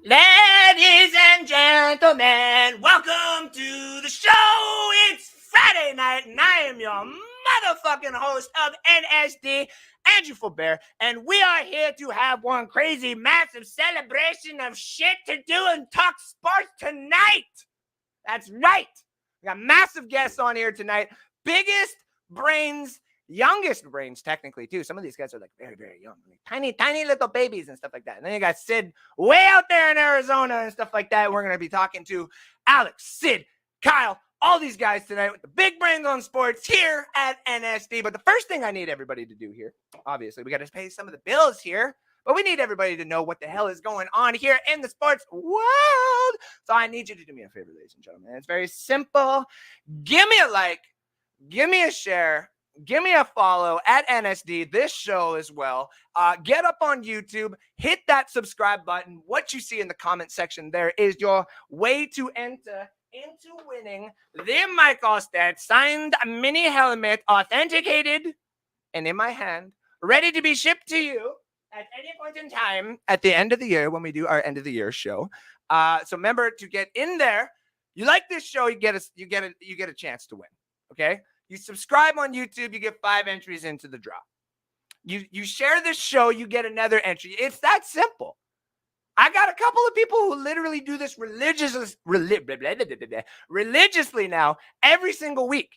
Ladies and gentlemen, welcome to the show. It's Friday night, and I am your motherfucking host of NSD, Andrew Faubert, and we are here to have one crazy, massive celebration of shit to do and talk sports tonight. That's right. We got massive guests on here tonight. Biggest brains, youngest brains, technically, too. Some of these guys are like very, very young. Like tiny little babies and stuff like that. And then you got Sid way out there in Arizona and stuff like that. We're going to be talking to Alex, Sid, Kyle, all these guys tonight with the big brains on sports here at NSD. But the first thing I need everybody to do here, obviously, we got to pay some of the bills here. But we need everybody to know what the hell is going on here in the sports world. So I need you to do me a favor, ladies and gentlemen. It's very simple. Give me a like. Give me a share. Give me a follow at NSD, this show as well. Get up on YouTube. Hit that subscribe button. What you see in the comment section there is your way to enter into winning the Mike Allstat signed mini helmet, authenticated and in my hand, ready to be shipped to you at any point in time at the end of the year when we do our end of the year show. So remember to get in there. You like this show, you get a chance to win. Okay? You subscribe on YouTube, you get 5 entries into the draw. You share this show, you get another entry. It's that simple. I got a couple of people who literally do this religiously now every single week.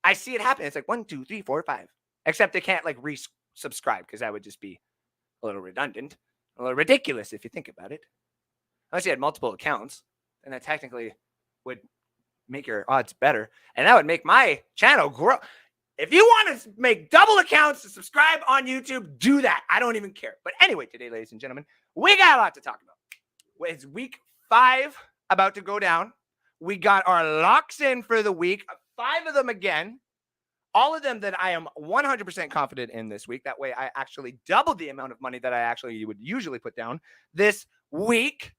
I see it happen. It's like 1, 2, 3, 4, 5. Except they can't like resubscribe because that would just be a little redundant, a little ridiculous if you think about it. Unless you had multiple accounts, then that technically would make your odds better, and that would make my channel grow. If you want to make double accounts to subscribe on YouTube, do that. I don't even care. But anyway, today, ladies and gentlemen, we got a lot to talk about. It's week 5 about to go down. We got our locks in for the week, 5 of them again. All of them that I am 100% confident in this week. That way I actually doubled the amount of money that I actually would usually put down this week.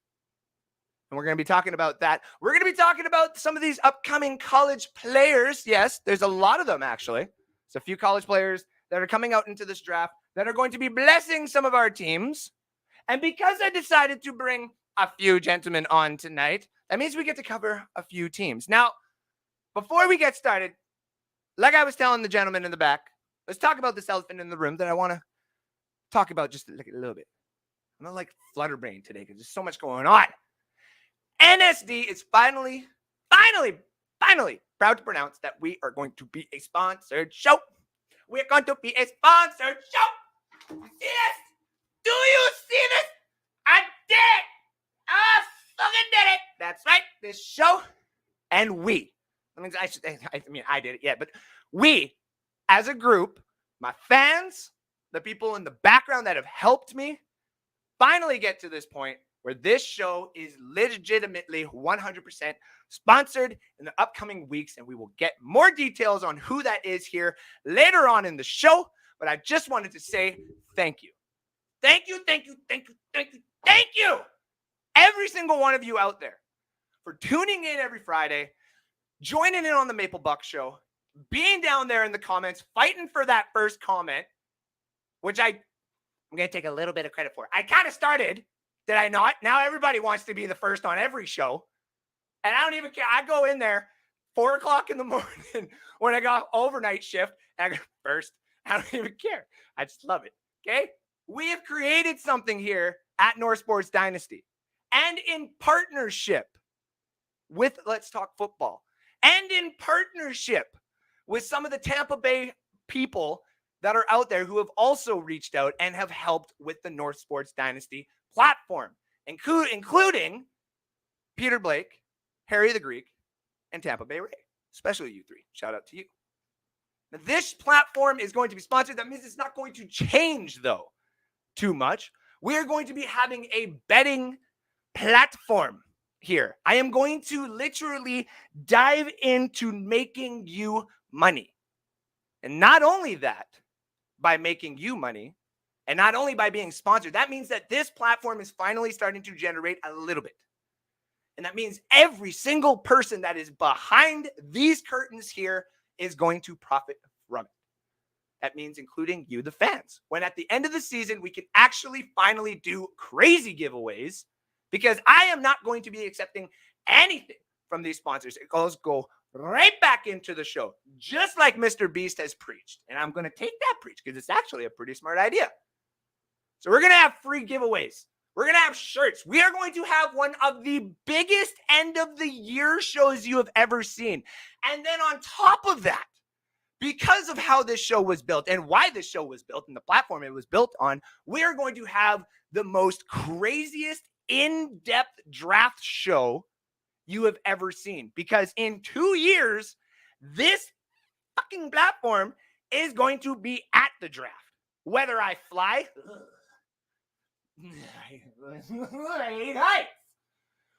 And we're going to be talking about that. We're going to be talking about some of these upcoming college players. Yes, there's a lot of them, actually. There's a few college players that are coming out into this draft that are going to be blessing some of our teams. And because I decided to bring a few gentlemen on tonight, that means we get to cover a few teams. Now, before we get started, like I was telling the gentleman in the back, let's talk about this elephant in the room that I want to talk about just like a little bit. I'm not like flutterbrain today because there's so much going on. NSD is finally proud to pronounce that we are going to be a sponsored show. We're going to be a sponsored show. You see this? Do you see this? I did it. I fucking did it. That's right. This show and we. I did it, yeah, but we, as a group, my fans, the people in the background that have helped me, finally get to this point where this show is legitimately 100% sponsored in the upcoming weeks, and we will get more details on who that is here later on in the show. But I just wanted to say thank you. Thank you, thank you, thank you, thank you, thank you, every single one of you out there, for tuning in every Friday, joining in on the Maple Buck Show, being down there in the comments, fighting for that first comment, which I'm going to take a little bit of credit for. I kind of started, did I not? Now everybody wants to be the first on every show. And I don't even care. I go in there 4 o'clock in the morning when I got overnight shift, and I go first. I don't even care. I just love it. Okay? We have created something here at North Sports Dynasty, and in partnership with Let's Talk Football, and in partnership with some of the Tampa Bay people that are out there who have also reached out and have helped with the North Sports Dynasty platform, including Peter Blake, Harry the Greek, and Tampa Bay Ray, especially you three. Shout out to you. Now, this platform is going to be sponsored. That means it's not going to change, though, too much. We are going to be having a betting platform here. I am going to literally dive into making you money. And not only that, by making you money, and not only by being sponsored, that means that this platform is finally starting to generate a little bit. And that means every single person that is behind these curtains here is going to profit from it. That means including you, the fans. When at the end of the season, we can actually finally do crazy giveaways, because I am not going to be accepting anything from these sponsors. It goes go right back into the show, just like Mr. Beast has preached. And I'm going to take that preach because it's actually a pretty smart idea. So we're going to have free giveaways. We're going to have shirts. We are going to have one of the biggest end of the year shows you have ever seen. And then on top of that, because of how this show was built and why this show was built and the platform it was built on, we are going to have the most craziest in-depth draft show you have ever seen. Because in 2 years, this fucking platform is going to be at the draft. Whether I fly, I hate heights,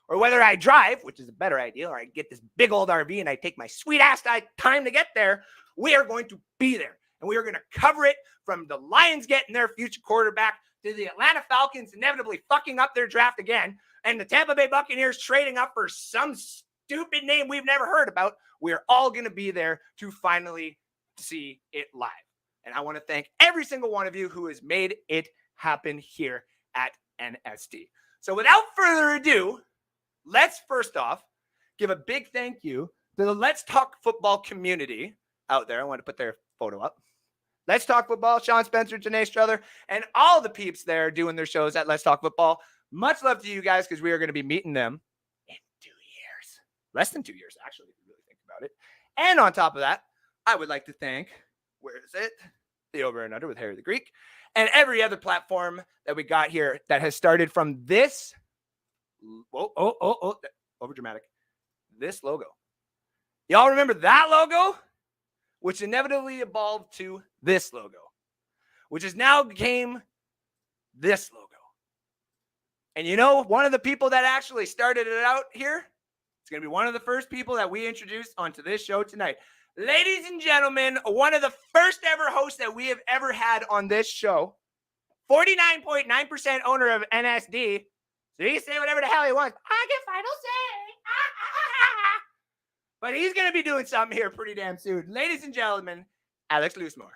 or whether I drive, which is a better idea, or I get this big old RV and I take my sweet ass time to get there, we are going to be there. And we are going to cover it from the Lions getting their future quarterback to the Atlanta Falcons inevitably fucking up their draft again, and the Tampa Bay Buccaneers trading up for some stupid name we've never heard about. We're all going to be there to finally see it live. And I want to thank every single one of you who has made it happen here at NSD. So without further ado, let's first off give a big thank you to the Let's Talk Football community out there. I want to put their photo up. Let's Talk Football, Sean Spencer, Janae Strother, and all the peeps there doing their shows at Let's Talk Football. Much love to you guys, because we are going to be meeting them in 2 years. Less than 2 years, actually, if you really think about it. And on top of that, I would like to thank, where is it? The Over and Under with Harry the Greek, and every other platform that we got here that has started from this, over dramatic, this logo. Y'all remember that logo? Which inevitably evolved to this logo, which has now became this logo. And you know, one of the people that actually started it out here, it's going to be one of the first people that we introduced onto this show tonight. Ladies and gentlemen, one of the first ever hosts that we have ever had on this show, 49.9% owner of NSD. So he can say whatever the hell he wants. I get final say. But he's going to be doing something here pretty damn soon. Ladies and gentlemen, Alex Loosemore.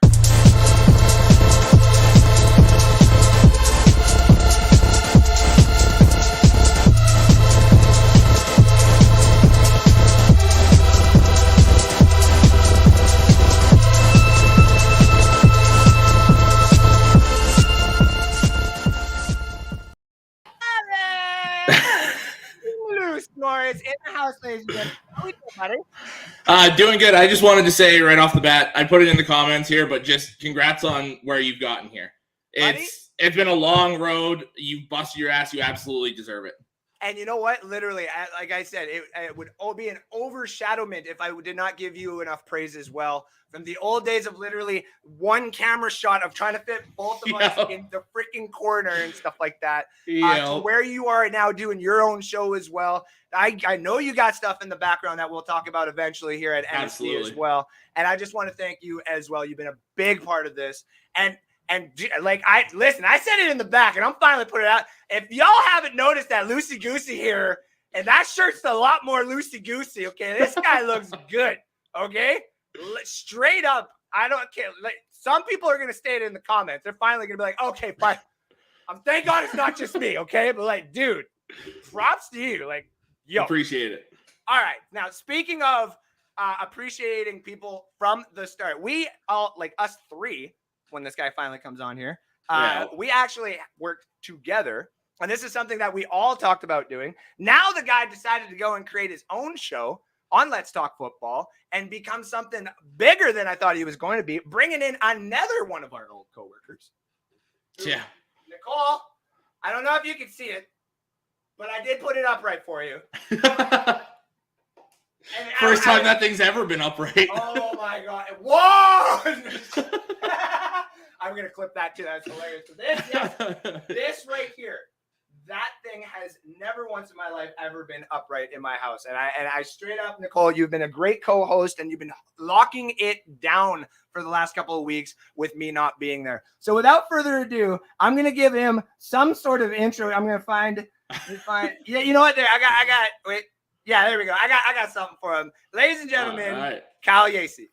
Loosemore is in the house, ladies and gentlemen. How are we doing, buddy? Doing good. I just wanted to say right off the bat, I put it in the comments here, but just congrats on where you've gotten here. It's been a long road. You've busted your ass. You absolutely deserve it. And you know what? Literally, like I said, it would be an overshadowment if I did not give you enough praise as well. From the old days of literally one camera shot of trying to fit both of us in the freaking corner and stuff like that. To where you are now doing your own show as well. I know you got stuff in the background that we'll talk about eventually here at NSC as well. And I just want to thank you as well. You've been a big part of this. And like, I said it in the back and I'm finally putting it out. If y'all haven't noticed that loosey-goosey here, and that shirt's a lot more loosey-goosey, okay? This guy looks good, okay? Straight up, I don't care. Like, some people are going to state it in the comments. They're finally going to be like, okay, fine. Thank God it's not just me, okay? But, like, dude, props to you. Like, yo. Appreciate it. All right. Now, speaking of appreciating people from the start, we all, like us three, when this guy finally comes on here, we actually worked together. And this is something that we all talked about doing. Now the guy decided to go and create his own show on Let's Talk Football and become something bigger than I thought he was going to be, bringing in another one of our old coworkers. Yeah. Nicole, I don't know if you can see it, but I did put it upright for you. First time that thing's ever been upright. Oh my God. Whoa! I'm going to clip that too. That's hilarious. So this right here, that thing has never once in my life ever been upright in my house. And I straight up, Nicole, you've been a great co-host and you've been locking it down for the last couple of weeks with me not being there. So without further ado, I'm going to give him some sort of intro. I'm going to find, yeah, you know what? There, I got, wait. Yeah, there we go. I got something for him. Ladies and gentlemen, Kyle Yacey.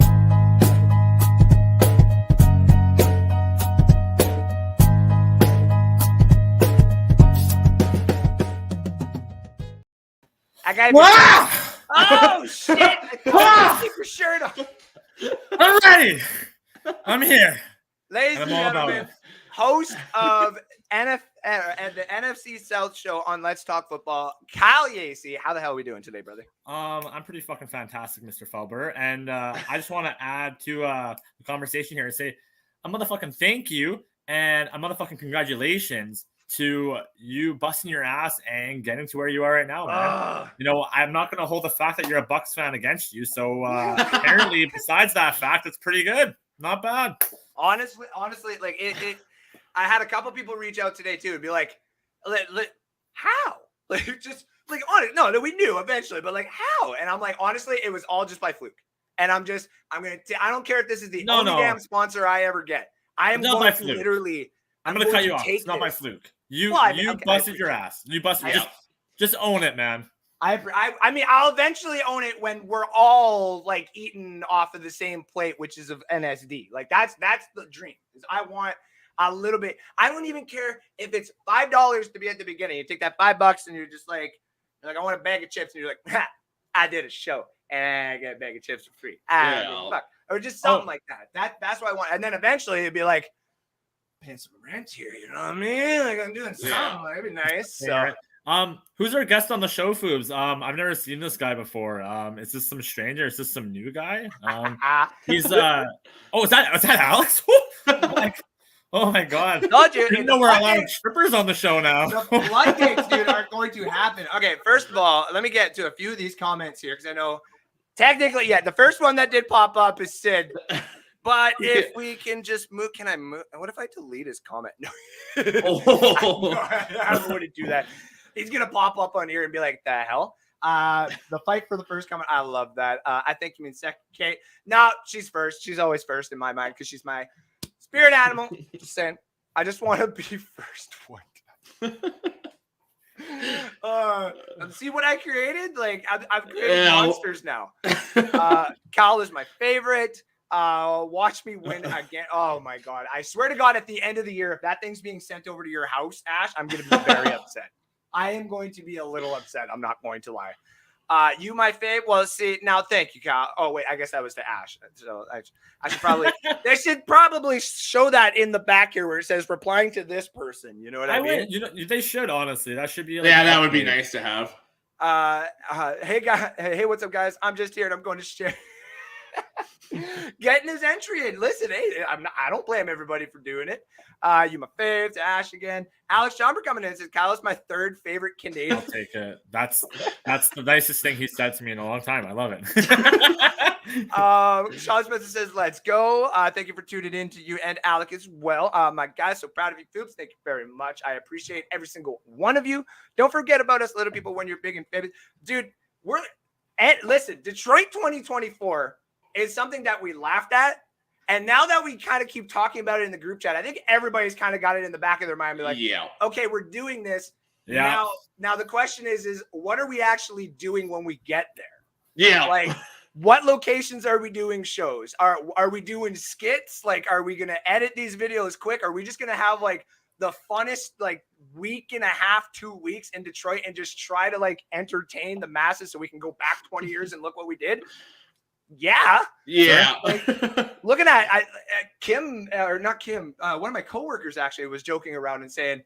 Oh shit! Keep your shirt on. I'm ready. I'm here. Ladies and gentlemen, host of the NFC South show on Let's Talk Football, Kyle Yacey. How the hell are we doing today, brother? I'm pretty fucking fantastic, Mr. Felber, and I just want to add to the conversation here and say a motherfucking thank you and a motherfucking congratulations to you busting your ass and getting to where you are right now, man. You know, I'm not going to hold the fact that you're a Bucks fan against you. So apparently, besides that fact, it's pretty good. Not bad. Honestly, like it I had a couple people reach out today too and be like, how? Like, just like, honest, no, we knew eventually, but like, how? And I'm like, honestly, it was all just by fluke. And I don't care if this is the only damn sponsor I ever get. I am going to literally. I'm going to cut you off. It's not by fluke. You busted your ass. You busted. Just own it, man. I mean, I'll eventually own it when we're all like eating off of the same plate, which is of NSD. Like that's the dream. Is I want a little bit. I don't even care if it's $5 to be at the beginning. You take that $5 and you're like, I want a bag of chips, and you're like, ha, I did a show and I get a bag of chips for free. Fuck. Or just something like that. That's what I want. And then eventually it'd be like, paying some rent here, you know what I mean? Like I'm doing something. That'd be nice. So. Who's our guest on the show, Foobs? I've never seen this guy before. Is this some stranger? Is this some new guy? He's is that Alex? Oh my God! You know we're allowing strippers on the show now. The floodgates, dude, are going to happen. Okay, first of all, let me get to a few of these comments here because I know technically, the first one that did pop up is Sid. But if we can just move, can I move? What if I delete his comment? No, I wouldn't do that. He's gonna pop up on here and be like, "The hell." The fight for the first comment. I love that. I think you mean second. Kate. No, she's first. She's always first in my mind because she's my spirit animal. Just saying. I just want to be first one time. See what I created? Like I've created monsters now. Kyle is my favorite. Watch me win again. Oh my God. I swear to God, at the end of the year, if that thing's being sent over to your house, Ash, I'm going to be very upset. I am going to be a little upset. I'm not going to lie. You, my fave. Well, see, now, thank you, Kyle. Oh, wait, I guess that was to Ash. So I should probably, they should probably show that in the back here where it says replying to this person. You know what I mean? They should, honestly. That should be. Like, that would be nice to have. Hey, guys. Hey, what's up, guys? I'm just here and I'm going to share. getting his entry in. Listen, hey, I don't blame everybody for doing it. You my fave to Ash again. Alex Schomburg coming in and says, Kyle is my third favorite Canadian. I'll take it. That's the nicest thing he said to me in a long time. I love it. Sean Spencer says, let's go. Thank you for tuning in to you and Alec as well. My guys, so proud of you, Foops. Thank you very much. I appreciate every single one of you. Don't forget about us little people when you're big and famous. Dude, listen, Detroit 2024 is something that we laughed at. And now that we kind of keep talking about it in the group chat, I think everybody's kind of got it in the back of their mind. Be like, okay, we're doing this. Yeah. Now the question is what are we actually doing when we get there? Yeah. Like, what locations are we doing shows? Are we doing skits? Like, are we going to edit these videos quick? Are we just going to have like the funnest like week and a half, 2 weeks in Detroit and just try to like entertain the masses so we can go back 20 years and look what we did? Yeah. Like, looking at Kim, or not Kim, one of my coworkers actually was joking around and saying,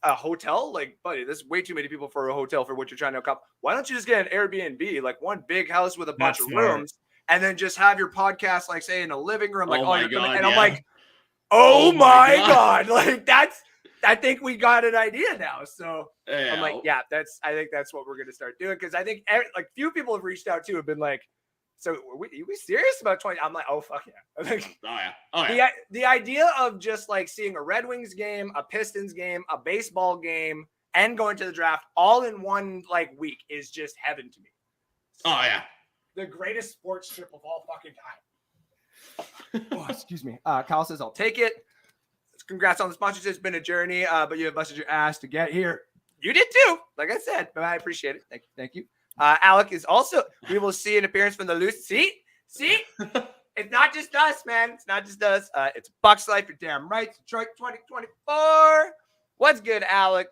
a hotel? Like, buddy, there's way too many people for a hotel for what you're trying to accomplish. Why don't you just get an Airbnb, like one big house with a bunch of rooms, and then just have your podcast, like, say, in a living room? Like, I'm like, oh my God. Like, I think we got an idea now. So I'm like, I think that's what we're going to start doing. Cause I think like few people have reached out too, have been like, so are we serious about 20? I'm like, oh, fuck yeah. Like, the idea of just like seeing a Red Wings game, a Pistons game, a baseball game, and going to the draft all in one like week is just heaven to me. So, the greatest sports trip of all fucking time. Oh, excuse me. Kyle says, I'll take it. Congrats on the sponsorship. It's been a journey, but you have busted your ass to get here. You did too, like I said, but I appreciate it. Thank you. Alec is also, we will see an appearance from the Loose. See? It's not just us, man. It's not just us. It's Bucks Life. You're damn right. Detroit 2024. What's good, Alec?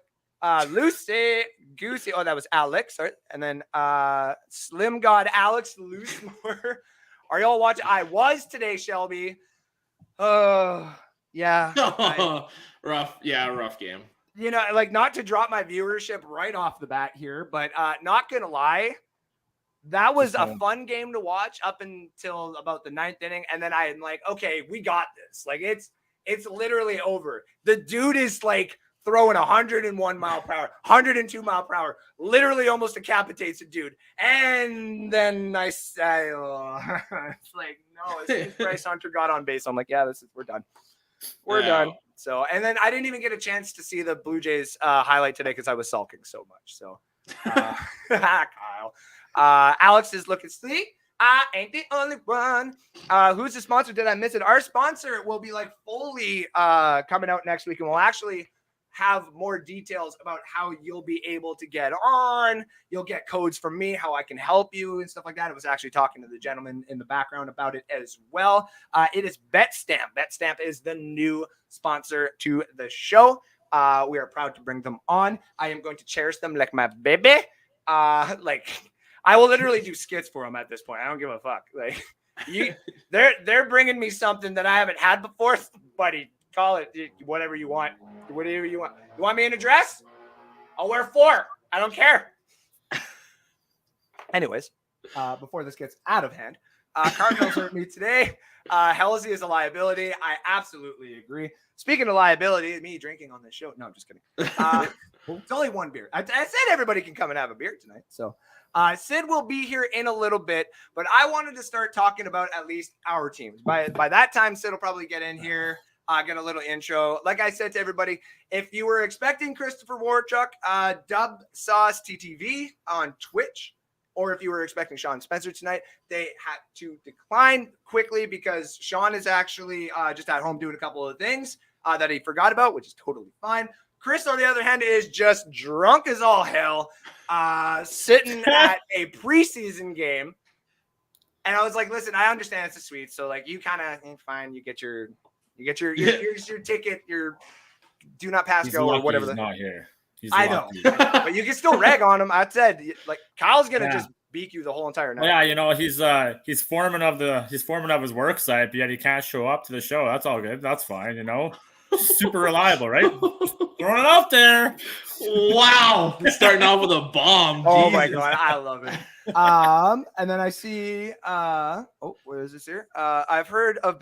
Lucy, Goosey. Oh, that was Alex. Sorry. And then Slim God Alex Loosemore. Are y'all watching? I was today, Shelby. Yeah. Rough game. You know, like, not to drop my viewership right off the bat here, but not gonna lie, that was a fun game to watch up until about the 9th inning, and then I'm like, okay, we got this. Like, it's literally over. The dude is like throwing 101 mile per hour, 102 mile per hour, literally almost decapitates a dude. And then I say, it's like, no, as soon as Bryce Hunter got on base, I'm like, yeah, we're done. We're done. So, and then I didn't even get a chance to see the Blue Jays highlight today because I was sulking so much. So, Kyle. Alex is looking sleek. I ain't the only one. Who's the sponsor? Did I miss it? Our sponsor will be like fully coming out next week, and we'll actually have more details about how you'll be able to get on. You'll get codes from me, how I can help you and stuff like that. I was actually talking to the gentleman in the background about it as well. It is Betstamp. Betstamp is the new sponsor to the show. We are proud to bring them on. I am going to cherish them like my baby. Like, I will literally do skits for them at this point. I don't give a fuck. Like, they're bringing me something that I haven't had before, buddy. Call it whatever you want. Whatever you want. You want me in a dress? I'll wear 4. I don't care. Anyways, before this gets out of hand, Cardinals hurt me today. Halsey is a liability. I absolutely agree. Speaking of liability, me drinking on this show. No, I'm just kidding. It's only one beer. I said everybody can come and have a beer tonight. So Sid will be here in a little bit, but I wanted to start talking about at least our teams. By that time, Sid will probably get in here. Get a little intro. Like I said to everybody, if you were expecting Christopher Warchuk, Dub Sauce TTV on Twitch, or if you were expecting Sean Spencer tonight, they had to decline quickly because Sean is actually just at home doing a couple of things that he forgot about, which is totally fine. Chris, on the other hand, is just drunk as all hell, sitting at a preseason game. And I was like, listen, I understand it's a suite, so like you kind of fine. You get your ticket, your do not pass go or whatever. He's not here. I know, but you can still rag on him. I said, like, Kyle's gonna just beat you the whole entire night. Yeah, you know, he's foreman of his work site, but yet he can't show up to the show. That's all good. That's fine, you know. Super reliable, right? Throwing it out there. Wow. Starting off with a bomb. Oh my Jesus. God, I love it. And then I see, what is this here? I've heard of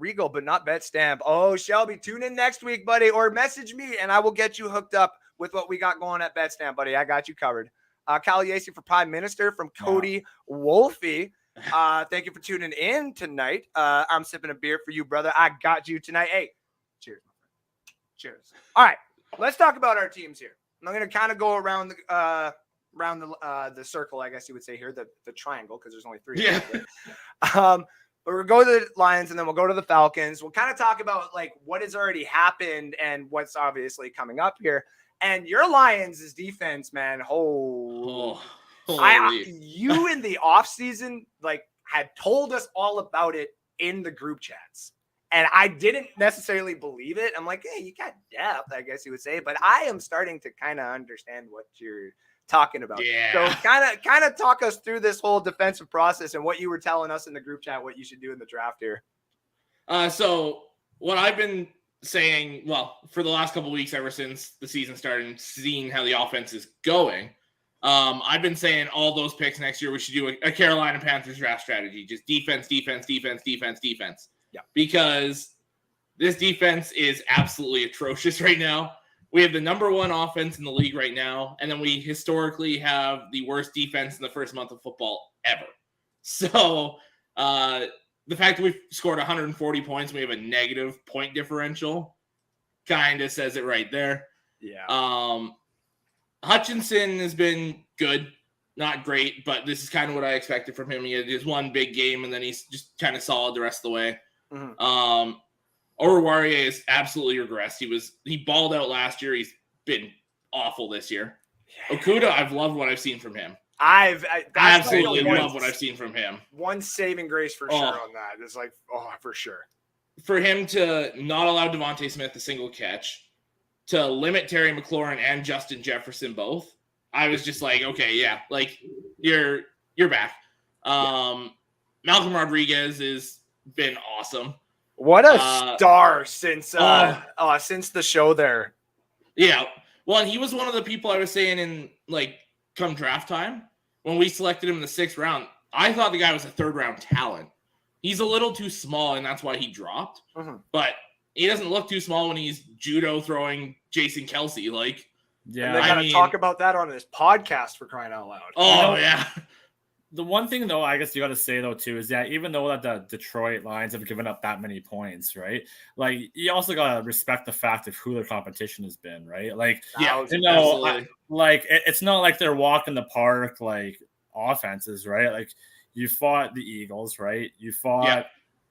Regal, but not Betstamp. Oh, Shelby, tune in next week, buddy, or message me and I will get you hooked up with what we got going at Betstamp, buddy. I got you covered. Cal Yacey for Prime Minister from Cody Wolfie. Thank you for tuning in tonight. I'm sipping a beer for you, brother. I got you tonight. Hey, cheers, my friend. Cheers. All right, let's talk about our teams here. I'm going to kind of go around the circle, I guess you would say here, the triangle, because there's only 3. Yeah. But we'll go to the Lions and then we'll go to the Falcons. We'll kind of talk about like what has already happened and what's obviously coming up here. And your Lions' defense, man, you in the offseason like had told us all about it in the group chats. And I didn't necessarily believe it. I'm like, hey, you got depth, I guess you would say. But I am starting to kind of understand what you're talking about. Yeah. So kind of talk us through this whole defensive process and what you were telling us in the group chat, what you should do in the draft here. So what I've been saying, well, for the last couple of weeks, ever since the season started and seeing how the offense is going, I've been saying all those picks next year, we should do a Carolina Panthers draft strategy. Just defense. Yeah. Because this defense is absolutely atrocious right now. We have the number 1 offense in the league right now, and then we historically have the worst defense in the first month of football ever. So the fact that we've scored 140 points, we have a negative point differential, kind of says it right there. Yeah. Hutchinson has been good, not great, but this is kind of what I expected from him. He had just one big game, and then he's just kind of solid the rest of the way. Mm-hmm. Oruwariye is absolutely regressed. He balled out last year. He's been awful this year. Yeah. Okudah, I've loved what I've seen from him. I absolutely love what I've seen from him. One saving grace for sure on that. It's like, for sure. For him to not allow Devontae Smith a single catch, to limit Terry McLaurin and Justin Jefferson both, I was just like, okay, yeah, like you're back. Malcolm Rodriguez has been awesome. What a star since the show there. Yeah. Well, and he was one of the people I was saying in like come draft time when we selected him in the 6th round. I thought the guy was a 3rd round talent. He's a little too small, and that's why he dropped. Mm-hmm. But he doesn't look too small when he's judo throwing Jason Kelsey. Like, yeah, and they gotta talk about that on this podcast for crying out loud. Oh yeah. The one thing, though, I guess you got to say, though, too, is that even though that the Detroit Lions have given up that many points, right? Like, you also got to respect the fact of who their competition has been, right? Like, yeah, you know, it's not like they're walking the park, like, offenses, right? Like, you fought the Eagles, right? You fought,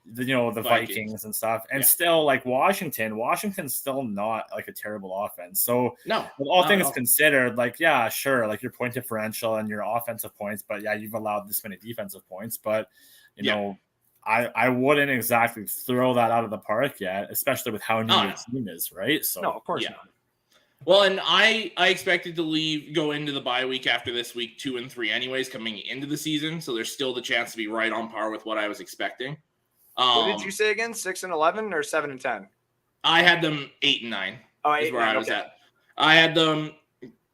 the Vikings and stuff. And still, like, Washington's still not, like, a terrible offense. So, no, with all things considered, like, yeah, sure, like, your point differential and your offensive points, but, yeah, you've allowed this many defensive points. But, you know, I wouldn't exactly throw that out of the park yet, especially with how new your team is, right? So, no, of course not. Well, and I expected to go into the bye week after this week 2-3 anyways, coming into the season. So there's still the chance to be right on par with what I was expecting. What did you say again? 6-11 or 7-10? I had them 8-9. Oh, 8 is where I was at. I had them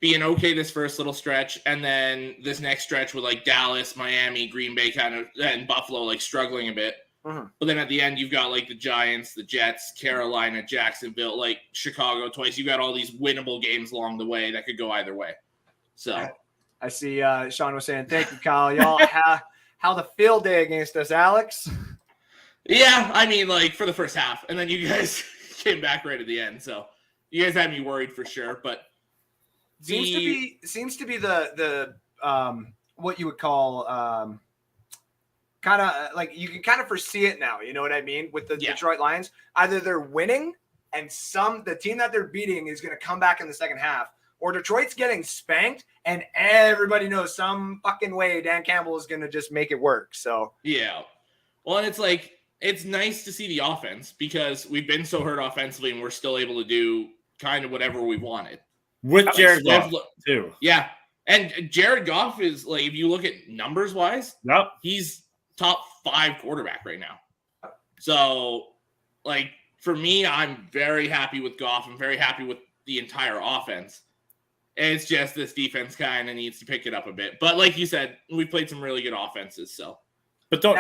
being okay this first little stretch, and then this next stretch with like Dallas, Miami, Green Bay and Buffalo like struggling a bit. Mm-hmm. But then at the end, you've got like the Giants, the Jets, Carolina, Jacksonville, like Chicago twice. You got all these winnable games along the way that could go either way. So I see Sean was saying, thank you, Kyle. Y'all, how the field day against us, Alex? Yeah, I mean, like for the first half, and then you guys came back right at the end. So you guys had me worried for sure. But seems to be the what you would call kind of like you can kind of foresee it now. You know what I mean? With the Detroit Lions, either they're winning and the team that they're beating is going to come back in the second half, or Detroit's getting spanked and everybody knows some fucking way Dan Campbell is going to just make it work. So yeah, well, and it's like. It's nice to see the offense because we've been so hurt offensively and we're still able to do kind of whatever we wanted. With Jared Goff, too. Yeah. And Jared Goff is, like, if you look at numbers-wise, he's top 5 quarterback right now. So, like, for me, I'm very happy with Goff. I'm very happy with the entire offense. It's just this defense kind of needs to pick it up a bit. But like you said, we played some really good offenses. So, but don't.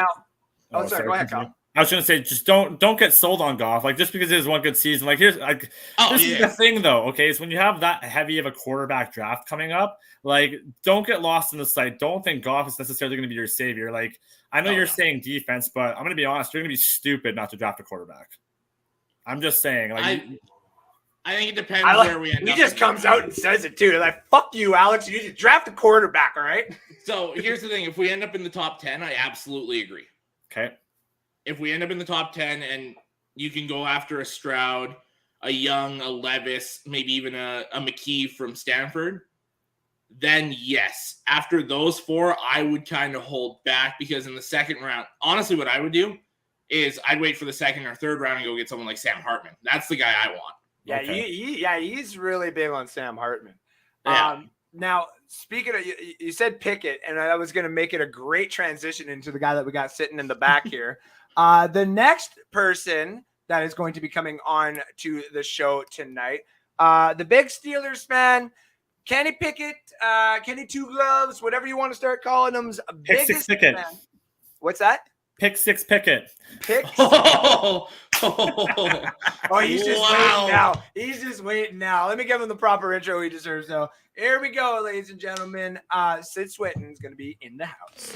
Now, sorry, go ahead, Kyle. I was gonna say, just don't get sold on Goff. Like just because it was one good season. Like here's like this is the thing though. Okay, is when you have that heavy of a quarterback draft coming up, like don't get lost in the sight. Don't think Goff is necessarily going to be your savior. Like I know you're saying defense, but I'm gonna be honest. You're gonna be stupid not to draft a quarterback. I'm just saying. Like I think it depends where we end up. He just comes out and says it too. Like fuck you, Alex. You need to draft a quarterback. All right. So here's the thing: if we end up in the top 10, I absolutely agree. Okay. If we end up in the top 10 and you can go after a Stroud, a Young, a Levis, maybe even a McKee from Stanford, then yes. After those 4, I would kind of hold back because in the second round, honestly, what I would do is I'd wait for the second or third round and go get someone like Sam Hartman. That's the guy I want. Yeah, okay. He's really big on Sam Hartman. Yeah. Now, speaking of, you said Pickett, and I was going to make it a great transition into the guy that we got sitting in the back here. The next person that is going to be coming on to the show tonight, the big Steelers fan, Kenny Pickett, Kenny Two Gloves, whatever you want to start calling him. Pick Six Pickett. Fan. What's that? Pick Six Pickett. Pick. Oh, he's just waiting now. He's just waiting now. Let me give him the proper intro he deserves. So here we go, ladies and gentlemen. Sid Swinton is going to be in the house.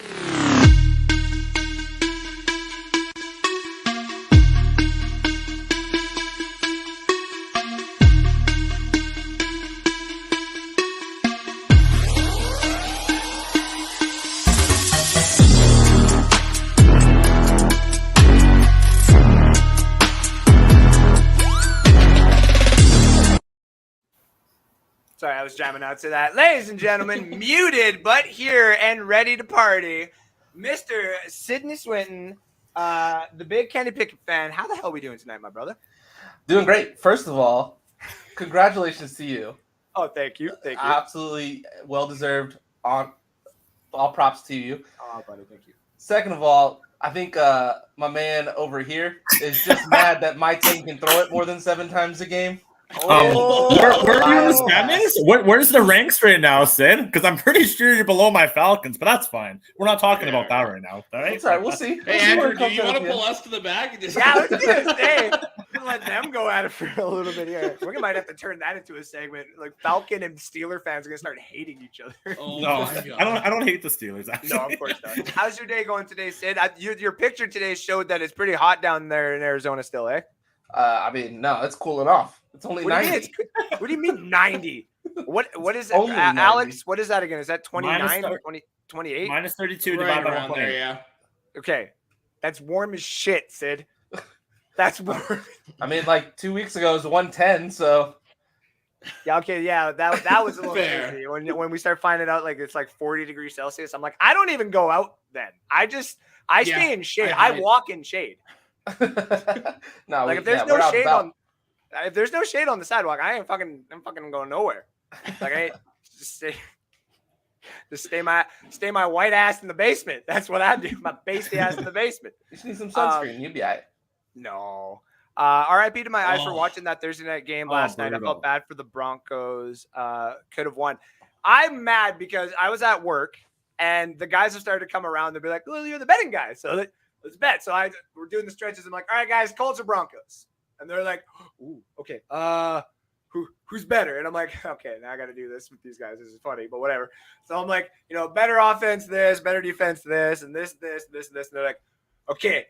Sorry, I was jamming out to that. Ladies and gentlemen, muted, but here and ready to party, Mr. Sidney Swinton, the big Kenny Pickett fan. How the hell are we doing tonight, my brother? Doing great. First of all, congratulations to you. Oh, thank you. Thank you. Absolutely well-deserved. All props to you. Oh, buddy, thank you. Second of all, I think my man over here is just mad that my team can throw it more than 7 times a game. Where are you in the standings? Where's the ranks right now, Sid? Because I'm pretty sure you're below my Falcons, but that's fine. We're not talking about that right now. All right? That's all right. We'll see. Hey, Andrew, do you want to pull us to the back? Yeah, let's do this thing. Let them go at it for a little bit here. We might have to turn that into a segment. Like Falcon and Steeler fans are gonna start hating each other. Oh, no, I don't hate the Steelers. Actually. No, of course not. How's your day going today, Sid? Your picture today showed that it's pretty hot down there in Arizona still, eh? I mean, no, it's cooling off. It's only 90. What do you mean 90? What is it? Only 90. Alex, what is that again? Is that 29 or 28? Minus 32 Right divided by around 1.8. there, yeah. Okay. That's warm as shit, Sid. That's warm. I mean, like 2 weeks ago it was 110, so Yeah, okay, yeah, that was a little Fair. crazy. When we start finding out like it's like 40 degrees Celsius, I'm like, I don't even go out then. I stay in shade. I walk in shade. no, Like if there's no shade on the sidewalk, I'm fucking going nowhere. Like I just stay my white ass in the basement. That's what I do. My pasty ass in the basement. You just need some sunscreen. You'll be all right. No. RIP to my eyes for watching that Thursday night game last night. I felt bad for the Broncos. Could have won. I'm mad because I was at work and the guys have started to come around. They'll be like, "Well, you're the betting guy, so let's bet." So we're doing the stretches. I'm like, "All right, guys, Colts or Broncos?" And they're like, "Ooh, okay. Who's better?" And I'm like, "Okay, now I got to do this with these guys. This is funny, but whatever." So I'm like, better offense, this, better defense, this, and this. And they're like, "Okay."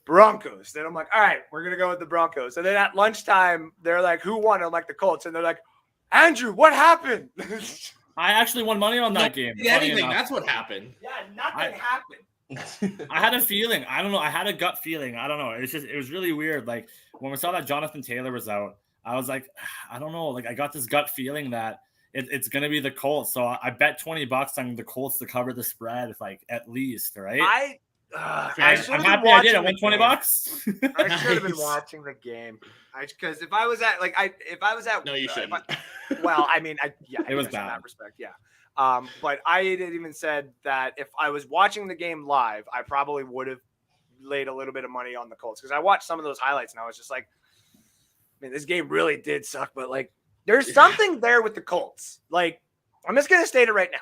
Broncos. Then I'm like, all right, we're gonna go with the Broncos. And then at lunchtime, they're like, who won? I'm like, the Colts. And they're like, Andrew, what happened? I actually won money on that game. Anything, that's what happened. Yeah, nothing happened. I had a feeling. I don't know. I had a gut feeling. I don't know. It was really weird. Like when we saw that Jonathan Taylor was out, I was like, I don't know. Like I got this gut feeling that it's gonna be the Colts. So I bet $20 on the Colts to cover the spread, like at least, right? I'm happy I did. I won $20. I should have been watching the game. Because if I was at No, you shouldn't. Well, I mean, it was in bad. that respect, yeah. But I had even said that if I was watching the game live, I probably would have laid a little bit of money on the Colts because I watched some of those highlights and I was just like, I mean, this game really did suck, but like There's something there with the Colts. Like, I'm just gonna state it right now.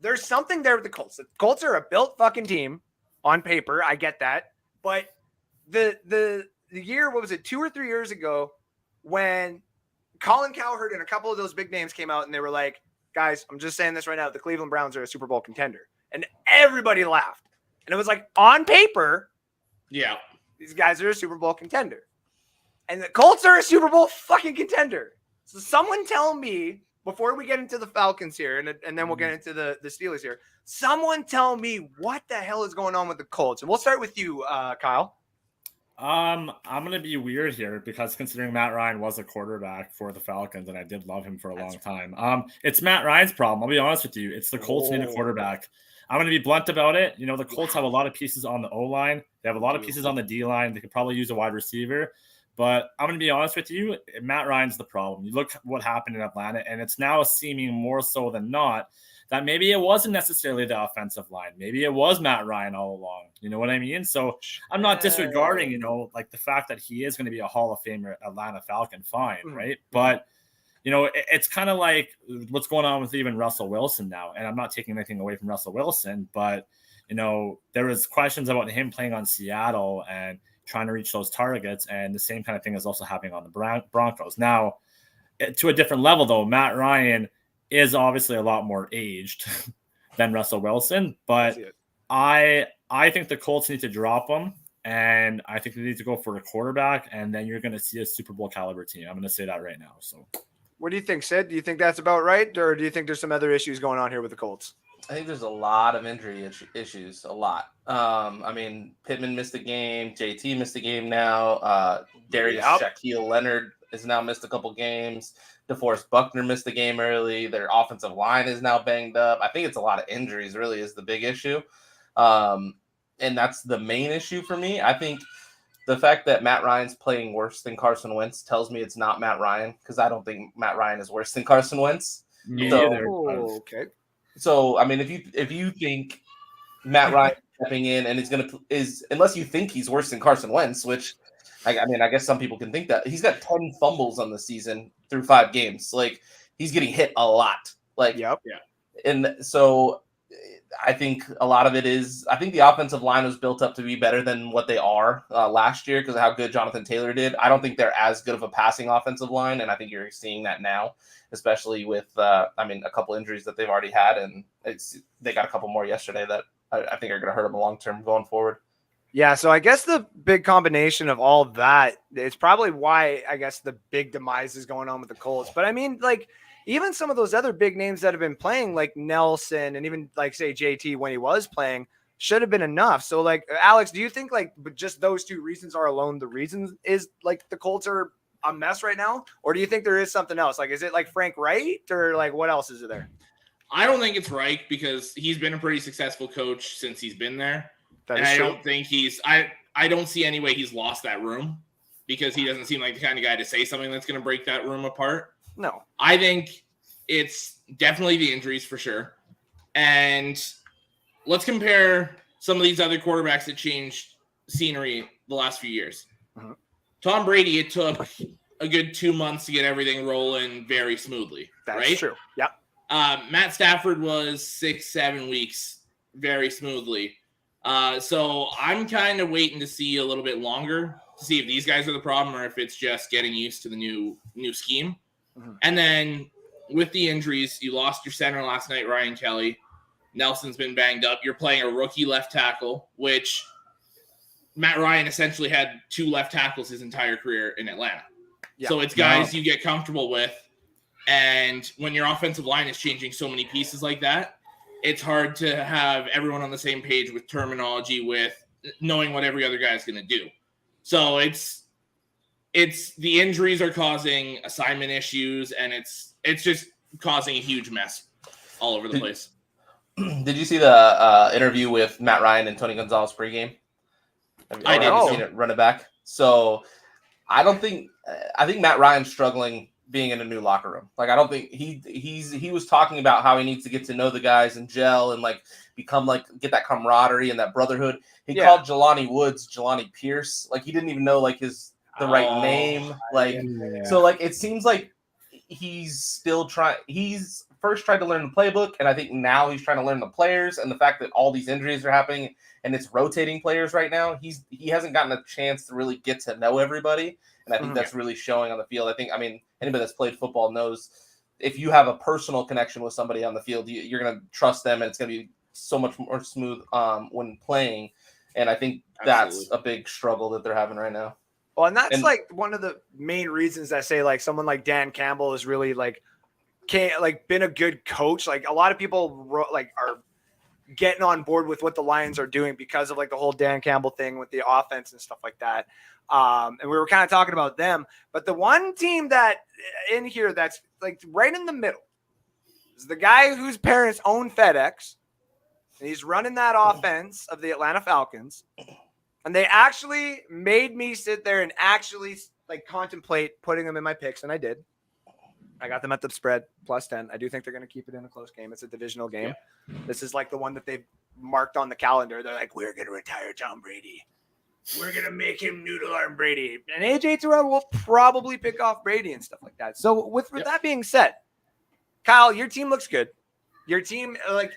There's something there with the Colts. The Colts are a built fucking team on paper. I get that, but the year, what was it, 2 or 3 years ago, when Colin Cowherd and a couple of those big names came out and they were like, guys, I'm just saying this right now, the Cleveland Browns are a Super Bowl contender. And everybody laughed. And it was like, on paper, yeah, these guys are a Super Bowl contender. And the Colts are a Super Bowl fucking contender. So someone tell me, before we get into the Falcons here, and then we'll get into the Steelers here, someone tell me what the hell is going on with the Colts. And we'll start with you, Kyle. I'm gonna be weird here because considering Matt Ryan was a quarterback for the Falcons and I did love him for a long time. It's Matt Ryan's problem. I'll be honest with you. It's the Colts need a quarterback. I'm gonna be blunt about it. You know, the Colts have a lot of pieces on the O-line. They have a lot of pieces on the D-line. They could probably use a wide receiver. But I'm going to be honest with you, Matt Ryan's the problem. You look at what happened in Atlanta, and it's now seeming more so than not that maybe it wasn't necessarily the offensive line. Maybe it was Matt Ryan all along. You know what I mean? So I'm not disregarding, you know, like the fact that he is going to be a Hall of Famer Atlanta Falcon, fine, right? But, you know, it's kind of like what's going on with even Russell Wilson now. And I'm not taking anything away from Russell Wilson, but, you know, there was questions about him playing on Seattle and trying to reach those targets, and the same kind of thing is also happening on the Broncos. Now, to a different level, though, Matt Ryan is obviously a lot more aged than Russell Wilson, but I think the Colts need to drop him, and I think they need to go for a quarterback, and then you're going to see a Super Bowl caliber team. I'm going to say that right now. So, what do you think, Sid? Do you think that's about right, or do you think there's some other issues going on here with the Colts? I think there's a lot of injury issues, a lot. I mean, Pittman missed a game. JT missed a game now. Darius Shaquille Leonard has now missed a couple games. DeForest Buckner missed a game early. Their offensive line is now banged up. I think it's a lot of injuries really is the big issue. And that's the main issue for me. I think the fact that Matt Ryan's playing worse than Carson Wentz tells me it's not Matt Ryan, because I don't think Matt Ryan is worse than Carson Wentz. Okay. So, I mean, if you think Matt Ryan stepping in and is unless you think he's worse than Carson Wentz, which I guess some people can think that he's got 10 fumbles on the season through 5 games. Like, he's getting hit a lot. Like, yeah. And so I think a lot of it is, I think the offensive line was built up to be better than what they are last year because of how good Jonathan Taylor did. I don't think they're as good of a passing offensive line, and I think you're seeing that now, especially with, a couple injuries that they've already had, and they got a couple more yesterday that I think are going to hurt them long-term going forward. Yeah, so I guess the big combination of all that is probably why I guess the big demise is going on with the Colts. But I mean, like, even some of those other big names that have been playing, like Nelson and even, like, say, JT when he was playing, should have been enough. So, like, Alex, do you think, like, just those 2 reasons are alone the reasons is, like, the Colts are a mess right now? Or do you think there is something else? Like, is it, like, Frank Wright or, like, what else is there? I don't think it's Reich because he's been a pretty successful coach since he's been there. And I don't think I don't see any way he's lost that room because he doesn't seem like the kind of guy to say something that's going to break that room apart. No. I think it's definitely the injuries for sure. And let's compare some of these other quarterbacks that changed scenery the last few years. Uh-huh. Tom Brady, it took a good 2 months to get everything rolling very smoothly. That's right? true. Yeah. Matt Stafford was 6-7 weeks very smoothly. So I'm kind of waiting to see a little bit longer to see if these guys are the problem or if it's just getting used to the new scheme. Mm-hmm. And then with the injuries, you lost your center last night, Ryan Kelly. Nelson's been banged up. You're playing a rookie left tackle, which Matt Ryan essentially had 2 left tackles his entire career in Atlanta. Yeah. So it's guys you get comfortable with. And when your offensive line is changing so many pieces like that, it's hard to have everyone on the same page with terminology, with knowing what every other guy is going to do. So it's the injuries are causing assignment issues, and it's just causing a huge mess all over the place. Did you see the interview with Matt Ryan and Tony Gonzalez pregame? I did. Have you seen it run it back? So I think Matt Ryan's struggling being in a new locker room. Like, I don't think he was talking about how he needs to get to know the guys and gel and like become like get that camaraderie and that brotherhood. He called Jelani Woods Jelani Pierce. Like, he didn't even know like the right name. Like, so like it seems like he's still trying. He's first tried to learn the playbook, and I think now he's trying to learn the players, and the fact that all these injuries are happening and it's rotating players right now. He hasn't gotten a chance to really get to know everybody, and I think that's really showing on the field. I mean, anybody that's played football knows if you have a personal connection with somebody on the field, you're going to trust them, and it's going to be so much more smooth when playing. And I think that's a big struggle that they're having right now. Well, and that's like one of the main reasons I say like someone like Dan Campbell is really been a good coach. Like a lot of people are getting on board with what the Lions are doing because of like the whole Dan Campbell thing with the offense and stuff like that. And we were kind of talking about them, but the one team that in here that's like right in the middle is the guy whose parents own FedEx, and he's running that offense of the Atlanta Falcons. And they actually made me sit there and actually like contemplate putting them in my picks, and I did. I got them at the spread +10. I do think they're going to keep it in a close game. It's a divisional game. Yeah. This is like the one that they've marked on the calendar. They're like, we're going to retire Tom Brady. We're going to make him noodle arm Brady. And AJ Terrell will probably pick off Brady and stuff like that. So with that being said, Kyle, your team looks good. Your team, like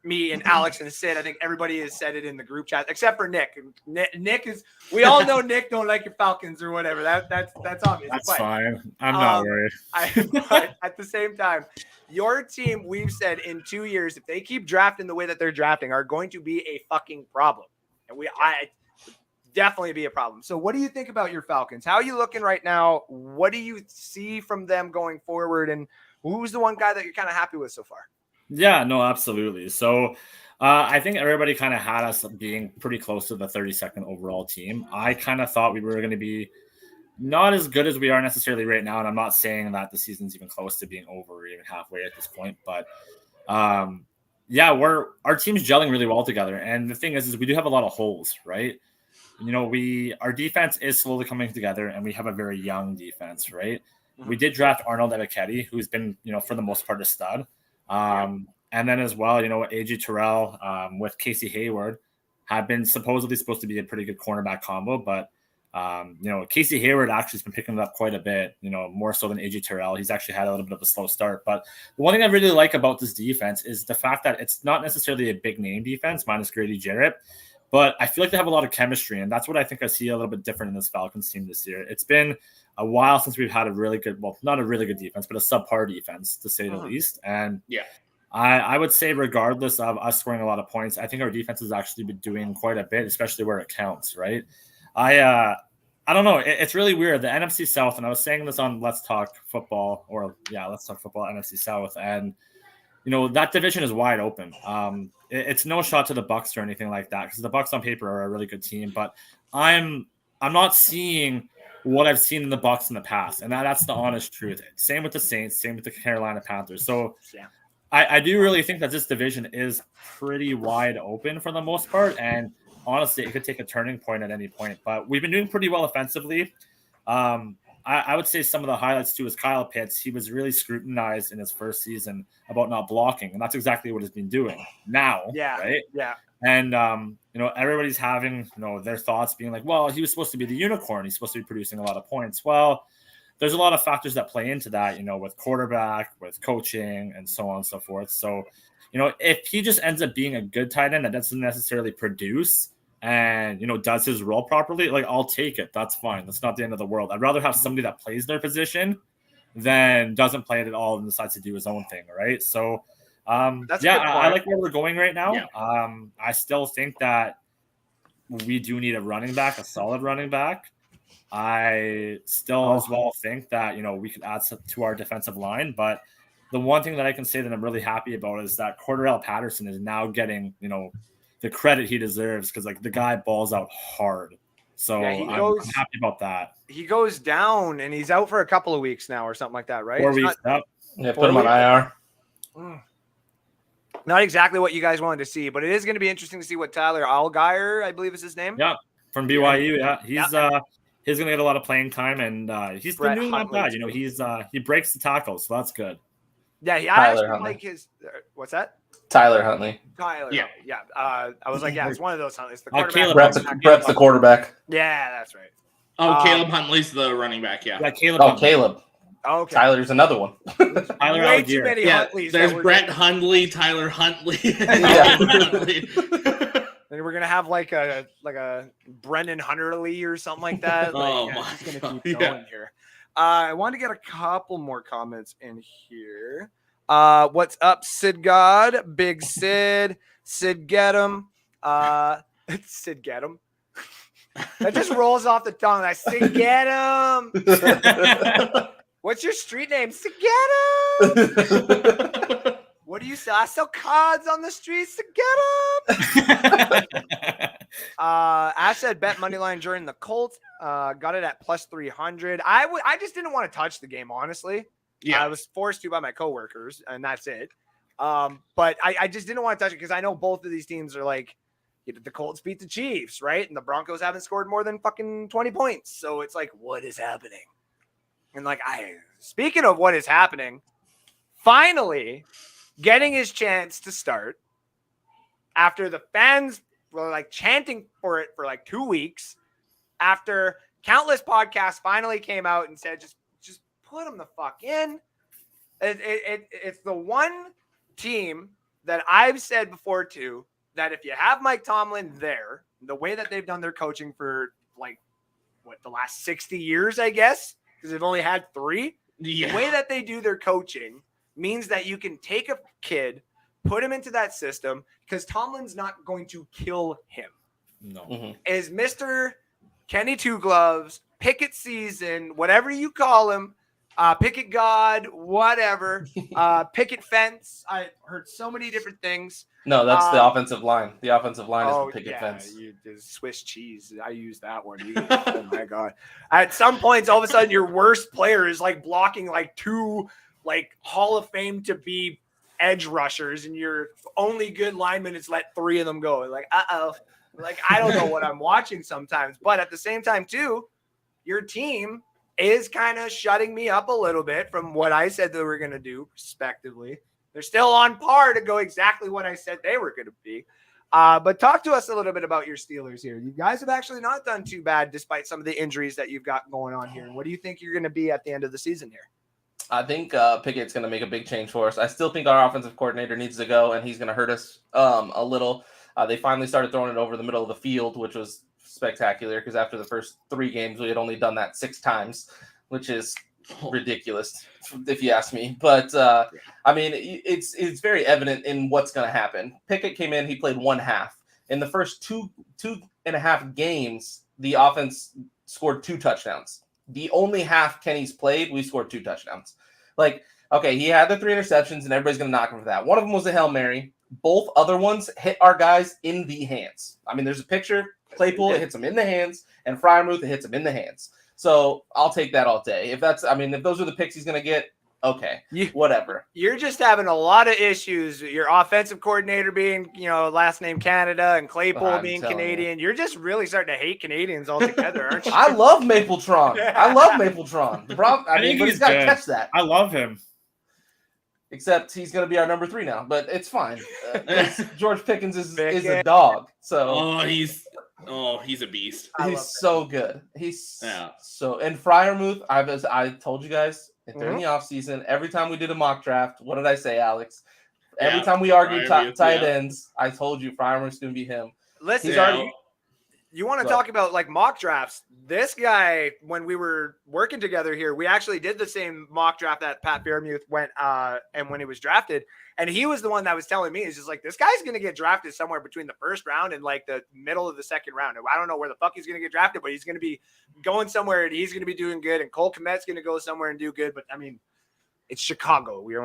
me and Alex and Sid, I think everybody has said it in the group chat, except for Nick. Nick is, we all know Nick don't like your Falcons or whatever. That's obvious. That's fine. I'm not worried. But at the same time, your team, we've said in 2 years, if they keep drafting the way that they're drafting, are going to be a fucking problem. And I definitely be a problem. So what do you think about your Falcons? How are you looking right now? What do you see from them going forward? And who's the one guy that you're kind of happy with so far? Yeah, no, absolutely. So I think everybody kind of had us being pretty close to the 32nd overall team. I kind of thought we were going to be not as good as we are necessarily right now. And I'm not saying that the season's even close to being over or even halfway at this point. But yeah, our team's gelling really well together. And the thing is we do have a lot of holes, right? You know, our defense is slowly coming together, and we have a very young defense, right? Mm-hmm. We did draft Arnold Ebiketie, who's been, for the most part, a stud. And then as well, AJ Terrell with Casey Hayward have been supposedly supposed to be a pretty good cornerback combo, but Casey Hayward actually has been picking it up quite a bit, more so than AJ Terrell. He's actually had a little bit of a slow start, but the one thing I really like about this defense is the fact that it's not necessarily a big name defense minus Grady Jarrett, but I feel like they have a lot of chemistry, and that's what I think I see a little bit different in this Falcons team this year. It's been a while since we've had a really good, well, not a really good defense, but a subpar defense, to say the least. And yeah, I would say regardless of us scoring a lot of points, I think our defense has actually been doing quite a bit, especially where it counts, right? I don't know. It's really weird. The NFC South, and I was saying this on Let's Talk Football, NFC South, and that division is wide open. It's no shot to the Bucs or anything like that, because the Bucs on paper are a really good team, but I'm not seeing what I've seen in the Bucs in the past, and that's the honest truth. Same with the Saints, same with the Carolina Panthers. So yeah, I do really think that this division is pretty wide open for the most part, and honestly, it could take a turning point at any point. But we've been doing pretty well offensively. I would say some of the highlights too is Kyle Pitts. He was really scrutinized in his first season about not blocking, and that's exactly what he's been doing now. Yeah, right. Yeah. And everybody's having their thoughts being like, well, he was supposed to be the unicorn. He's supposed to be producing a lot of points. Well, there's a lot of factors that play into that, with quarterback, with coaching, and so on and so forth. So, if he just ends up being a good tight end that doesn't necessarily produce and, does his role properly, like, I'll take it. That's fine. That's not the end of the world. I'd rather have somebody that plays their position than doesn't play it at all and decides to do his own thing, right? So, I like where we're going right now. Yeah. I still think that we do need a running back, a solid running back. I still as well think that, we could add to our defensive line. But the one thing that I can say that I'm really happy about is that Cordarrelle Patterson is now getting, the credit he deserves, because, like, the guy balls out hard. So yeah, I'm happy about that. He goes down, and he's out for a couple of weeks now or something like that, right? 4 weeks out. Yeah, put him on IR. Not exactly what you guys wanted to see, but it is going to be interesting to see what Tyler Allgeier, I believe is his name. Yeah, from BYU. Yeah, he's going to get a lot of playing time, and he's been doing not bad. He breaks the tackles, so that's good. Yeah, I actually like his. What's that? Tyler Huntley. Yeah. I was like, yeah, it's one of those Huntleys. The Brett's the quarterback. Yeah, that's right. Caleb Huntley's the running back. Yeah. Caleb. Caleb. Oh, okay. Tyler's another one. Tyler Way too Algier. many Yeah, Huntleys. there's that we're Brett getting. Hundley, Tyler Huntley. Yeah. Huntley. And we're gonna have like a Brendan Hunterly or something like that. Like, Oh yeah, my it's just gonna God, keep yeah. going here. I want to get a couple more comments in here. What's up, Sid God? Big Sid. Sid get him. Sid get him. That just rolls off the tongue. I Sid get him. What's your street name? Sid get him. What do you sell? I sell cards on the streets to get them. Ash said bet money line during the Colts. Got it at plus 300. I just didn't want to touch the game, honestly. Yeah. I was forced to by my coworkers, and that's it. But I just didn't want to touch it because I know both of these teams are like, the Colts beat the Chiefs, right? And the Broncos haven't scored more than fucking 20 points. So it's like, what is happening? And like, speaking of what is happening, finally getting his chance to start after the fans were like chanting for it for like 2 weeks, after countless podcasts finally came out and said, just put him the fuck in. It's the one team that I've said before too, that if you have Mike Tomlin there, the way that they've done their coaching for like the last 60 years, I guess, because they've only had 3, Yeah. the way that they do their coaching means that you can take a kid, put him into that system, because Tomlin's not going to kill him. No. Mhm. Is Mr. Kenny Two Gloves, Picket Season, whatever you call him, Picket God, whatever, Picket Fence. I heard so many different things. No, that's the offensive line. The offensive line is the picket yeah, fence. the Swiss cheese. I use that one. Oh my God. At some points, all of a sudden, your worst player is like blocking like 2 like Hall of Fame to be edge rushers, and your only good lineman is let 3 of them go. Like, like I don't know what I'm watching sometimes, but at the same time too, your team is kind of shutting me up a little bit from what I said they were going to do, respectively. They're still on par to go exactly what I said they were going to be. But talk to us a little bit about your Steelers here. You guys have actually not done too bad despite some of the injuries that you've got going on here. And what do you think you're going to be at the end of the season here? I think Pickett's going to make a big change for us. I still think our offensive coordinator needs to go, and he's going to hurt us a little. They finally started throwing it over the middle of the field, which was spectacular because after the first 3 games, we had only done that 6 times, which is ridiculous if you ask me. But I mean, it's very evident in what's going to happen. Pickett came in, he played 1 half. In the first two and a half games, the offense scored 2 touchdowns. The only half Kenny's played, we scored 2 touchdowns. Like, okay, he had the 3 interceptions, and everybody's going to knock him for that. One of them was a Hail Mary. Both other ones hit our guys in the hands. I mean, there's a picture. Claypool, it hits him in the hands, and Freiermuth, it hits him in the hands. So I'll take that all day. If those are the picks he's going to get, okay, whatever. You're just having a lot of issues. Your offensive coordinator being, last name Canada, and Claypool being Canadian. You're just really starting to hate Canadians altogether, aren't you? I love Mapletron. I love Mapletron. But he's got to catch that. I love him. Except he's going to be our number 3 now, but it's fine. George Pickens is a dog. So he's a beast. He's so good. He's so. And Freiermuth, I told you guys during the offseason, every time we did a mock draft, what did I say, Alex? Every time we argued tight ends, I told you Freiermuth's going to be him. Listen, you want to talk about like mock drafts? This guy, when we were working together here, we actually did the same mock draft that Pat Freiermuth went and when he was drafted, and he was the one that was telling me, he's just like, this guy's going to get drafted somewhere between the 1st round and like the middle of the 2nd round. I don't know where the fuck he's going to get drafted, but he's going to be going somewhere and he's going to be doing good, and Cole Kmet's going to go somewhere and do good. But I mean, it's Chicago. We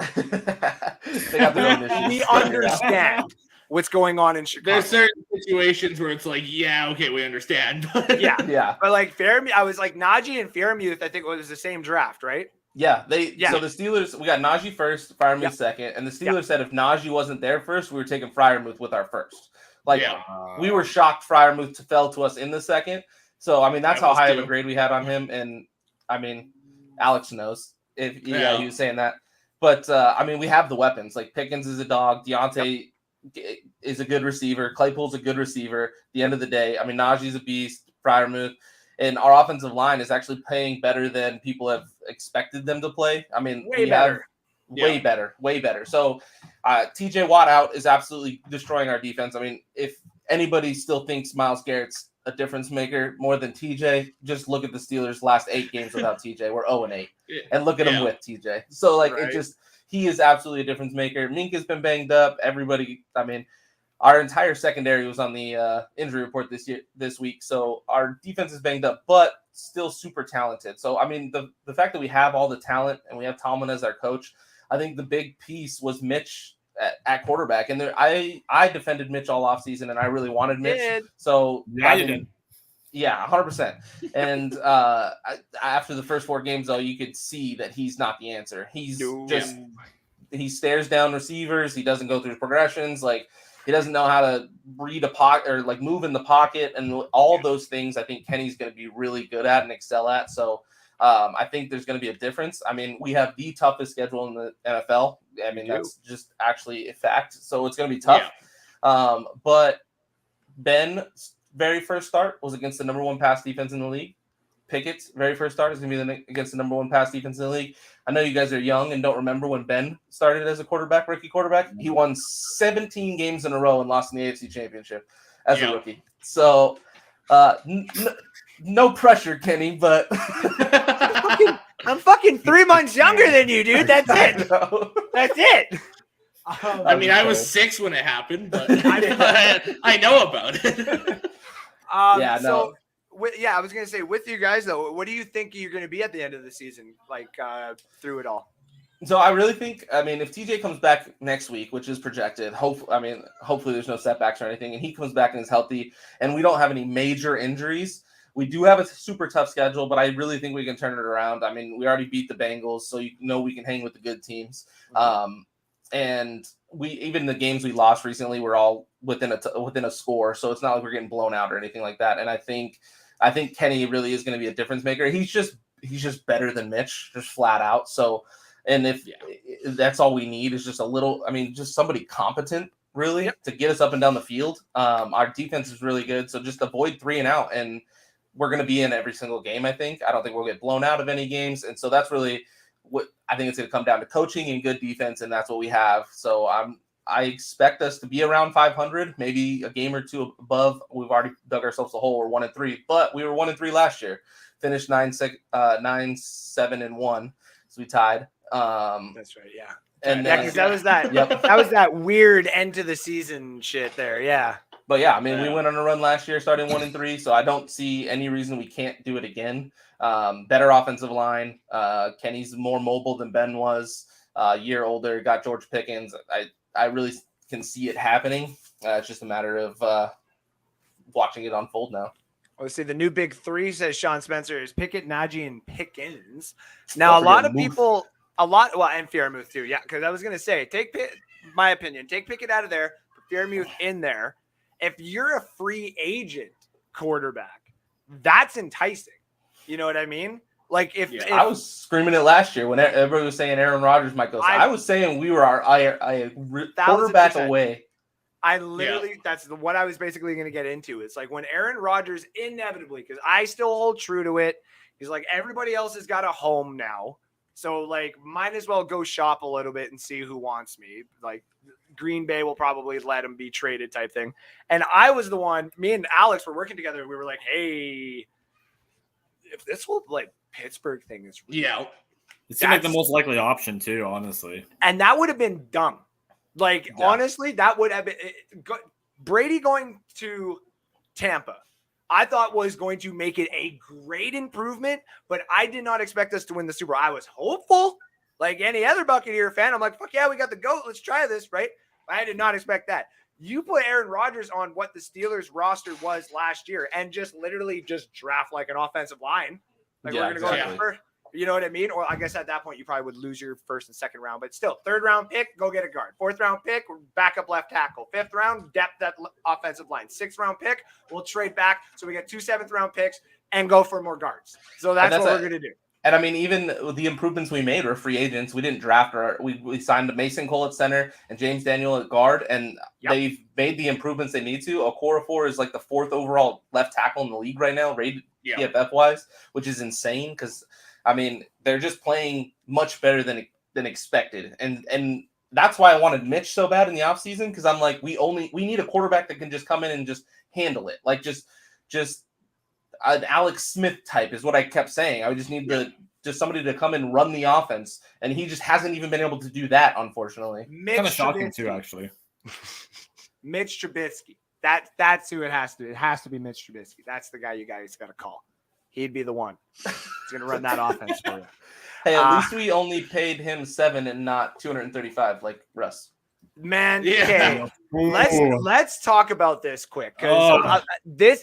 understand what's going on in Chicago. There's certain situations where it's like, yeah, okay, we understand. Yeah. But like Freiermuth, I was like Najee and Freiermuth, I think it was the same draft, right? Yeah. So the Steelers, we got Najee first, Freiermuth second, and the Steelers said if Najee wasn't there first, we were taking Freiermuth with our first. Like we were shocked Freiermuth fell to us in the 2nd. So I mean, that's how high of a grade we had on him. And I mean, Alex knows if he was saying that. But I mean, we have the weapons. Like Pickens is a dog. Deontay is a good receiver. Claypool's a good receiver. At the end of the day, I mean, Najee's a beast. Freiermuth. And our offensive line is actually playing better than people have expected them to play. I mean, Way better. Way better. So TJ Watt out is absolutely destroying our defense. I mean, if anybody still thinks Myles Garrett's a difference maker more than TJ, just look at the Steelers' last 8 games without TJ. We're 0-8. And look at them with TJ. So, like, he is absolutely a difference maker. Minka's been banged up. Everybody, I mean, our entire secondary was on the injury report this week. So our defense is banged up, but still super talented. So, I mean, the fact that we have all the talent and we have Tomlin as our coach, I think the big piece was Mitch at quarterback. And I defended Mitch all offseason, and I really wanted Mitch. So, yeah, you did. Yeah, 100%. And after the first 4 games, though, you could see that he's not the answer. He stares down receivers. He doesn't go through progressions. Like, he doesn't know how to read a pocket or like move in the pocket, and all those things I think Kenny's going to be really good at and excel at. So I think there's going to be a difference. I mean, we have the toughest schedule in the NFL. I mean, that's just actually a fact. So it's going to be tough. Yeah. But Ben's very first start was against the number 1 pass defense in the league. Pickett's very first start is going to be against the number 1 pass defense in the league. I know you guys are young and don't remember when Ben started as a rookie quarterback. He won 17 games in a row and lost in the AFC Championship as a rookie. So no pressure, Kenny, but I'm fucking 3 months younger than you, dude. That's it. That's it. I mean, I was 6 when it happened, but I know about it. I was going to say, with you guys, though, what do you think you're going to be at the end of the season, like through it all? So I really think, I mean, if TJ comes back next week, which is projected, hopefully there's no setbacks or anything, and he comes back and is healthy, and we don't have any major injuries, we do have a super tough schedule, but I really think we can turn it around. I mean, we already beat the Bengals, so you know we can hang with the good teams. And even the games we lost recently were all within a score, so it's not like we're getting blown out or anything like that. And I think Kenny really is going to be a difference maker. He's just better than Mitch, just flat out. So, and if that's all we need is just just somebody competent really to get us up and down the field. Our defense is really good, so just avoid 3 and out, and we're going to be in every single game. I don't think we'll get blown out of any games, and so that's really what I think it's going to come down to: coaching and good defense, and that's what we have. So I expect us to be around 500, maybe a game or 2 above. We've already dug ourselves a hole. We're 1-3, but we were 1-3 last year. Finished 9-7-1, so we tied. That's right, yeah. And because that was that. That was that weird end to the season shit there. Yeah. But yeah, I mean, we went on a run last year, starting 1-3, so I don't see any reason we can't do it again. Better offensive line. Kenny's more mobile than Ben was. Year older, got George Pickens. I really can see it happening. It's just a matter of watching it unfold now. Let's see. The new big 3, says Sean Spencer, is Pickett, Najee, and Pickens. Now, a lot of people, and Freiermuth too. Yeah, because I was going to say, my opinion, take Pickett out of there, put Freiermuth in there. If you're a free agent quarterback, that's enticing. You know what I mean? Like if I was screaming it last year when everybody was saying Aaron Rodgers might go. I was saying we were our quarterback away. I literally, that's what I was basically going to get into. It's like when Aaron Rodgers inevitably, because I still hold true to it, he's like, everybody else has got a home now. So like, might as well go shop a little bit and see who wants me. Like Green Bay will probably let him be traded type thing. And I was the one, me and Alex were working together. And we were like, hey, if this whole like Pittsburgh thing is real, it seemed like the most likely option too, honestly. And that would have been dumb. Like, honestly, that would have been Brady going to Tampa. I thought was going to make it a great improvement, but I did not expect us to win the Super Bowl. I was hopeful, like any other Buccaneer fan. I'm like, fuck yeah, we got the GOAT. Let's try this, right? I did not expect that. You put Aaron Rodgers on what the Steelers roster was last year and just literally just draft like an offensive line. Like, we're going to go first. You know what I mean? Or I guess at that point, you probably would lose your first and second round. But still, 3rd round pick, go get a guard. 4th round pick, backup left tackle. 5th round, depth that offensive line. 6th round pick, we'll trade back. So we get 2 7th round picks and go for more guards. So that's what we're going to do. And I mean, even the improvements we made were free agents. We didn't draft, or we signed Mason Cole at center and James Daniel at guard, and they've made the improvements they need to. Okorafor is like the 4th overall left tackle in the league right now, rated PFF wise, which is insane because I mean they're just playing much better than expected, and that's why I wanted Mitch so bad in the offseason, because I'm like, we need a quarterback that can just come in and just handle it, like just an Alex Smith type is what I kept saying. I just need just somebody to come and run the offense, and he just hasn't even been able to do that, unfortunately. Kind of shocking too, actually. Mitch Trubisky. That's who it has to be. It has to be Mitch Trubisky. That's the guy you guys got to call. He'd be the one. He's going to run that offense for you. Hey, at least we only paid him 7 and not 235 like Russ. Man, okay. Let's talk about this quick, because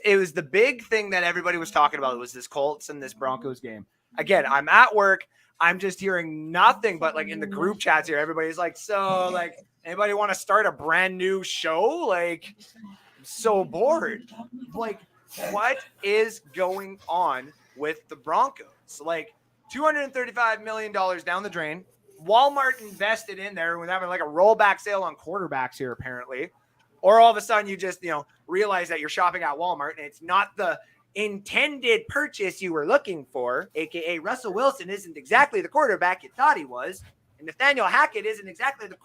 it was the big thing that everybody was talking about was this Colts and this Broncos game. Again, I'm at work. I'm just hearing nothing but like in the group chats here, everybody's like, so like, anybody want to start a brand new show? Like, I'm so bored. Like, what is going on with the Broncos? Like, $235 million down the drain. Walmart invested in there with having like a rollback sale on quarterbacks here, apparently. Or all of a sudden you just, realize that you're shopping at Walmart and it's not the intended purchase you were looking for, aka Russell Wilson isn't exactly the quarterback you thought he was, and Nathaniel Hackett isn't exactly the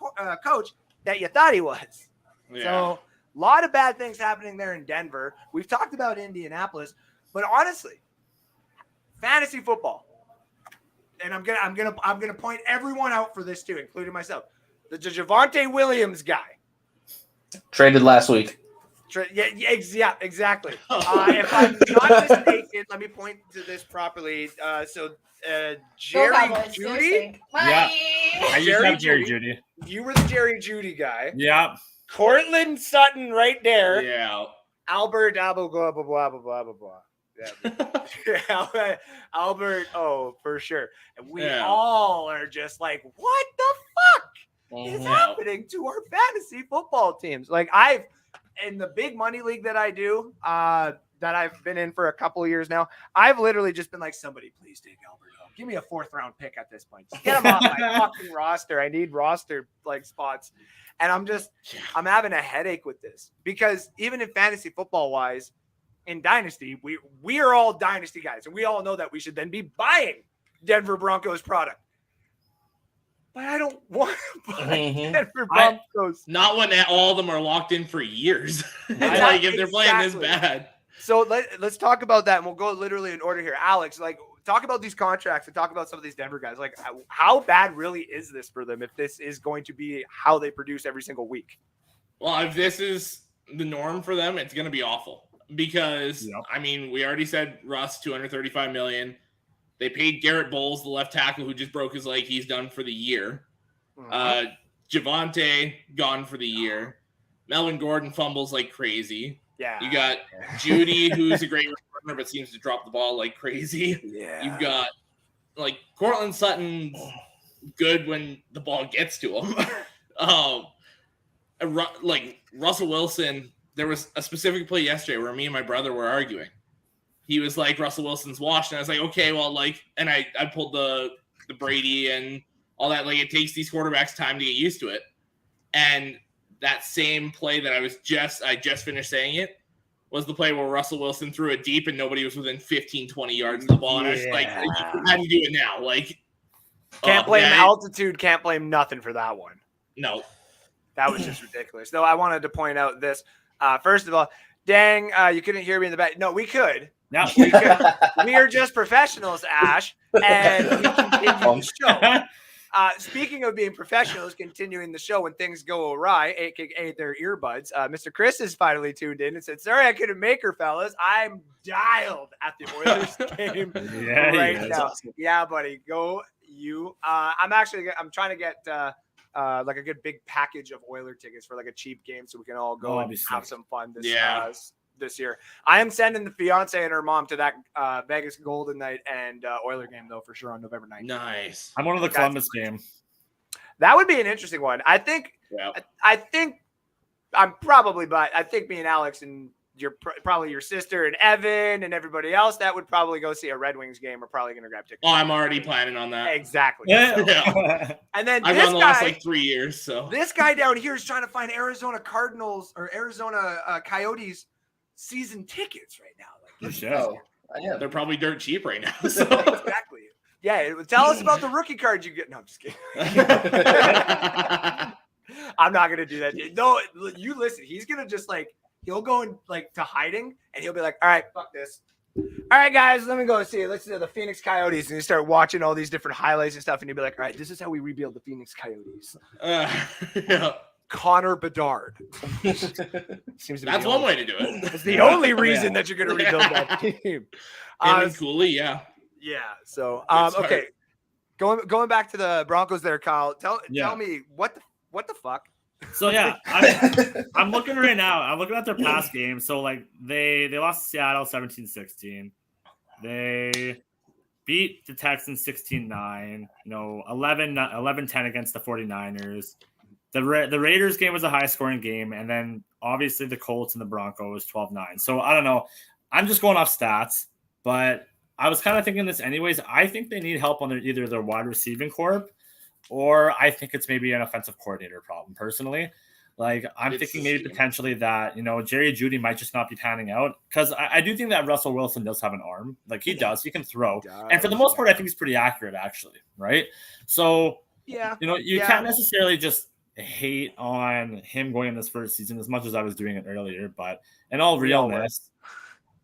coach that you thought he was. Yeah. So a lot of bad things happening there in Denver. We've talked about Indianapolis, but honestly, fantasy football. And I'm gonna point everyone out for this too, including myself. The Javonte Williams guy. Traded last week. Yeah, exactly. If I'm not mistaken, let me point to this properly. Jerry Jeudy. Yeah, I used to have Jerry Jeudy. You were the Jerry Jeudy guy. Yeah. Cortland Sutton right there. Yeah. Albert, blah, blah, blah, blah, blah, blah, blah. Yeah. Albert, for sure. And we all are just like, what the fuck is happening to our fantasy football teams? Like in the big money league that I do, that I've been in for a couple of years now, I've literally just been like, somebody please take Albert up. Give me a 4th round pick at this point. Just get him off my fucking roster. I need roster like spots. And I'm having a headache with this because even in fantasy football wise, in Dynasty, we are all Dynasty guys, and we all know that we should then be buying Denver Broncos product. But I don't want to buy Denver Broncos. Not when all of them are locked in for years. Like if they're playing this bad. So let's talk about that, and we'll go literally in order here. Alex, like, talk about these contracts and talk about some of these Denver guys. Like, how bad really is this for them if this is going to be how they produce every single week? Well, if this is the norm for them, it's going to be awful. Because, I mean, we already said Russ, $235 million. They paid Garrett Bowles, the left tackle, who just broke his leg. He's done for the year. Javonte, gone for the year. Melvin Gordon fumbles like crazy. Yeah. You got Jeudy, who's a great returner, but seems to drop the ball like crazy. Yeah. You've got, like, Cortland Sutton, good when the ball gets to him. Like, Russell Wilson, there was a specific play yesterday where me and my brother were arguing. He was like, Russell Wilson's washed. And I was like, okay, well, like, and I pulled the Brady and all that. Like, it takes these quarterbacks time to get used to it. And that same play that I just finished saying it was the play where Russell Wilson threw it deep and nobody was within 15, 20 yards of the ball. And I was like, how do you do it now? Like, can't blame altitude, can't blame nothing for that one. No. That was just ridiculous. Though I wanted to point out this. First of all, dang, you couldn't hear me in the back. No, we could. No, we could. We are just professionals, Ash, and we continue the show. Speaking of being professionals, continuing the show when things go awry, aka their earbuds, Mr. Chris is finally tuned in and said, sorry I couldn't make her, fellas. I'm dialed at the Oilers game right now. Awesome. Yeah, buddy, go you. I'm trying to get like a good big package of Oiler tickets for like a cheap game so we can all go and have some fun this year. I am sending the fiance and her mom to that Vegas Golden Knight and Oiler game though for sure on November 9th. Nice. I'm on the Columbus game. That would be an interesting one. I think I'm probably, but I think me and Alex and probably your sister and Evan and everybody else that would probably go see a Red Wings game are probably going to grab tickets. Oh, I'm already planning on that. Exactly. Yeah. So, Yeah. and then I've this gone the guy, last like 3 years. So this guy down here is trying to find Arizona Cardinals or Arizona Coyotes season tickets right now. Like, For sure. Yeah. they're probably dirt cheap right now. So. Exactly. Yeah. Tell us about the rookie cards you get. No, I'm just kidding. I'm not gonna do that. No, you listen. He's gonna just like he'll go in like to hiding and he'll be like, "All right, fuck this. All right, guys, let me go see. Let's do the Phoenix Coyotes." And you start watching all these different highlights and stuff, and you'll be like, "All right, this is how we rebuild the Phoenix Coyotes." Yeah. Connor Bedard. Seems to be That's one way to do it. It's the only reason that you're gonna rebuild that team. Him and Cooley, yeah. Yeah. So, It's okay. Going back to the Broncos there, Kyle. Tell me what the fuck. So yeah, I'm looking right now. I'm looking at their past games. So like they lost to Seattle 17-16. They beat the Texans 16-9. 11-10 against the 49ers. The Raiders game was a high scoring game, and then obviously the Colts and the Broncos 12-9. So I don't know. I'm just going off stats, but I was kind of thinking this anyways. I think they need help on either their wide receiving corp, or I think it's maybe an offensive coordinator problem personally. Like I'm thinking maybe potentially that, Jerry Jeudy might just not be panning out, because I do think that Russell Wilson does have an arm. Like he does, he can throw. And for the most part, I think he's pretty accurate actually. Right. So, you can't necessarily just hate on him going in this first season as much as I was doing it earlier. But in all realness,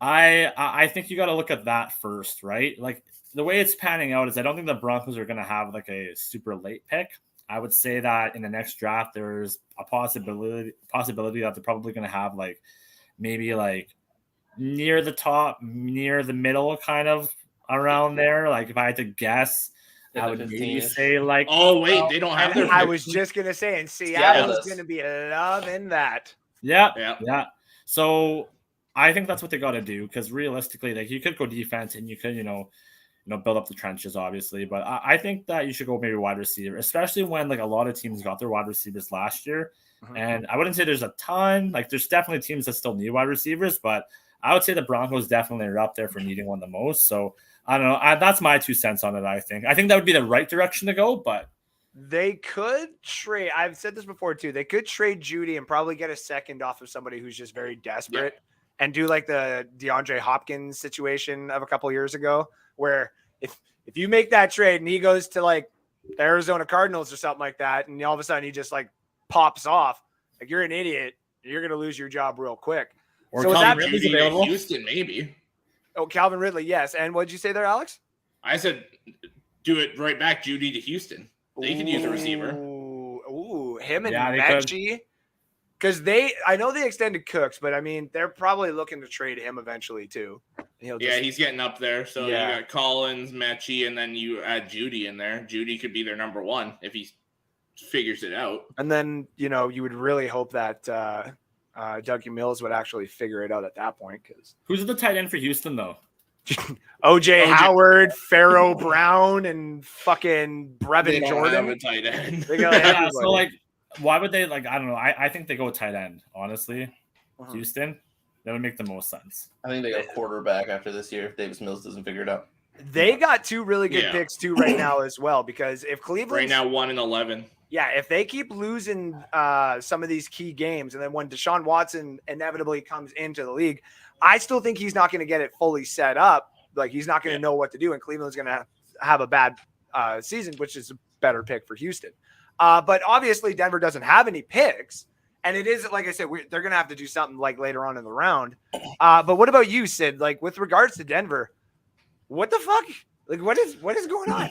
I think you got to look at that first, right? Like the way it's panning out is I don't think the Broncos are going to have like a super late pick. I would say that in the next draft, there's a possibility that they're probably going to have like maybe like near the top, near the middle, kind of around there. Like if I had to guess, I would maybe say like, oh wait, they don't have their I was just going to say, and Seattle's going to be loving that. Yeah. So I think that's what they got to do, because realistically, like you could go defense and you could, build up the trenches, obviously. But I think that you should go maybe wide receiver, especially when like a lot of teams got their wide receivers last year. Mm-hmm. And I wouldn't say there's a ton. Like there's definitely teams that still need wide receivers, but I would say the Broncos definitely are up there for needing one the most. So I don't know. That's my 2 cents on it. I think that would be the right direction to go, but they could trade. I've said this before too. They could trade Jeudy and probably get a second off of somebody who's just very desperate. Yeah. And do like the DeAndre Hopkins situation of a couple years ago, where if you make that trade and he goes to like the Arizona Cardinals or something like that, and all of a sudden he just like pops off, like you're an idiot, you're gonna lose your job real quick. Or so Calvin Ridley's available. Houston, maybe. Oh, Calvin Ridley, yes. And what did you say there, Alex? I said do it right back, Jeudy to Houston. They could use a receiver. Ooh, him and Mechie. Because I know they extended Cooks, but I mean, they're probably looking to trade him eventually too. He's getting up there. So you got Collins, Mechie, and then you add Jeudy in there. Jeudy could be their number one if he figures it out. And then, you would really hope that Dougie Mills would actually figure it out at that point. Because who's the tight end for Houston, though? OJ Howard, Pharaoh Brown, and fucking Brevin Jordan. Have a tight end. So like, why would they like? I don't know. I think they go tight end. Honestly, Houston, that would make the most sense. I think they go quarterback after this year if Davis Mills doesn't figure it out. They got 2 really good picks too right now as well, because if Cleveland right now 1-11. Yeah, if they keep losing some of these key games, and then when Deshaun Watson inevitably comes into the league, I still think he's not going to get it fully set up. Like he's not going to know what to do, and Cleveland's going to have a bad season, which is a better pick for Houston. But obviously Denver doesn't have any picks, and it is, like I said, they're going to have to do something like later on in the round. But what about you, Sid? Like with regards to Denver, what the fuck? Like what is going on?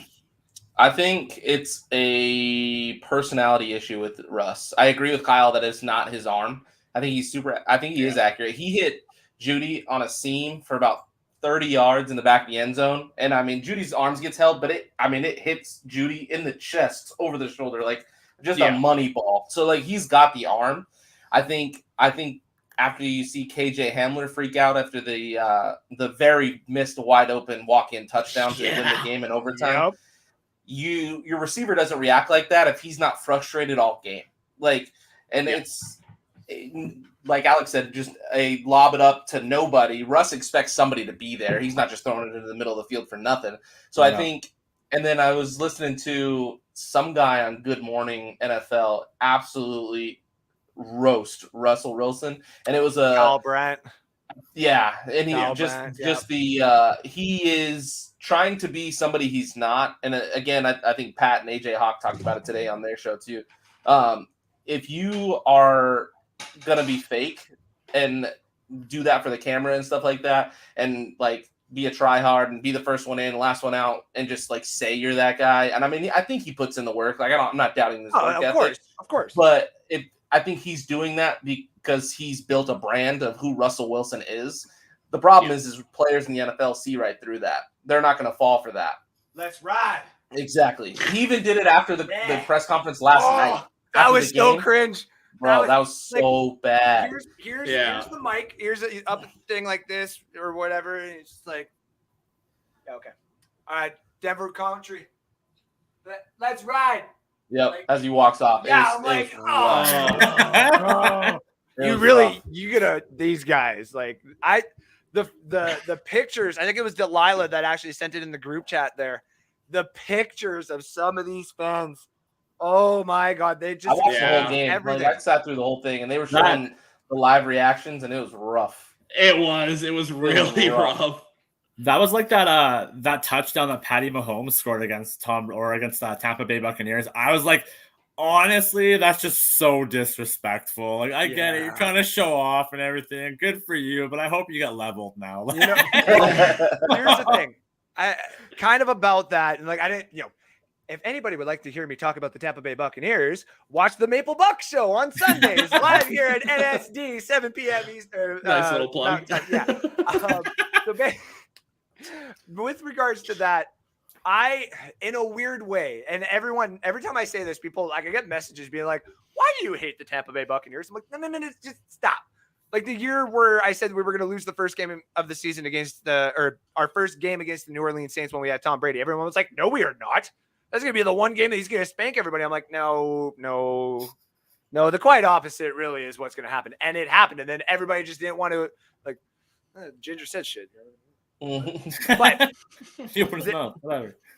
I think it's a personality issue with Russ. I agree with Kyle that it's not his arm. I think he is accurate. He hit Jeudy on a seam for about 30 yards in the back of the end zone. And I mean, Judy's arms gets held, but it hits Jeudy in the chest over the shoulder, like just a money ball. So like he's got the arm. I think after you see KJ Hamler freak out after the very missed wide open walk-in touchdown to win the game in overtime, your receiver doesn't react like that if he's not frustrated all game. Like, and like Alex said, just a lob it up to nobody. Russ expects somebody to be there. He's not just throwing it into the middle of the field for nothing. So I think, and then I was listening to some guy on Good Morning NFL absolutely roast Russell Wilson, and it was a Kyle Brandt. Yeah, and he Kyle just Brandt, just the he is trying to be somebody he's not. And again, I think Pat and AJ Hawk talked about it today on their show too. If you are gonna be fake and do that for the camera and stuff like that, and like be a try hard and be the first one in, last one out, and just like say you're that guy. And I mean, I think he puts in the work. Like I'm not doubting this work ethic. Of course. But I think he's doing that because he's built a brand of who Russell Wilson is. The problem is players in the NFL see right through that. They're not going to fall for that. Let's ride. Exactly. He even did it after the press conference last night. That was so cringe. Bro, that was so bad. Here's the mic. Here's up thing like this or whatever. And it's just like, okay. All right, Denver country. Let's ride. Yep, like, as he walks off. Yeah, I'm like, you gotta these guys. Like the pictures, I think it was Delilah that actually sent it in the group chat there. The pictures of some of these fans. Oh my God, they just I watched the whole game. Like, I sat through the whole thing, and they were showing the live reactions, and it was rough. It was really rough. That was like that touchdown that Patty Mahomes scored against Tampa Bay Buccaneers. I was like, honestly, that's just so disrespectful. Like, I get it, you're trying to show off and everything. Good for you, but I hope you get leveled now. You know, here's the thing, I kind of about that, and like I didn't, if anybody would like to hear me talk about the Tampa Bay Buccaneers, watch the Maple Buck Show on Sundays live here at NSD, 7 p.m. Eastern. Nice little plug. With regards to that, in a weird way, and every time I say this, people, like, I get messages being like, why do you hate the Tampa Bay Buccaneers? I'm like, no, just stop. Like the year where I said we were going to lose the first game of the season our first game against the New Orleans Saints when we had Tom Brady, everyone was like, no, we are not. That's going to be the one game that he's going to spank everybody. I'm like, no, the quite opposite really is what's going to happen. And it happened. And then everybody just didn't want to, like, Ginger said shit. But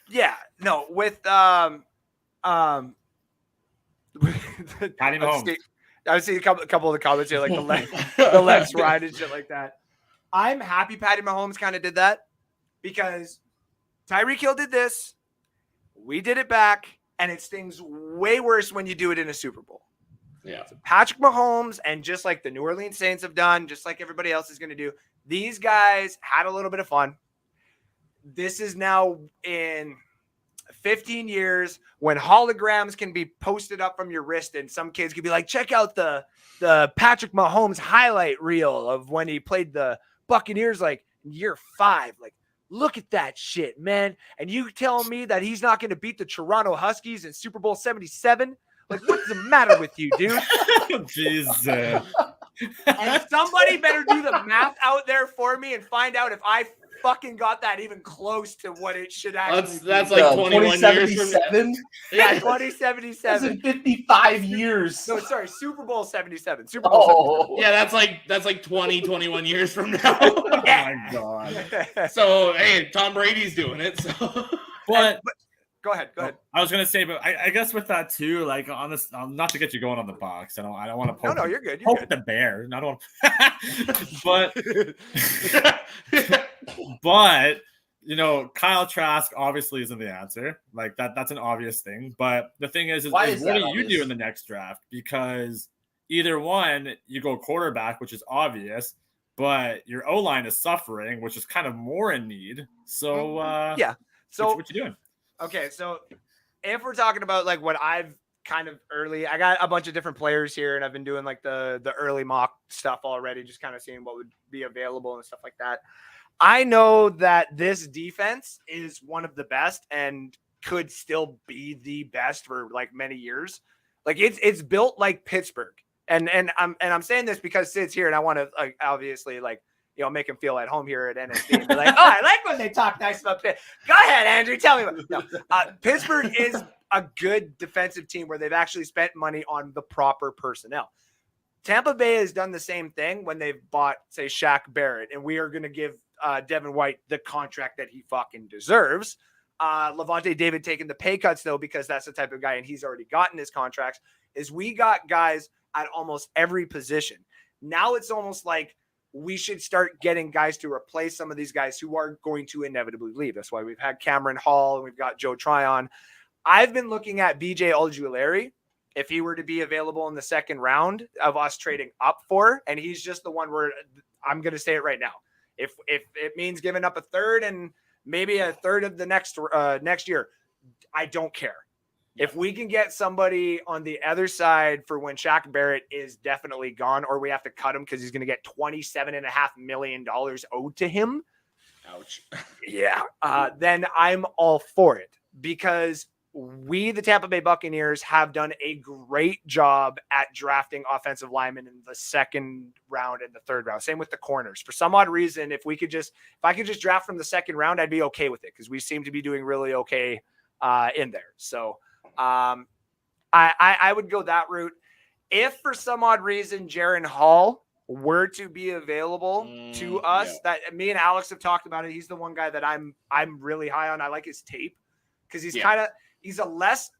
yeah, no, with Patty Mahomes. I see a couple of the comments here, like the left's right and shit like that. I'm happy Patty Mahomes kind of did that because Tyreek Hill did this. We did it back, and it stings way worse when you do it in a Super Bowl. Yeah. So Patrick Mahomes, and just like the New Orleans Saints have done, just like everybody else is going to do, these guys had a little bit of fun. This is now in 15 years when holograms can be posted up from your wrist, and some kids can be like, check out the Patrick Mahomes highlight reel of when he played the Buccaneers like year 5. Like, look at that shit, man. And you tell me that he's not going to beat the Toronto Huskies in Super Bowl 77? Like, what's the matter with you, dude? Jesus. And somebody better do the math out there for me and find out if I fucking got that even close to what it should actually be. That's like 21 years from Yeah, 2077. That's in 55 years. No, sorry, Super Bowl 77. Super Bowl 77. Yeah, that's like 21 years from now. Oh my God. So hey, Tom Brady's doing it. So but go ahead. I was gonna say, but I guess with that too, like on this, not to get you going on the box. I don't want to poke. No, you're good. Poke the bear. I don't. But Kyle Trask obviously isn't the answer. Like that's an obvious thing. But the thing is what do you do in the next draft? Because either one, you go quarterback, which is obvious, but your O-line is suffering, which is kind of more in need. So yeah. So what you doing? Okay, so if we're talking about like what I've kind of I got a bunch of different players here, and I've been doing like the early mock stuff already, just kind of seeing what would be available and stuff like that. I know that this defense is one of the best and could still be the best for like many years. Like it's built like Pittsburgh, and I'm saying this because Sid's here, and I want to obviously make him feel at home here at NSD and be like, oh, I like when they talk nice about Pitt. Go ahead, Andrew. Tell me what. No, Pittsburgh is a good defensive team where they've actually spent money on the proper personnel. Tampa Bay has done the same thing when they've bought, say, Shaq Barrett, and we are going to give Devin White the contract that he fucking deserves. Levante David taking the pay cuts, though, because that's the type of guy, and he's already gotten his contracts, is we got guys at almost every position. Now it's almost like we should start getting guys to replace some of these guys who are going to inevitably leave. That's why we've had Cameron Hall and we've got Joe Tryon. I've been looking at BJ Ojulari, if he were to be available in the second round of us trading up for, and he's just the one where I'm going to say it right now. If it means giving up a third and maybe a third of the next year, I don't care. If we can get somebody on the other side for when Shaq Barrett is definitely gone, or we have to cut him because he's going to get $27.5 million owed to him. Ouch. Yeah. Then I'm all for it, because we, the Tampa Bay Buccaneers, have done a great job at drafting offensive linemen in the second round and the third round. Same with the corners. For some odd reason, if I could just draft from the second round, I'd be okay with it, because we seem to be doing really okay in there. So I would go that route. If for some odd reason Jaren Hall were to be available to us, that me and Alex have talked about it. He's the one guy that I'm really high on. I like his tape, because he's a less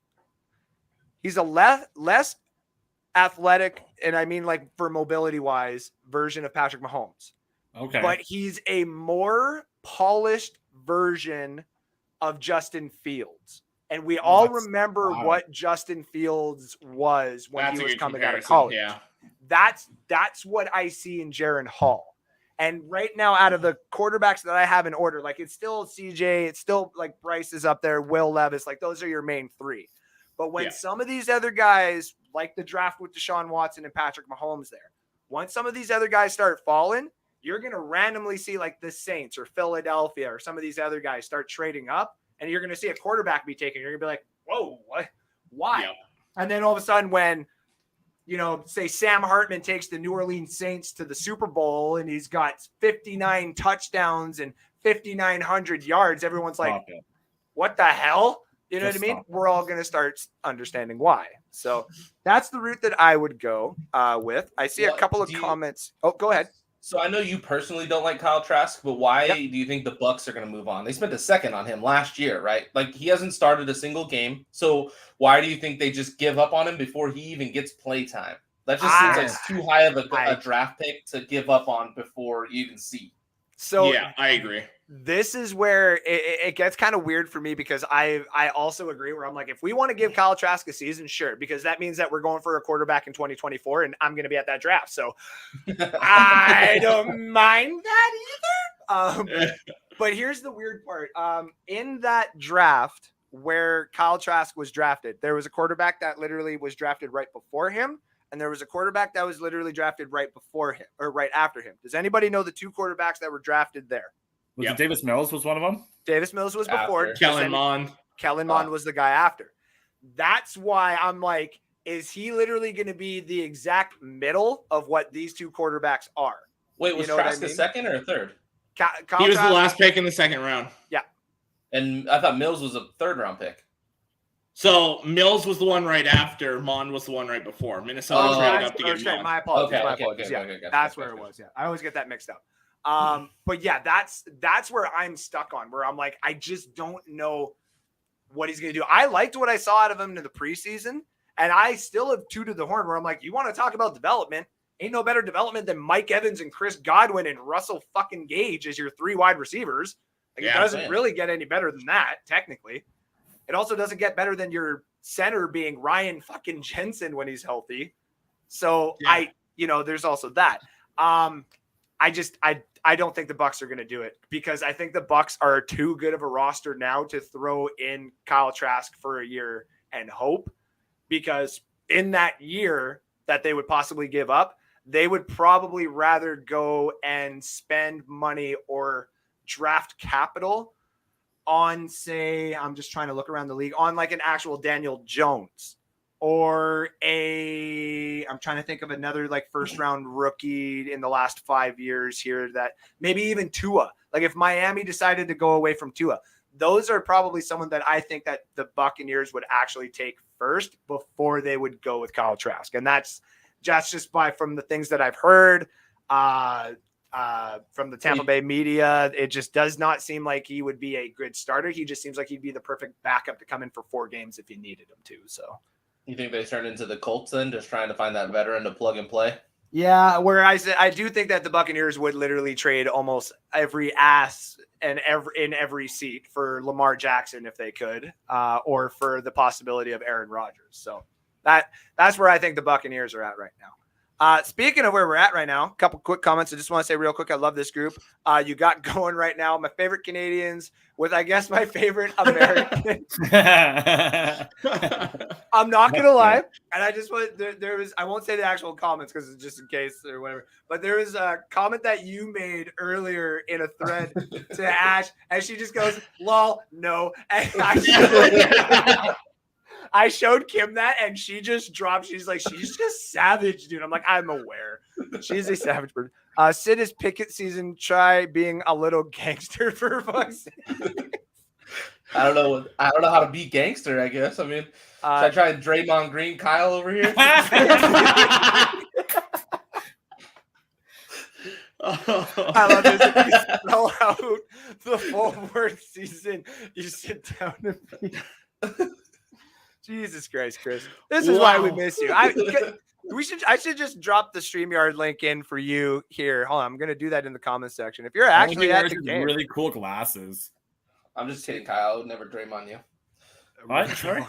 athletic, and I mean like for mobility wise, version of Patrick Mahomes. Okay. But he's a more polished version of Justin Fields. And we all remember what Justin Fields was when he was coming out of college. Yeah. That's what I see in Jaren Hall. And right now, out of the quarterbacks that I have in order, like it's still CJ, it's still like Bryce is up there, Will Levis, like those are your main three. But when some of these other guys, like the draft with Deshaun Watson and Patrick Mahomes there, once some of these other guys start falling, you're going to randomly see like the Saints or Philadelphia or some of these other guys start trading up. And you're going to see a quarterback be taken. You're going to be like, whoa, what? Why? Yep. And then all of a sudden when, say Sam Hartman takes the New Orleans Saints to the Super Bowl and he's got 59 touchdowns and 5,900 yards, everyone's like, what the hell? You know what I mean? We're all going to start understanding why. So that's the route that I would go with. I see a couple of comments. Oh, go ahead. So I know you personally don't like Kyle Trask, but why do you think the Bucs are going to move on? They spent a second on him last year, right? Like he hasn't started a single game. So why do you think they just give up on him before he even gets play time? That just seems like it's too high of a draft pick to give up on before you even see. So yeah, I agree. This is where it gets kind of weird for me, because I also agree where I'm like, if we want to give Kyle Trask a season, sure, because that means that we're going for a quarterback in 2024 and I'm going to be at that draft. So I don't mind that either. But here's the weird part. In that draft where Kyle Trask was drafted, there was a quarterback that literally was drafted right before him. And there was a quarterback that was literally drafted right before him or right after him. Does anybody know the two quarterbacks that were drafted there? Was it Davis Mills was one of them? Davis Mills was before. Kellen Mond. Kellen Mond was the guy after. That's why I'm like, is he literally going to be the exact middle of what these two quarterbacks are? Wait, was Trask a second or a third? He was the last pick in the second round. Yeah. And I thought Mills was a third round pick. So Mills was the one right after. Mond was the one right before. Minnesota traded up to get Mond. My apologies. Okay, that's where it was. Yeah, I always get that mixed up. But yeah, that's where I'm stuck on, where I'm like, I just don't know what he's going to do. I liked what I saw out of him in the preseason, and I still have tooted the horn where I'm like, you want to talk about development? Ain't no better development than Mike Evans and Chris Godwin and Russell fucking Gage as your three wide receivers. Like, it doesn't really get any better than that, technically. It also doesn't get better than your center being Ryan fucking Jensen when he's healthy. So there's also that. I don't think the Bucs are going to do it, because I think the Bucs are too good of a roster now to throw in Kyle Trask for a year and hope, because in that year that they would possibly give up, they would probably rather go and spend money or draft capital on, say, I'm just trying to look around the league, on like an actual Daniel Jones or I'm trying to think of another like first round rookie in the last 5 years here, that maybe even Tua. Like if Miami decided to go away from Tua, those are probably someone that I think that the Buccaneers would actually take first before they would go with Kyle Trask. And that's just from the things that I've heard from the Tampa Bay media. It just does not seem like he would be a good starter. He just seems like he'd be the perfect backup to come in for 4 games if you needed him to. So you think they turned into the Colts then, just trying to find that veteran to plug and play? Yeah, where I do think that the Buccaneers would literally trade almost every ass and in every seat for Lamar Jackson if they could, or for the possibility of Aaron Rodgers. So that's where I think the Buccaneers are at right now. Speaking of where we're at right now, a couple quick comments. I just want to say real quick, I love this group. You got going right now. My favorite Canadians with, I guess, my favorite American. I'm not going to lie. And I just want, there was, I won't say the actual comments because it's just in case or whatever, but there was a comment that you made earlier in a thread to Ash, and she just goes, lol, no. And I showed Kim that, and she just dropped. She's like, she's just savage, dude. I'm like, I'm aware. She's a savage bird. Sid is picket season. Try being a little gangster for fuck's sake. I don't know how to be gangster, I guess. I mean, should I try and Draymond Green Kyle over here? I love this. You spell out the full word season. You sit down and be... Jesus Christ, Chris. This is why we miss you. I should just drop the StreamYard link in for you here. Hold on, I'm gonna do that in the comments section. If you're actually at the game, really cool glasses. I'm just kidding, Kyle. I would never Draymond you. What? Sorry.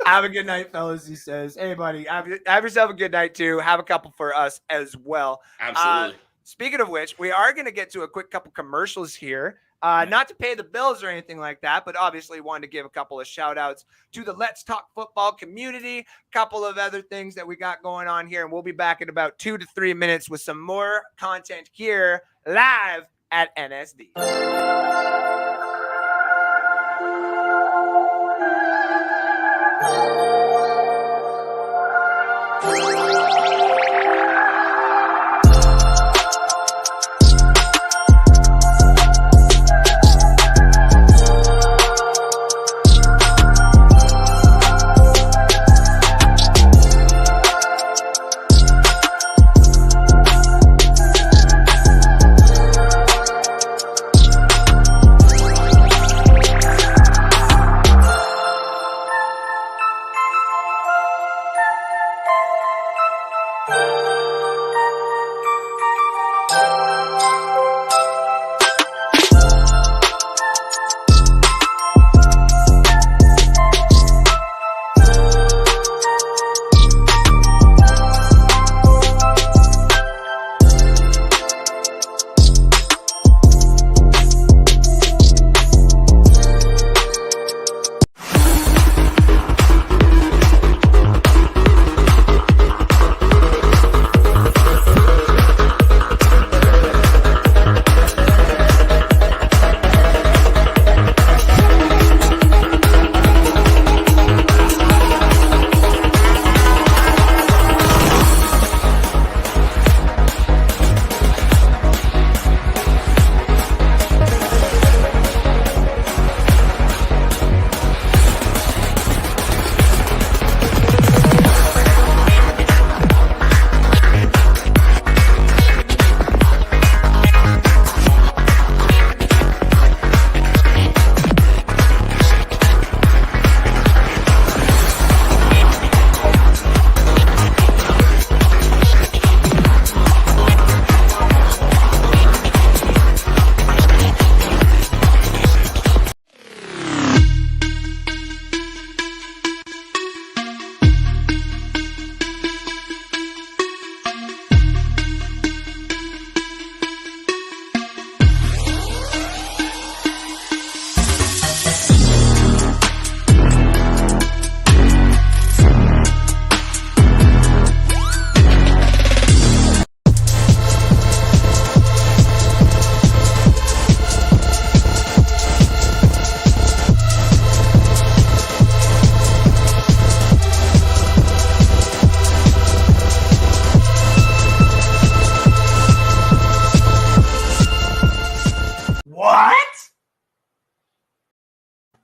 Have a good night, fellas. He says, "Hey, buddy, have yourself a good night too. Have a couple for us as well." Absolutely. Speaking of which, we are going to get to a quick couple commercials here. Not to pay the bills or anything like that, but obviously wanted to give a couple of shout outs to the Let's Talk Football community, a couple of other things that we got going on here. And we'll be back in about 2 to 3 minutes with some more content here live at NSD.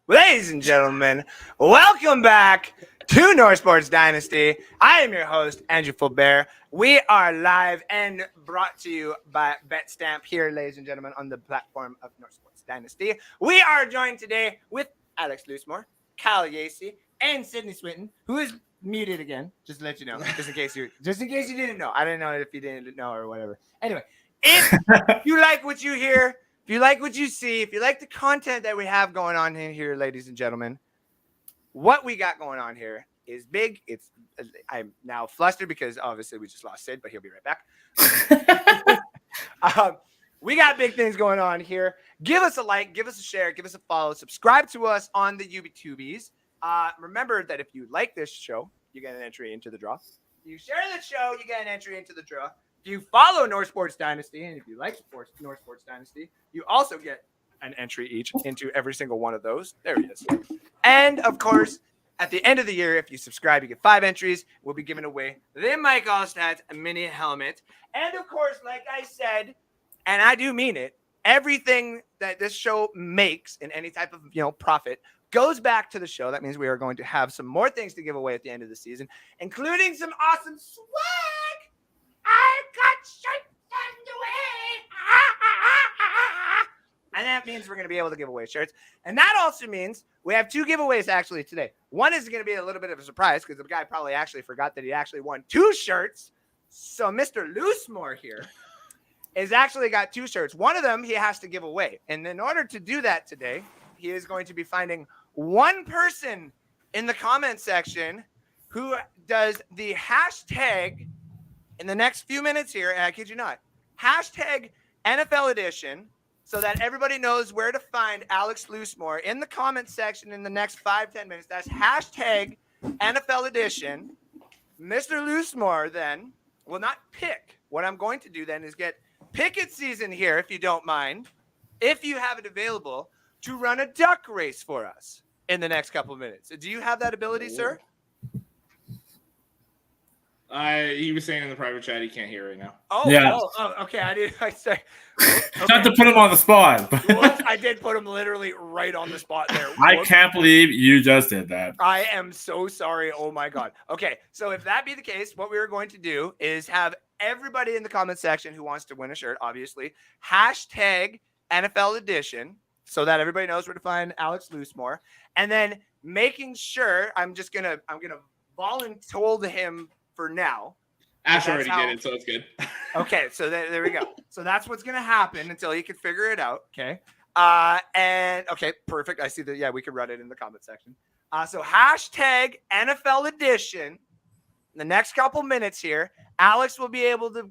Ladies and gentlemen, welcome back to North Sports Dynasty. I am your host, Andrew Fulbert. We are live and brought to you by Betstamp here, ladies and gentlemen, on the platform of North Sports Dynasty. We are joined today with Alex Loosemore, Kyle Yacey, and Sydney Swinton, who is muted again, just to let you know, just in case you didn't know. I didn't know if you didn't know or whatever. Anyway, if you like what you hear, if you like what you see, if you like the content that we have going on in here, ladies and gentlemen, what we got going on here is big. I'm now flustered because obviously we just lost Sid, but he'll be right back. We got big things going on here. Give us a like, give us a share, give us a follow, subscribe to us on the YouTubies. Remember that if you like this show, you get an entry into the draw. If you share the show, you get an entry into the draw. If you follow North Sports Dynasty, and if you like North Sports Dynasty, you also get an entry each into every single one of those. There he is. And, of course, at the end of the year, if you subscribe, you get 5 entries. We'll be giving away the Mike Allstat mini helmet. And, of course, like I said, and I do mean it, everything that this show makes in any type of, profit goes back to the show. That means we are going to have some more things to give away at the end of the season, including some awesome swag. I got shirts underway. And that means we're going to be able to give away shirts. And that also means we have 2 giveaways actually today. One is going to be a little bit of a surprise because the guy probably actually forgot that he actually won 2 shirts. So Mr. Loosemore here has actually got 2 shirts. One of them he has to give away. And in order to do that today, he is going to be finding one person in the comment section who does the hashtag in the next few minutes here, and I kid you not, hashtag NFL Edition, so that everybody knows where to find Alex Loosemore in the comment section in the next 5-10 minutes. That's hashtag NFL Edition. Mr. Loosemore then will not pick. What I'm going to do then is get Pickett season here, if you don't mind, if you have it available, to run a duck race for us in the next couple of minutes. Do you have that ability, sir? He was saying in the private chat he can't hear right now. Okay. I say. Okay. Not to put him on the spot. I did put him literally right on the spot there. I can't believe you just did that. I am so sorry. Oh my God. Okay. So if that be the case, what we are going to do is have everybody in the comment section who wants to win a shirt, obviously, hashtag NFL Edition, so that everybody knows where to find Alex Loosemore. And then making sure I'm gonna voluntold him for now. Ash already did it, so it's good. Okay, so there we go. So that's what's going to happen until he can figure it out, okay? And, okay, perfect. I see that, yeah, we can run it in the comment section. So hashtag NFL Edition. In the next couple minutes here, Alex will be able to,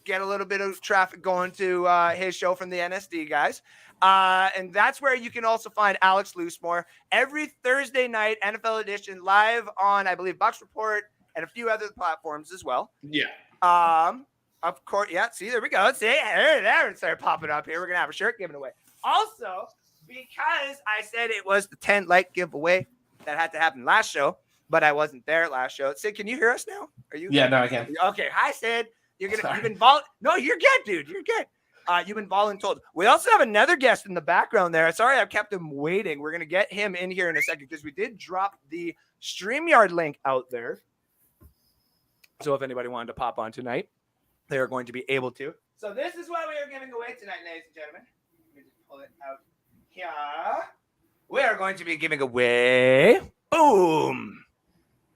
get a little bit of traffic going to his show from the NSD guys. And that's where you can also find Alex Loosemore every Thursday night, NFL Edition, live on, I believe, Bucks Report, and a few other platforms as well. Yeah. Of course, yeah. See, there we go. See, there it started popping up here. We're gonna have a shirt given away. Also, because I said it was the 10 like giveaway that had to happen last show, but I wasn't there last show. Sid, can you hear us now? Are you? Yeah, no, I can. Okay. Hi, Sid. You've been No, you're good, dude. You're good. You've been voluntold. We also have another guest in the background there. Sorry, I've kept him waiting. We're gonna get him in here in a second because we did drop the StreamYard link out there. So if anybody wanted to pop on tonight, they are going to be able to. So this is what we are giving away tonight, ladies and gentlemen. Let me just pull it out here. We are going to be giving away, boom,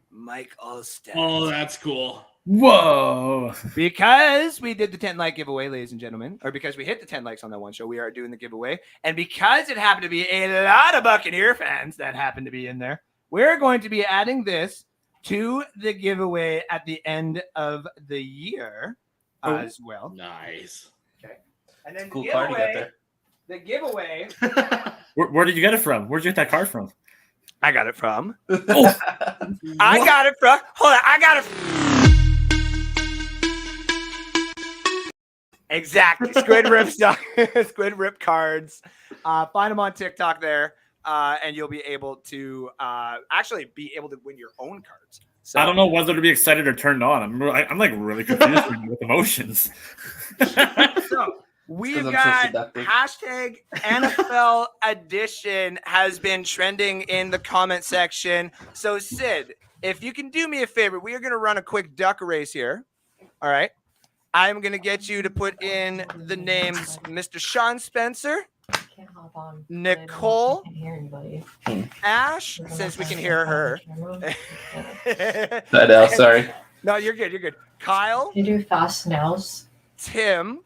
Mike Allstat. Oh, that's cool. Whoa. Because we did the 10 like giveaway, ladies and gentlemen, or because we hit the 10 likes on that one show, we are doing the giveaway. And because it happened to be a lot of Buccaneer fans that happened to be in there, we're going to be adding this to the giveaway at the end of the year as well. Nice. Okay. And then Cool card you got there. The giveaway. Where did you get it from? Where'd you get that card from? I got it from. Oh. I got it from. Hold on. I got it. Exactly. Squid Rip stuff. Squid Rip cards. Find them on TikTok there. And you'll be able to actually be able to win your own cards. So, I don't know whether to be excited or turned on. I'm like really confused with emotions. We've 'Cause I'm so got seductive. hashtag NFL edition has been trending in the comment section. So Sid, if you can do me a favor, we are going to run a quick duck race here. All right. I'm going to get you to put in the names Mr. Sean Spencer, Can't hop on. Nicole, I can't hear anybody. Ash, since we can hear her. I know, sorry. No, you're good. You're good. Kyle, You do fast nails. Tim,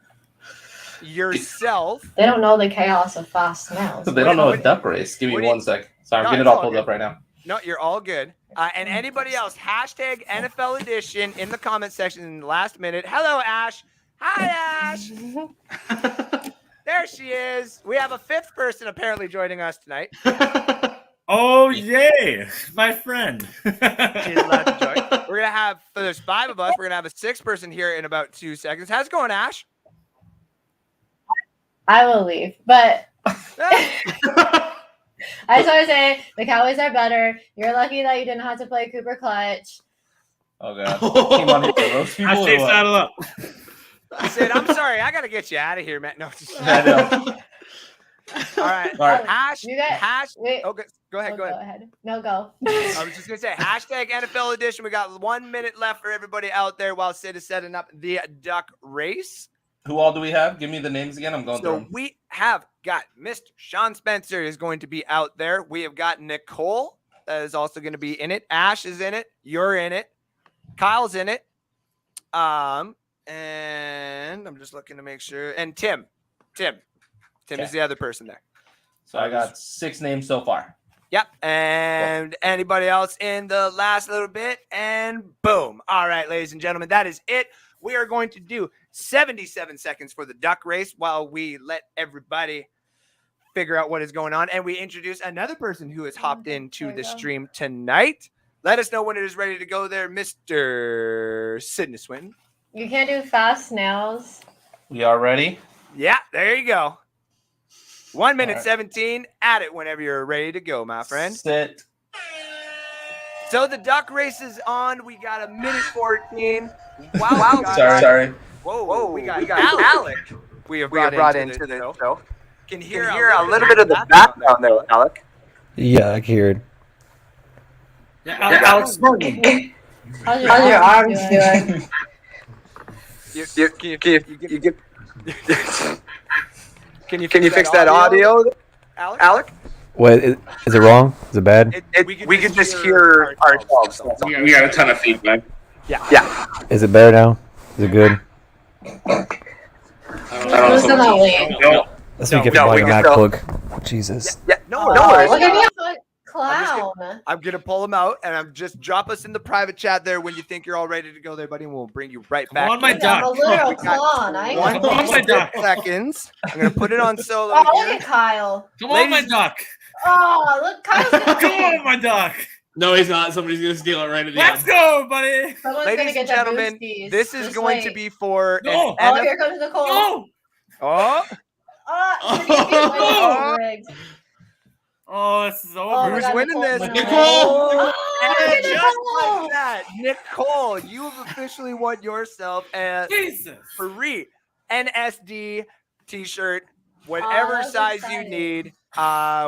yourself. They don't know the chaos of fast nails. They don't know a duck race. Give me what do 1 you- sec. Sorry, No, I'm getting it it's all all pulled good. up right now. No, you're all good. And anybody else, hashtag NFL edition in the comment section in the last minute. Hello, Ash. Hi, Ash. There she is. We have a 5th person apparently joining us tonight. Oh, yay. My friend. She's allowed to join. We're going to have, there's 5 of us. We're going to have a 6th person here in about 2 seconds. How's it going, Ash? I will leave, but Ah, I just want to say the Cowboys are better. You're lucky that you didn't have to play Cooper Clutch. Oh, God. Came on here to roast people or Hashtag what? saddle up. Sid, I'm sorry. I got to get you out of here, man. No. I know. All right. All right. Hash. You got- Hash. Wait. Okay. Go ahead. Oh, Go ahead. No, go. I was just gonna say hashtag NFL edition. We got 1 minute left for everybody out there while Sid is setting up the duck race. Who all do we have? Give me the names again. I'm going through So them. we have got Mr. Sean Spencer is going to be out there. We have got Nicole that is also going to be in it. Ash is in it. You're in it. Kyle's in it. And I'm just looking to make sure. And Tim is Okay. the other person there. So I got 6 names so far. Yep. And anybody else in the last little bit? And boom. All right, ladies and gentlemen, that is it. We are going to do 77 seconds for the duck race while we let everybody figure out what is going on. And we introduce another person who has hopped into There the you go. stream tonight. Let us know when it is ready to go there, Mr. Sidney Swinton. You can't do fast nails. We are ready? Yeah, there you go. 1 minute All right. 17. Add it whenever you're ready to go, my friend. Sit. So the duck race is on. We got a minute 14. Wow. we got- Sorry. Whoa. We got Alec. We have brought into the show. Can You can hear a little bit of the background there, Alec. Yeah, I can hear it. Yeah, Alex Morgan. How's your arms doing? Can you fix that audio, Alec? What is it wrong? Is it bad? We could just hear ourselves. We got a ton of feedback. Yeah. Is it better now? Is it good? Listen to me. No. Let's make it No, by we a can MacBook. Jesus. Yeah. No No worries. Look at me, I'm clown. I'm gonna pull them out and I'm just drop us in the private chat there when you think you're all ready to go there, buddy, and we'll bring you right back. on, my in. duck. I'm a literal We got clown. I ain't One gonna Come on, my duck. seconds. I'm gonna put it on solo Oh, look here. at Kyle. Come on, my Ladies- duck. Oh, look, Kyle's gonna Come on, win. my duck. No, he's not. Somebody's gonna steal it right at the Let's end. go, buddy. Someone's Ladies gonna and get the gentlemen, boosties. this is Just going to wait. be for No. an Oh, here comes Nicole. No. Oh, Oh, rigged. Oh, this is Oh, over. my who's God, winning Nicole's this? winning. Nicole. Oh, And look at just Nicole. like that, Nicole, you have officially won yourself a Jesus. free NSD t-shirt, whatever that's size you exciting. need.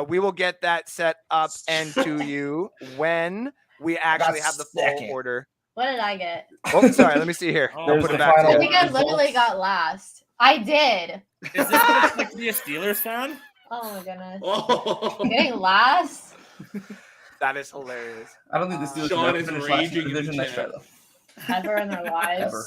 We will get that set up and to you when we actually have the full second. order. What did I get? Oh, sorry. Let me see here. Oh, I'll There's put the it back final I to think you. I literally got last. I did. Is this what it's like to be a Steelers fan? Oh my goodness. Oh. I'm getting last? That is hilarious. I don't think the Steelers Sean can ever is finish last in raging the in the division next try, chat. though. Ever in their lives. Ever.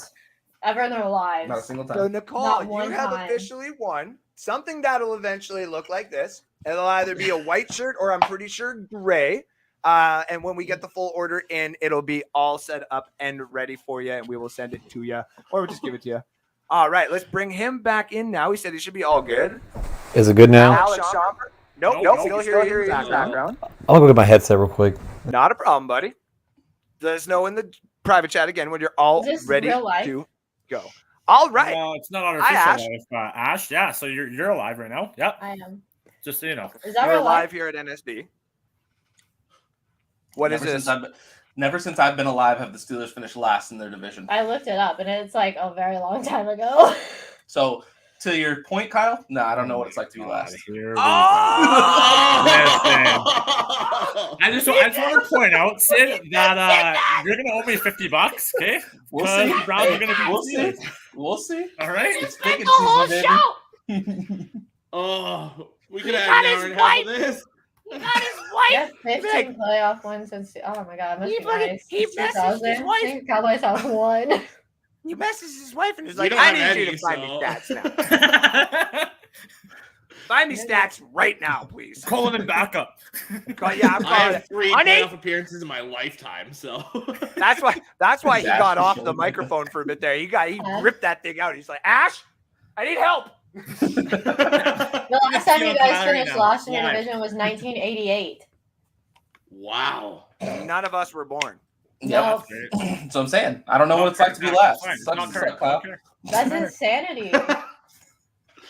Ever in their lives. Not a single So, time. Nicole, Not you one have time. officially won something that'll eventually look like this. It'll either be a white shirt or I'm pretty sure gray. And when we get the full order in, it'll be all set up and ready for you, and we will send it to you, or we'll just give it to you. All right, let's bring him back in now. He said he should be all good. Is it good now? Alex Schomburg? Nope, Nope, still still hear you in the you. background. I'm gonna go get my headset real quick. Not a problem, buddy. Let us know in the private chat again when you're all Is this ready real life? to go. All right. No, it's not Hi, Ash. artificial life. Ash, yeah. So you're alive right now. Yep. I am. Just so you know. Is that We're real live life? here at NSD. What is this? Never since I've been alive have the Steelers finished last in their division. I looked it up and it's like a very long time ago. So to your point, Kyle. No, I don't know what it's like to be last. Here we Oh! I just want to point out, Sid, that you're gonna owe me $50, okay? We'll Because see. the Browns are gonna be We'll the see. Steelers. We'll see. All right. It's Spent picking the whole season, show. Oh, we could He have got an hour his and a half of wife. this. He got his He wife. has 15 playoff wins since. Oh my god, must He be fucking- nice. he Since messaged his 2000. wife. I think Cowboys have won. He messages his wife and is We like, don't I have need you any, to find me so- stats now. Find me stats right now, please. Calling him back up. Yeah, I'm I calling have it. 3 Honey? playoff appearances in my lifetime, so That's why he Ash got is off showing the up. microphone for a bit there. He ripped that thing out. He's like, Ash, I need help. The last time you Feeling guys flattered finished now. last in your Why? division was 1988. wow. None of us were born. No, That's what I'm saying. I don't know what it's like to be last. Fine. It's Sucks not to current. suck, Kyle. Okay. that's insanity.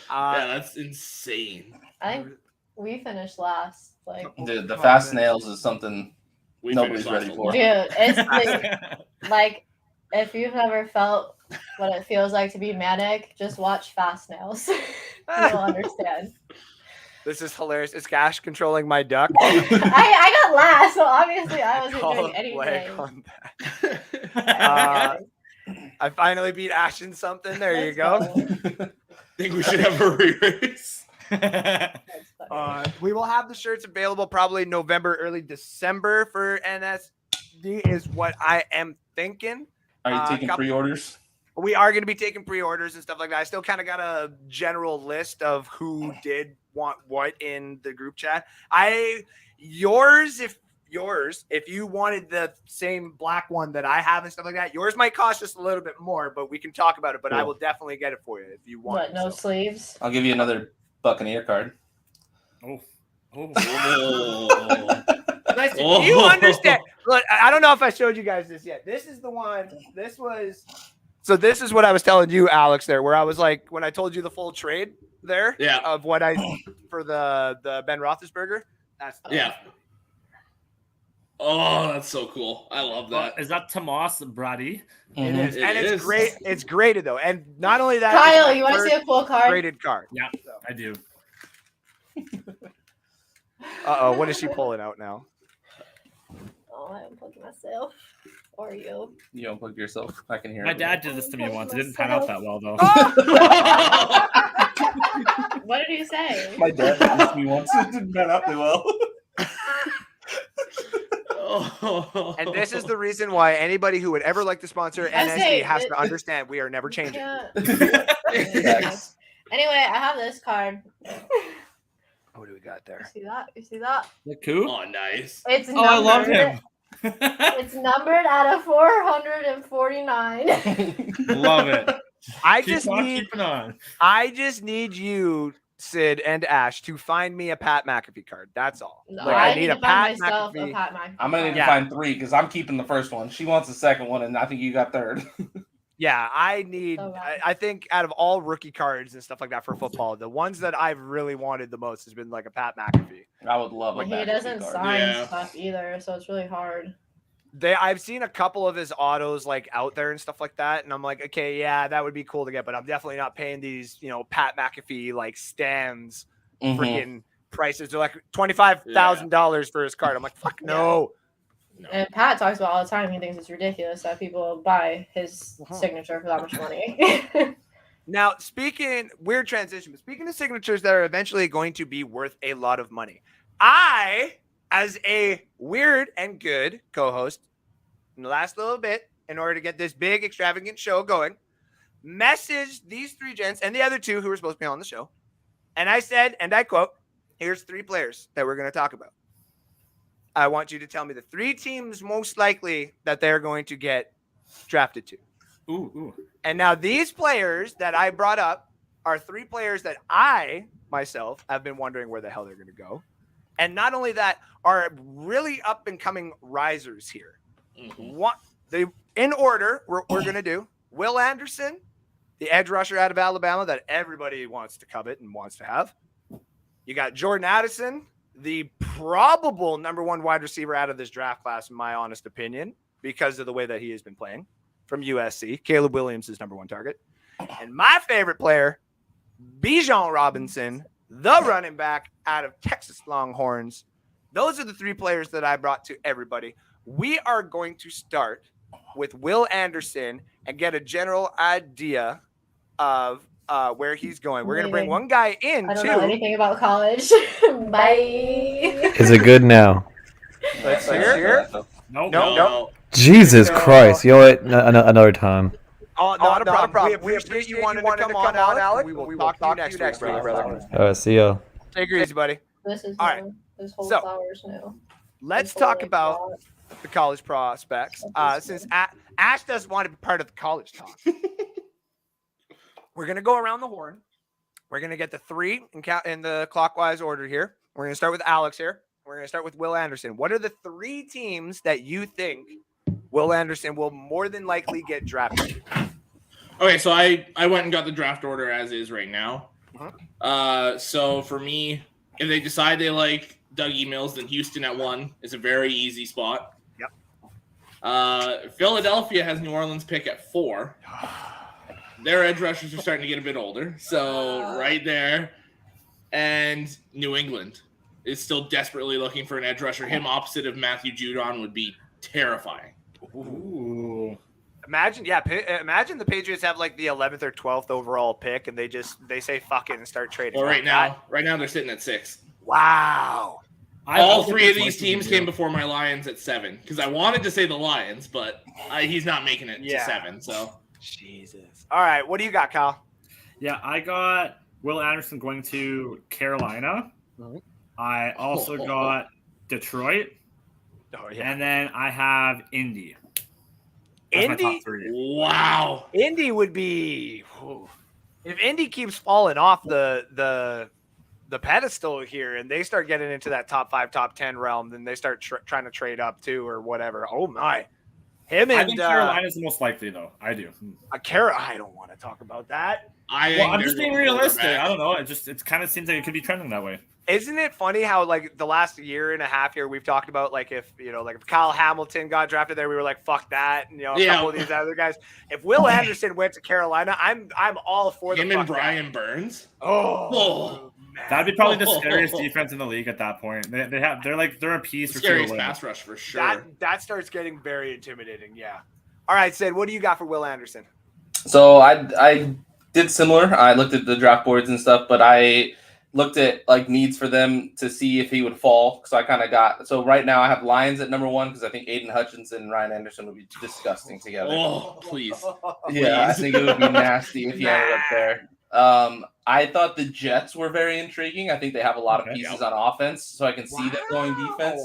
Yeah, that's insane. I think we finished last. Like, Dude, the fast snails is something We nobody's finished ready last for. dude, it's like if you've never felt what it feels like to be manic, just watch Fast Nails. You'll understand. This is hilarious. Is Cash controlling my duck? I got last, so obviously I wasn't Call doing a flag anything. on that. I finally beat Ash in something. There you go. I think we should have a re-race. That's funny. We will have the shirts available probably November, early December for NSD is what I am thinking. Are you taking couple- pre-orders? We are going to be taking pre-orders and stuff like that. I still kind of got a general list of who did want what in the group chat. If you wanted the same black one that I have and stuff like that, yours might cost just a little bit more, but we can talk about it. But I Cool. will definitely get it for you if you want. What, no sleeves? I'll give you another Buccaneer card. Oh. Oh. Listen, Oh. you understand. Look, I don't know if I showed you guys this yet. This is the one. This is what I was telling you, Alex, there, where I was like, when I told you the full trade there Yeah. of what I for the Ben Roethlisberger. That's Yeah. Oh, that's so cool. I love that. Is that Tomas Brady? It is. It And it's is. great. It's graded though. And not only that, Kyle, it's you my want to see a cool card? graded card. Yeah, I do. What is she pulling out now? Oh, I unplugged myself. Or you. You unplug yourself. I can hear My it. dad did this to me once. It didn't pan out that well, though. What did you say? My dad did this to me once. It didn't pan out too well. And this is the reason why anybody who would ever like to sponsor I NSD say has it- to understand we are never changing. Yeah. Thanks. Anyway, I have this card. What do we got You there? see that? You see that? Look who? Oh, nice. It's Oh, I love numbered- him. It's numbered out of 449. Love it. I Keep just on need keeping on. you, Sid and Ash, to find me a Pat McAfee card. That's all. No, Like, I need to find myself McAfee. a Pat McAfee. I'm gonna need to Yeah. find 3 because I'm keeping the first one. She wants the second one, and I think you got third. Yeah, I need. So bad. I think out of all rookie cards and stuff like that for football, the ones that I've really wanted the most has been like a Pat McAfee. I would love a He McAfee doesn't card. sign Yeah. stuff either, so it's really hard. I've seen a couple of his autos like out there and stuff like that, and I'm like, okay, yeah, that would be cool to get, but I'm definitely not paying these, Pat McAfee like stands Mhm. freaking prices. They're like $25,000 for his card. I'm like, fuck no. No. And Pat talks about all the time. He thinks it's ridiculous that people buy his signature for that much money. Now, weird transition, but speaking of signatures that are eventually going to be worth a lot of money, I, as a weird and good co-host, in the last little bit, in order to get this big, extravagant show going, messaged these 3 gents and the other 2 who were supposed to be on the show. And I said, and I quote, here's 3 players that we're going to talk about. I want you to tell me the 3 teams most likely that they're going to get drafted to. Ooh. And now these players that I brought up are 3 players that I, myself, have been wondering where the hell they're going to go. And not only that, are really up and coming risers here. In order, we're going to do Will Anderson, the edge rusher out of Alabama that everybody wants to covet and wants to have. You got Jordan Addison, the probable number 1 wide receiver out of this draft class, in my honest opinion, because of the way that he has been playing from USC. Caleb Williams is number 1 target. And my favorite player, Bijon Robinson, the running back out of Texas Longhorns. Those are the 3 players that I brought to everybody. We are going to start with Will Anderson and get a general idea of where he's going. We're going to bring one guy in, I don't too. know anything about college. Bye. Is it good now? Let's hear. No. Jesus Christ. You know what? Another time. Oh, not a problem. We appreciate you wanting to come on, Alec. We will talk to you next week, brother. All right, see y'all. Take it easy, buddy. This is All right. new. This whole So, flower's new. Let's This whole, talk about the college prospects. That's Since Ash doesn't want to be part of the college talk, we're going to go around the horn. We're going to get the 3 in the clockwise order here. We're going to start with Alex here. We're going to start with Will Anderson. What are the 3 teams that you think Will Anderson will more than likely get drafted? Okay, so I went and got the draft order as is right now. So for me, if they decide they like Dougie Mills, then Houston at 1 is a very easy spot. Yep. Philadelphia has New Orleans pick at 4. Their edge rushers are starting to get a bit older, so right there. And New England is still desperately looking for an edge rusher. Him opposite of Matthew Judon would be terrifying. Ooh. Imagine the Patriots have like the 11th or 12th overall pick, and they say fuck it and start trading. Well, right now they're sitting at 6. Wow. All 3 of these teams came before my Lions at 7 because I wanted to say the Lions, but he's not making it to 7. So Jesus. All right, what do you got, Kyle? Yeah, I got Will Anderson going to Carolina. I also got Detroit. Oh yeah. And then I have Indy. That's my Indy? top 3. wow. Indy would be if Indy keeps falling off the pedestal here and they start getting into that top 5, top 10 realm, then they start trying to trade up too or whatever. Oh my. I think Carolina's the most likely, though. I do. I don't want to talk about that. I'm just being realistic. I don't know. It kind of seems like it could be trending that way. Isn't it funny how like the last year and a half here we've talked about like if Kyle Hamilton got drafted there, we were like fuck that, and a couple of these other guys. If Will Anderson went to Carolina, I'm all for him and Brian Burns. Oh, that'd be probably the scariest defense in the league at that point. They're a piece for scariest pass rush for sure. That starts getting very intimidating. Yeah. All right, Sid, what do you got for Will Anderson? So I did similar. I looked at the draft boards and stuff, but I looked at like needs for them to see if he would fall. So I kind of so right now I have Lions at number 1 because I think Aiden Hutchinson and Ryan Anderson would be disgusting together. Oh, please. Yeah, I think it would be nasty if he ended up there. I thought the Jets were very intriguing. I think they have a lot of pieces on offense, so I can see them going defense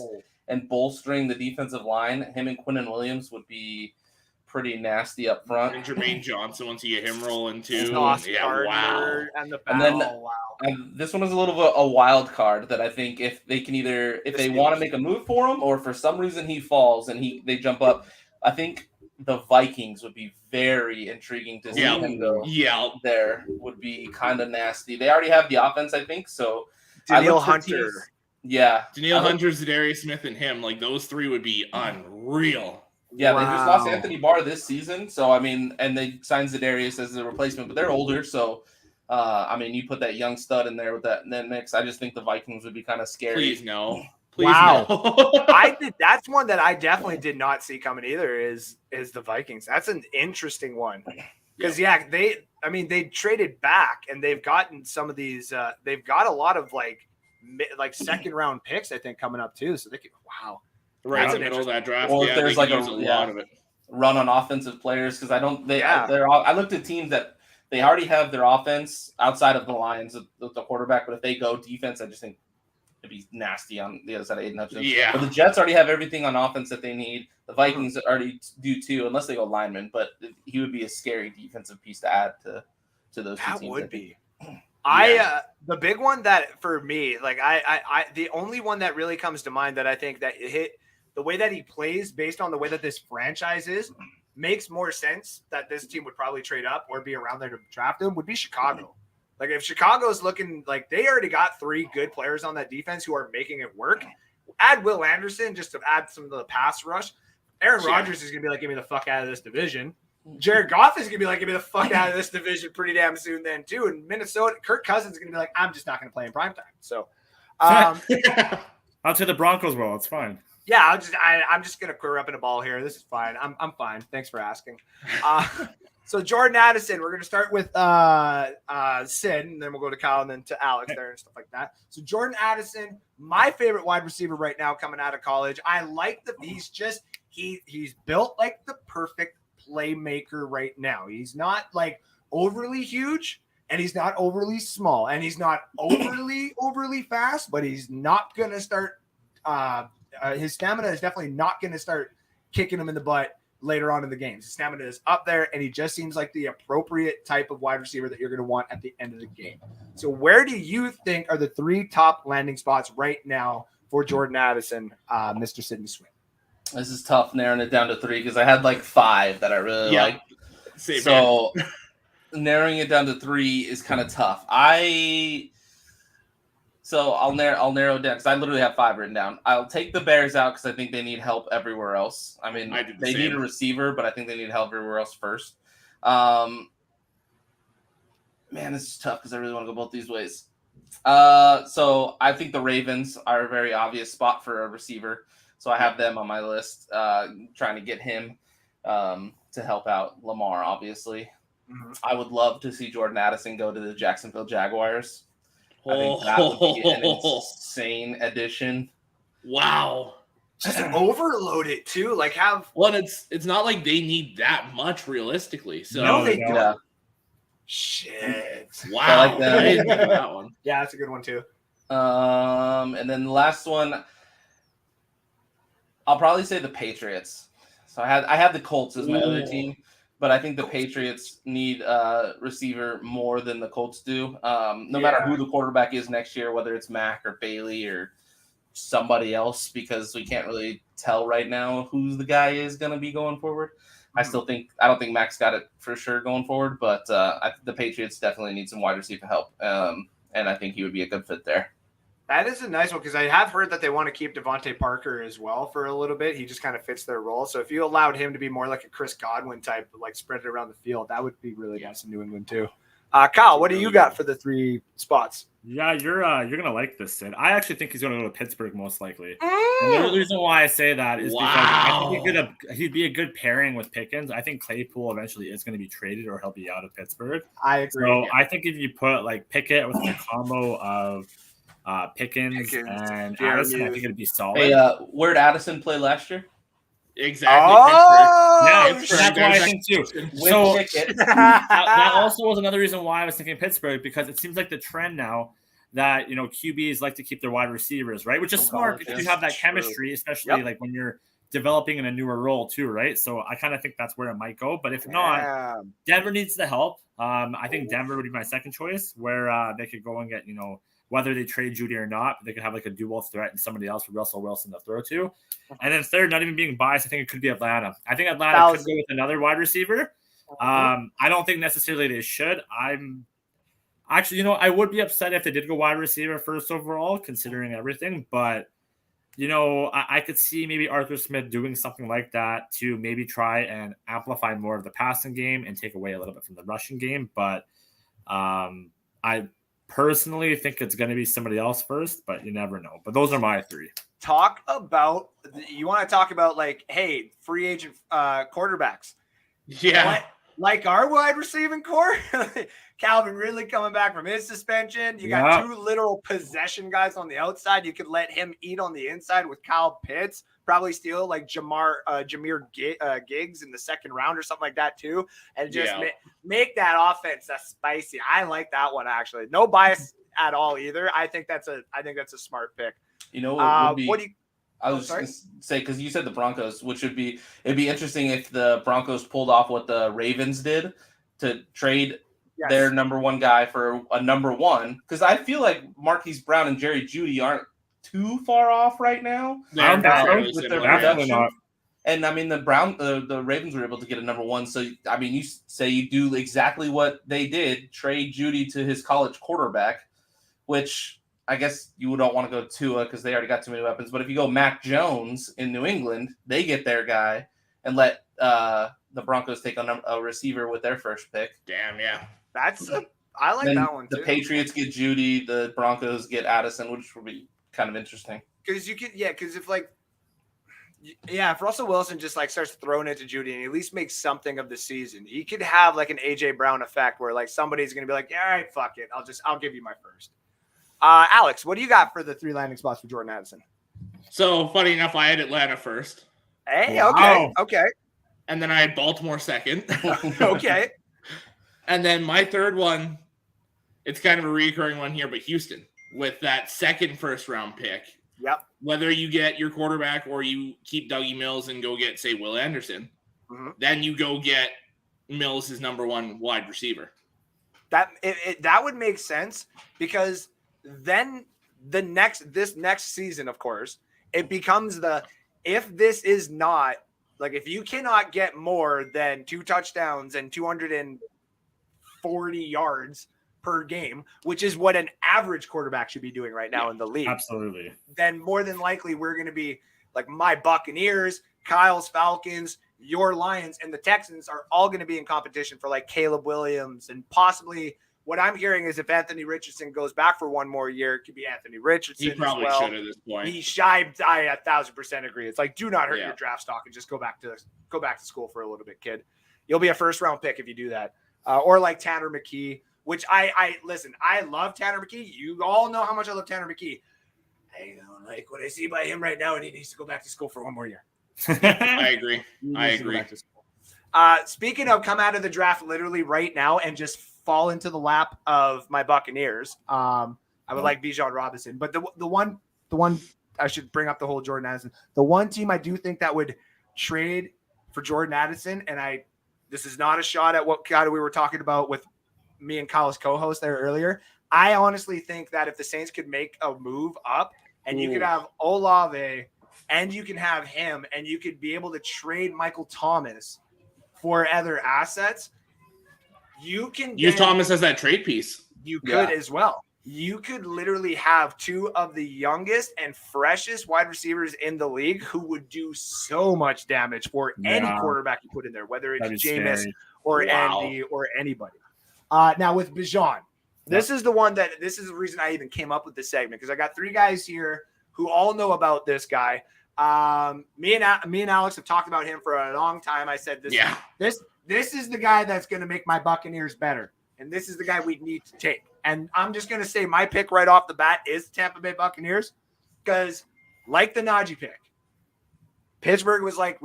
and bolstering the defensive line. Him and Quinnen Williams would be pretty nasty up front. And Jermaine Johnson, once you get him rolling too. Wow. And then this one is a little bit a wild card that I think if they can if they want to make a move for him or for some reason he falls and they jump up, I think the Vikings would be very intriguing to see him go. Yeah, there would be kind of nasty. They already have the offense, I think. So Danielle Hunter. Danielle Hunter, Zadarius Smith, and him. Like those 3 would be unreal. Yeah, they just lost Anthony Barr this season. So, I mean, and they signed Zadarius as a replacement, but they're older. So, I mean, you put that young stud in there with that mix. I just think the Vikings would be kind of scary. Please no. No. That's one that I definitely did not see coming either is the Vikings. That's an interesting one. Because, they traded back and they've gotten some of these they've got a lot of like second round picks, I think, coming up too. So they could, right in the middle of that draft. Or if there's like a lot of it. Run on offensive players because I looked at teams that they already have their offense outside of the Lions, the quarterback. But if they go defense, I just think it'd be nasty on the other side of Aiden Hutchinson. Yeah. But the Jets already have everything on offense that they need. The Vikings already do too, unless they go lineman. But he would be a scary defensive piece to add to those two teams. That would be. The big one that for me, like I the only one that really comes to mind that I think that hit the way that he plays based on the way that this franchise is makes more sense that this team would probably trade up or be around there to draft him would be Chicago. Like if Chicago's looking like they already got 3 good players on that defense who are making it work, add Will Anderson just to add some of the pass rush. Aaron Rodgers is going to be like, give me the fuck out of this division. Jared Goff is going to be like, get me the fuck out of this division pretty damn soon then, too. And Minnesota, Kirk Cousins is going to be like, I'm just not going to play in primetime. So, I'll say the Broncos will. It's fine. yeah, I'm just going to queer up in a ball here. This is fine. I'm fine. Thanks for asking. So Jordan Addison, we're going to start with Sid, and then we'll go to Kyle and then to Alex there and stuff like that. So Jordan Addison, my favorite wide receiver right now coming out of college. I like that he's built like the perfect playmaker right now. He's not like overly huge, and he's not overly small, and he's not overly fast, but he's not going to start his stamina is definitely not going to start kicking him in the butt later on in the game. His stamina is up there, and he just seems like the appropriate type of wide receiver that you're going to want at the end of the game. So where do you think are the 3 top landing spots right now for Jordan Addison, Mr. Sidney Swinton? This is tough narrowing it down to 3 because I had like 5 that I really like. So narrowing it down to 3 is kind of tough. So I'll narrow it down because I literally have 5 written down. I'll take the Bears out because I think they need help everywhere else. I mean, they need a receiver, but I think they need help everywhere else first. Man, this is tough because I really want to go both these ways. So I think the Ravens are a very obvious spot for a receiver. So I have them on my list, trying to get him to help out Lamar, obviously. Mm-hmm. I would love to see Jordan Addison go to the Jacksonville Jaguars. I think that would be an insane addition. Wow. Just overload it too. Like it's not like they need that much realistically. So no, they don't. Yeah. Shit. Wow. I like that. I didn't know that one. Yeah, that's a good one too. And then the last one, I'll probably say the Patriots. So I had the Colts as my other team, but I think the Patriots need a receiver more than the Colts do. No matter who the quarterback is next year, whether it's Mac or Bailey or somebody else, because we can't really tell right now who the guy is going to be going forward. I don't think Mac's got it for sure going forward, but the Patriots definitely need some wide receiver help. And I think he would be a good fit there. That is a nice one because I have heard that they want to keep Devontae Parker as well for a little bit. He just kind of fits their role. So if you allowed him to be more like a Chris Godwin type, like spread it around the field, that would be really nice in New England too. Kyle, what do you got for the 3 spots? Yeah, you're gonna like this, Sid. I actually think he's gonna go to Pittsburgh most likely. And the reason why I say that is because I think he'd be a good pairing with Pickens. I think Claypool eventually is going to be traded or he'll be out of Pittsburgh. I agree. So I think if you put like Pickett with a combo of Pickens and Addison, I think it'd be solid. Hey, where'd Addison play last year? Exactly. Yeah, that's why I think too. So that also was another reason why I was thinking Pittsburgh, because it seems like the trend now that QBs like to keep their wide receivers, right? Which is smart because you have that chemistry, especially like when you're developing in a newer role too, right? So I kind of think that's where it might go. But if not, Denver needs the help. I think Denver would be my second choice, where they could go and get whether they trade Judy or not, they could have like a dual threat and somebody else for Russell Wilson to throw to. And then third, not even being biased, I think it could be Atlanta. I think Atlanta could go with another wide receiver. I don't think necessarily they should. I'm actually, I would be upset if they did go wide receiver first overall, considering everything. But, I could see maybe Arthur Smith doing something like that to maybe try and amplify more of the passing game and take away a little bit from the rushing game. But I personally think it's going to be somebody else first, but you never know. But those are my 3. You want to talk about like, hey, free agent quarterbacks. Yeah. Like our wide receiving core, Calvin Ridley coming back from his suspension. You got 2 literal possession guys on the outside. You could let him eat on the inside with Kyle Pitts. Probably steal like Jahmyr Gibbs in the second round or something like that too, and just make that offense spicy. I like that one actually. No bias at all either. I think that's a smart pick. What do you? I was going to say, because you said the Broncos, it'd be interesting if the Broncos pulled off what the Ravens did to trade their number 1 guy for a number 1. Because I feel like Marquise Brown and Jerry Jeudy aren't too far off right now. With their production. And I mean, the Ravens were able to get a number 1. So I mean, you say you do exactly what they did: trade Jeudy to his college quarterback, which I guess you don't want to go Tua because they already got too many weapons. But if you go Mac Jones in New England, they get their guy and let the Broncos take on a receiver with their first pick. Damn, yeah. I like Then that one too. the Patriots get Judy, the Broncos get Addison, which would be kind of interesting. Because if Russell Wilson just like starts throwing it to Judy and at least makes something of the season, he could have like an AJ Brown effect where like somebody's gonna be like, all right, fuck it, I'll give you my first. Alex, what do you got for the 3 landing spots for Jordan Addison? So funny enough, I had Atlanta first, Hey, Wow. okay, and then I had Baltimore second. okay. And then my third one, it's kind of a recurring one here, but Houston with that second first-round pick. Yep. Whether you get your quarterback or you keep Dougie Mills and go get, say, Will Anderson, then you go get Mills as number 1 wide receiver. That would make sense because then this next season, of course, it becomes if this is not like if you cannot get more than 2 touchdowns and 240 yards per game, which is what an average quarterback should be doing right now in the league. Absolutely. Then more than likely we're going to be like my Buccaneers, Kyle's Falcons, your Lions, and the Texans are all going to be in competition for like Caleb Williams, and possibly what I'm hearing is if Anthony Richardson goes back for one more year, it could be Anthony Richardson. He probably as well. should at this point. I 1,000% agree. It's like, do not hurt Yeah. your draft stock and just go back to school for a little bit, kid. You'll be a first round pick if you do that. Or like Tanner McKee, which I listen. I love Tanner McKee. You all know how much I love Tanner McKee. I don't like what I see by him right now, and he needs to go back to school for one more year. I agree. I agree. Speaking of come out of the draft literally right now and just fall into the lap of my Buccaneers, I would like Bijan Robinson. But the one I should bring up the whole Jordan Addison. The one team I do think that would trade for Jordan Addison, and this is not a shot at what kind of we were talking about with me and Kyle's co-host there earlier. I honestly think that if the Saints could make a move up and you could have Olave and you can have him and you could be able to trade Michael Thomas for other assets, you can use Thomas as that trade piece. You could as well. You could literally have 2 of the youngest and freshest wide receivers in the league who would do so much damage for any quarterback you put in there, whether it's Jameis or Andy or anybody. Now with Bijan, this is the reason I even came up with this segment, because I got 3 guys here who all know about this guy. Me and Alex have talked about him for a long time. I said this is the guy that's going to make my Buccaneers better, and this is the guy we need to take. And I'm just going to say my pick right off the bat is Tampa Bay Buccaneers, because like the Najee pick, Pittsburgh was like,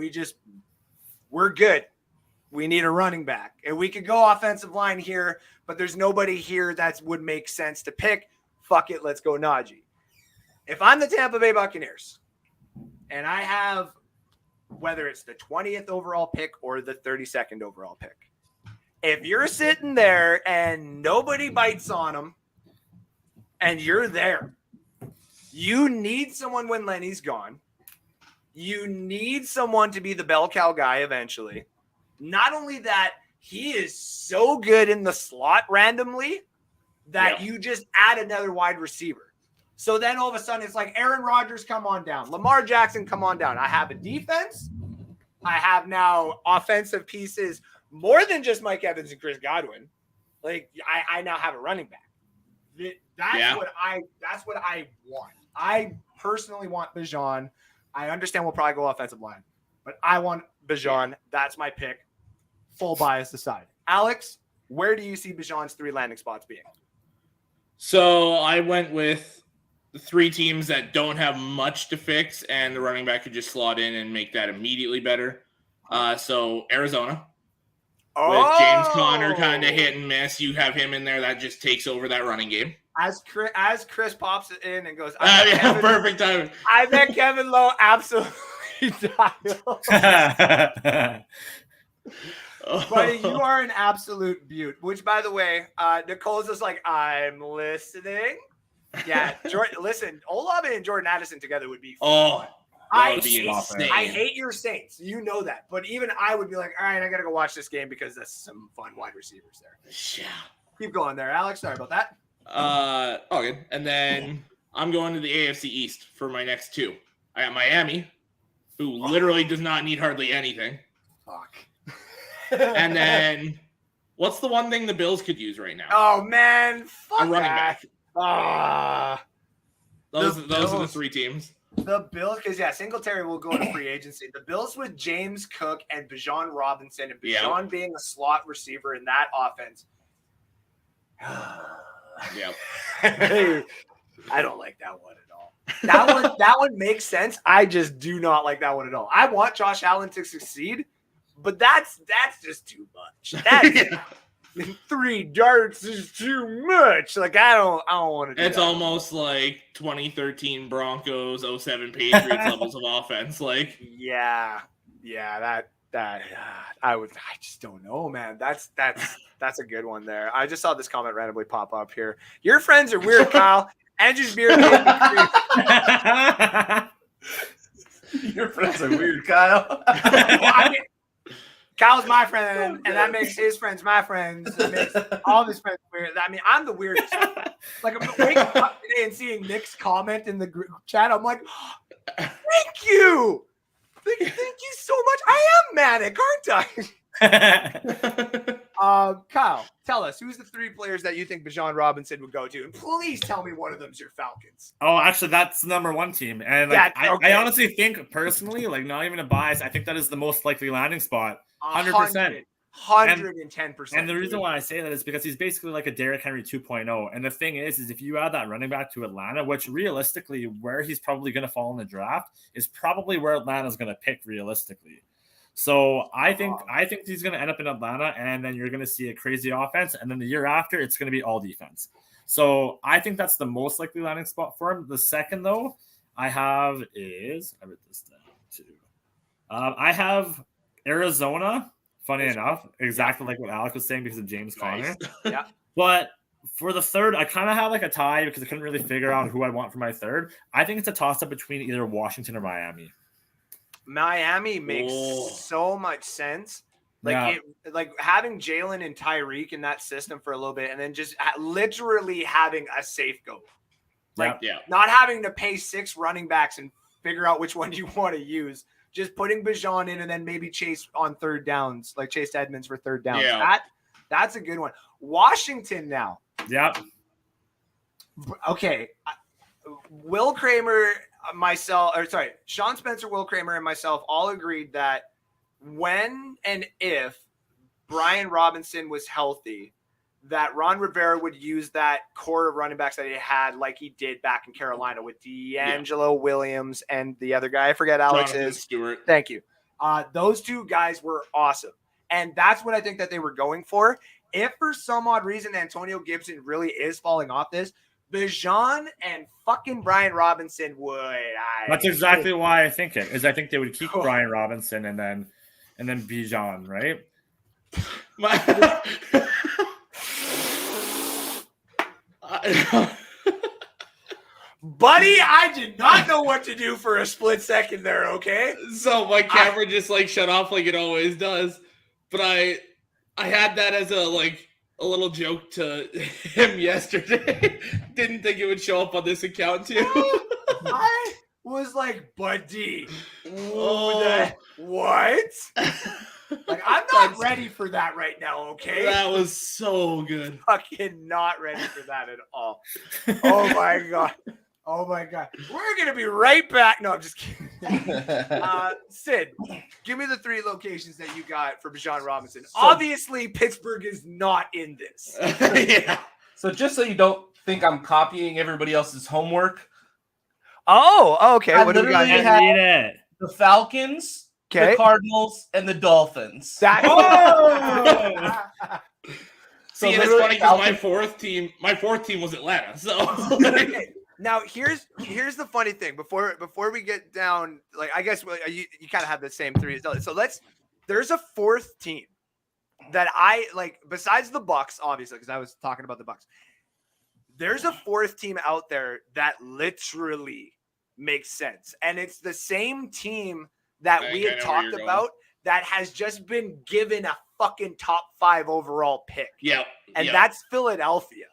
we're good. We need a running back, and we could go offensive line here, but there's nobody here that would make sense to pick. Fuck it. Let's go Najee. If I'm the Tampa Bay Buccaneers and I have, whether it's the 20th overall pick or the 32nd overall pick, if you're sitting there and nobody bites on them and you're there, you need someone when Lenny's gone. You need someone to be the bell cow guy eventually. Not only that, he is so good in the slot randomly that you just add another wide receiver. So then all of a sudden it's like Aaron Rodgers, come on down. Lamar Jackson, come on down. I have a defense. I have now offensive pieces more than just Mike Evans and Chris Godwin. Like I now have a running back. That's what I want. I personally want Bijan. I understand we'll probably go offensive line, but I want Bijan. That's my pick. Full bias aside. Alex, where do you see Bijan's 3 landing spots being? So I went with the 3 teams that don't have much to fix, and the running back could just slot in and make that immediately better. So Arizona. With James Conner kind of hit and miss, you have him in there that just takes over that running game. As Chris pops it in and goes, perfect timing. I bet Kevin Lowe absolutely dialed. Buddy, you are an absolute beaut. Which, by the way, Nicole's just like, I'm listening. Yeah, listen, Olave and Jordan Addison together would be fun. I hate your Saints. You know that. But even I would be like, all right, I got to go watch this game because that's some fun wide receivers there. Yeah. Keep going there, Alex. Sorry about that. Okay. And then I'm going to the AFC East for my next 2. I got Miami, who literally does not need hardly anything. Fuck. And then, what's the one thing the Bills could use right now? Oh man, fuck A running that. back. Those are the Bills. 3 teams. The Bills, because Singletary will go to free agency. The Bills with James Cook and Bijon Robinson, and Bijon being a slot receiver in that offense. Yeah. I don't like that one at all. That one makes sense. I just do not like that one at all. I want Josh Allen to succeed, but that's just too much. That's 3 darts is too much. Like I don't want to do It's that. almost like 2013 Broncos, 07 Patriots levels of offense. Like Yeah, that I just don't know, man. That's a good one there. I just saw this comment randomly pop up here. Your friends are weird, Kyle. Andrew's beard made me creep. Your friends are weird, Kyle. I mean, Kyle's my friend, and that makes his friends my friends. It makes all of his friends weird. I mean, I'm the weirdest. Like, I'm waking up today and seeing Nick's comment in the group chat. I'm like, thank you. Thank you so much. I am manic, aren't I? Kyle, tell us, who's the 3 players that you think Bijon Robinson would go to? And please tell me one of them's your Falcons. Oh, actually, that's the number 1 team. And I honestly think, personally, like not even a bias, I think that is the most likely landing spot. 100%. 110%. And the reason why I say that is because he's basically like a Derrick Henry 2.0. And the thing is if you add that running back to Atlanta, which realistically, where he's probably going to fall in the draft is probably where Atlanta's going to pick realistically. So I think he's going to end up in Atlanta, and then you're going to see a crazy offense. And then the year after, it's going to be all defense. So I think that's the most likely landing spot for him. The second, though, I wrote this down too. I have Arizona. Funny enough, exactly like what Alec was saying because of James Conner. Yeah. But for the third, I kind of have like a tie because I couldn't really figure out who I want for my third. I think it's a toss-up between either Washington or Miami. Miami makes so much sense. Like like having Jalen and Tyreek in that system for a little bit, and then just literally having a safe go. Like not having to pay 6 running backs and figure out which one you want to use. Just putting Bijon in and then maybe Chase on third downs, like Chase Edmonds for third downs. Yeah. That's a good one. Washington now. Yeah. Okay. Sean Spencer, Will Kramer, and myself all agreed that when and if Brian Robinson was healthy, that Ron Rivera would use that core of running backs that he had like he did back in Carolina with D'Angelo Williams and the other guy. I forget Alex's. Stewart. Thank you. Those 2 guys were awesome. And that's what I think that they were going for. If for some odd reason Antonio Gibson really is falling off this, Bijon and fucking Brian Robinson would. That's exactly why I think it is. I think they would keep Brian Robinson and then Bijon, right? Buddy, I did not know what to do for a split second there, okay? So my camera just like shut off like it always does. But I had that as a little joke to him yesterday. Didn't think it would show up on this account too. I was like, buddy, what? Like, I'm not ready for that right now, okay? That was so good. Fucking not ready for that at all. Oh my god. Oh my god. We're gonna be right back. No, I'm just kidding. Sid, give me the 3 locations that you got for Bijon Robinson. Obviously, Pittsburgh is not in this. Yeah. So just so you don't think I'm copying everybody else's homework. Oh, okay. I What do we got literally here? have the Falcons, Okay. the Cardinals, and the Dolphins. So So it's literally funny because Falcons- my fourth team was Atlanta. So Okay. Now here's the funny thing. Before we get down, like I guess you kind of have the same 3. So there's a 4th team that I like besides the Bucks, obviously, because I was talking about the Bucks. There's a 4th team out there that literally makes sense, and it's the same team that we had talked about that has just been given a fucking top 5 overall pick. yeah, and that's Philadelphia.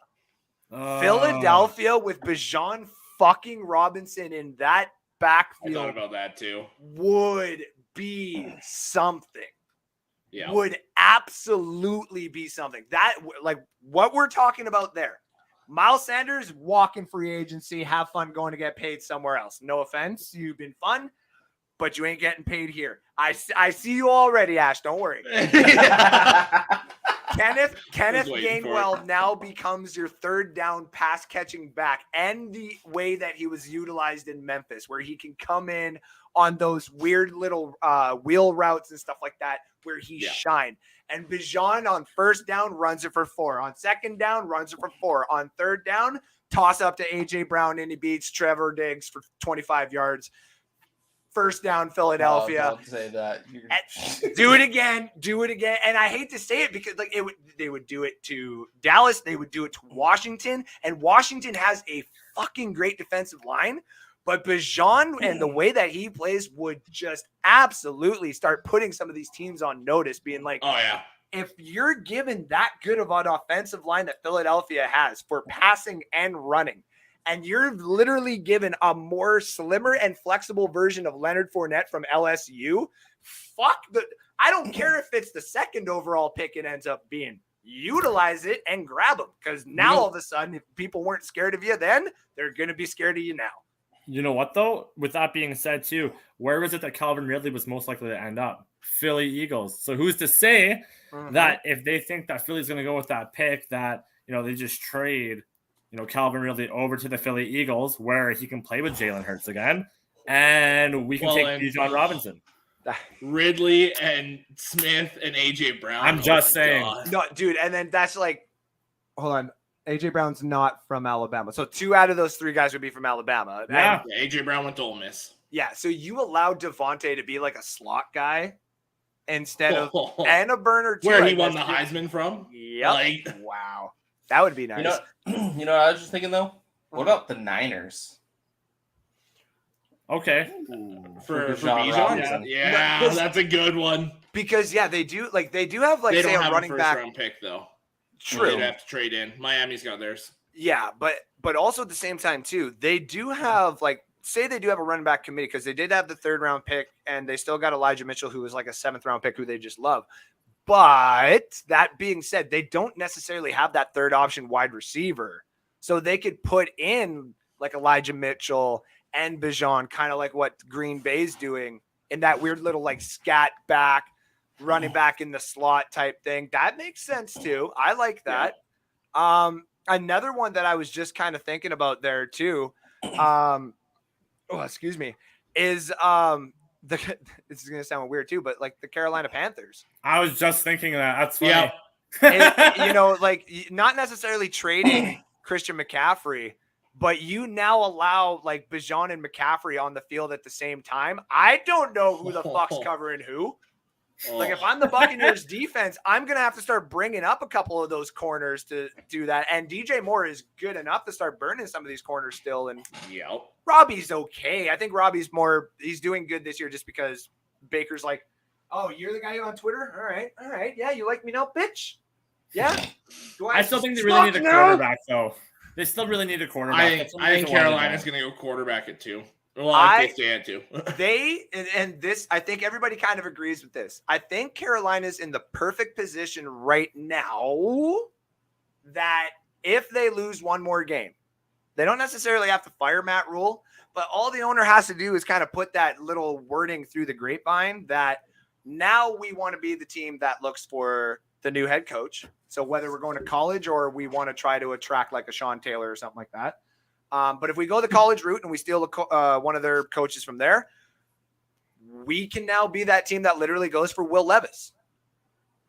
Philadelphia with Bijon fucking Robinson in that I thought backfield about that too. would be something. would absolutely be something. That, like, what we're talking about there. Miles Sanders, walk in free agency, have fun going to get paid somewhere else. No offense, you've been fun, but you ain't getting paid here. I see you already, Ash. Don't worry. Kenneth Gainwell now becomes your third down pass catching back, and the way that he was utilized in Memphis, where he can come in on those weird little wheel routes and stuff like that, where he shined. And Bijon on first down runs it for 4. On second down, runs it for 4. On third down, toss up to A.J. Brown and he beats Trevor Diggs for 25 yards. First down, Philadelphia. Don't say that. Do it again. And I hate to say it because like they would do it to Dallas. They would do it to Washington. And Washington has a fucking great defensive line. But Bijon and the way that he plays would just absolutely start putting some of these teams on notice, being like, oh, yeah. If you're given that good of an offensive line that Philadelphia has for passing and running, and you're literally given a more slimmer and flexible version of Leonard Fournette from LSU, I don't care if it's the second overall pick it ends up being. Utilize it and grab them, because now all of a sudden, if people weren't scared of you then, they're going to be scared of you now. You know what, though? With that being said, too, where was it that Calvin Ridley was most likely to end up? Philly Eagles. So who's to say that if they think that Philly's going to go with that pick, that, they just trade Calvin Ridley over to the Philly Eagles, where he can play with Jalen Hurts again, and we can take Bijan Robinson. Ridley and Smith and A.J. Brown. I'm just saying. God. No, dude, and then that's like, hold on. A.J. Brown's not from Alabama. So 2 out of those 3 guys would be from Alabama. Yeah. A.J. Brown went to Ole Miss. Yeah, so you allowed Devontae to be like a slot guy instead of and a burner too. Where he won the Heisman from? Yep. Wow. That would be nice. You know what I was just thinking, though? What about the Niners? Okay. For Bijan? Yeah, that's a good one. Because, they do have, like, they say, don't a have running a back. first-round pick, though. True. They'd have to trade in. Miami's got theirs. Yeah, but also at the same time, too, they do have, like, say they do have a running back committee, because they did have the 3rd-round pick, and they still got Elijah Mitchell, who was like a 7th-round pick, who they just love. But that being said, they don't necessarily have that 3rd option wide receiver. So they could put in, like, Elijah Mitchell and Bijan, kind of like what Green Bay's doing in that weird little, like, scat back, running back in the slot type thing. That makes sense too. I like that. Yeah. Another one that I was just kind of thinking about there too, excuse me, is this is gonna sound weird too, but like the Carolina Panthers. I was just thinking that. That's funny. And, like not necessarily trading Christian McCaffrey, but you now allow like Bijan and McCaffrey on the field at the same time. I don't know who the fuck's covering who. Like, if I'm the Buccaneers defense, I'm going to have to start bringing up a couple of those corners to do that. And DJ Moore is good enough to start burning some of these corners still. And Robbie's okay. I think Robbie's he's doing good this year just because Baker's like, oh, you're the guy on Twitter? All right. Yeah, you like me now, bitch? Yeah. I still think they really need a quarterback, though. They still really need a quarterback. I think Carolina's going to go quarterback at 2. Well, I think they had to. I think everybody kind of agrees with this. I think Carolina's in the perfect position right now that if they lose one more game, they don't necessarily have to fire Matt Rule, but all the owner has to do is kind of put that little wording through the grapevine that now we want to be the team that looks for the new head coach. So whether we're going to college or we want to try to attract like a Sean Taylor or something like that. But if we go the college route and we steal one of their coaches from there, we can now be that team that literally goes for Will Levis.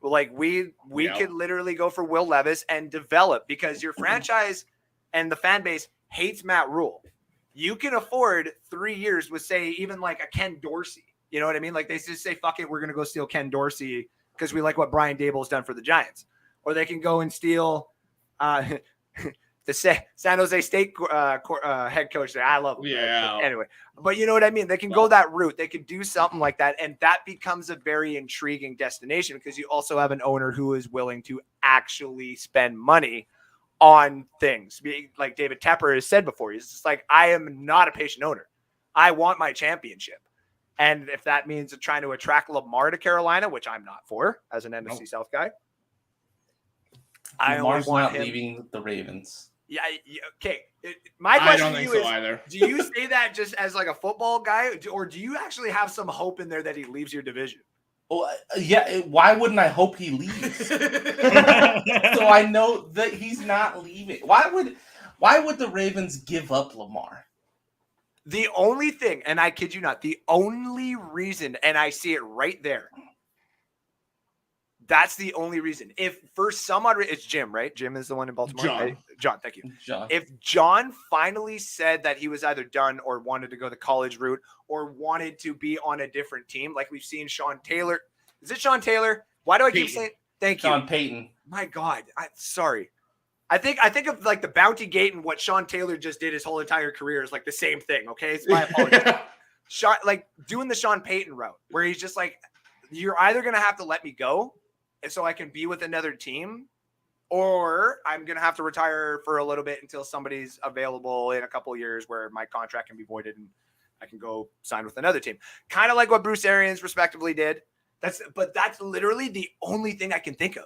Like we could literally go for Will Levis and develop, because your franchise and the fan base hates Matt Rule. You can afford 3 years with, say, even like a Ken Dorsey. You know what I mean? Like they just say, fuck it, we're going to go steal Ken Dorsey because we like what Brian Dable's done for the Giants. Or they can go and steal the San Jose State head coach there. I love him. Yeah. Anyway, but you know what I mean? They can go that route. They can do something like that. And that becomes a very intriguing destination because you also have an owner who is willing to actually spend money on things. Like David Tepper has said before, he's just like, I am not a patient owner. I want my championship. And if that means trying to attract Lamar to Carolina, which I'm not for as an NFC South guy, I only Lamar's want not him. leaving the Ravens. Yeah, okay. My I question don't to think you so is, either. do you say that just as like a football guy, or do you actually have some hope in there that he leaves your division? Well, yeah. Why wouldn't I hope he leaves? So I know that he's not leaving. Why would the Ravens give up Lamar? The only thing, and I kid you not, the only reason, and I see it right there. That's the only reason. If for some odd reason, it's Jim, right? Jim is the one in Baltimore. John. John, thank you. John. If John finally said that he was either done or wanted to go the college route or wanted to be on a different team, like we've seen Sean Taylor. Is it Sean Taylor? Why do I keep Peyton. saying thank you? Sean Payton. My God. Sorry. I think of like the Bounty Gate and what Sean Taylor just did his whole entire career is like the same thing. Okay. It's my apologies. Like doing the Sean Payton route where he's just like, you're either going to have to let me go and so I can be with another team, or I'm going to have to retire for a little bit until somebody's available in a couple of years where my contract can be voided and I can go sign with another team. Kind of like what Bruce Arians respectively did. But that's literally the only thing I can think of.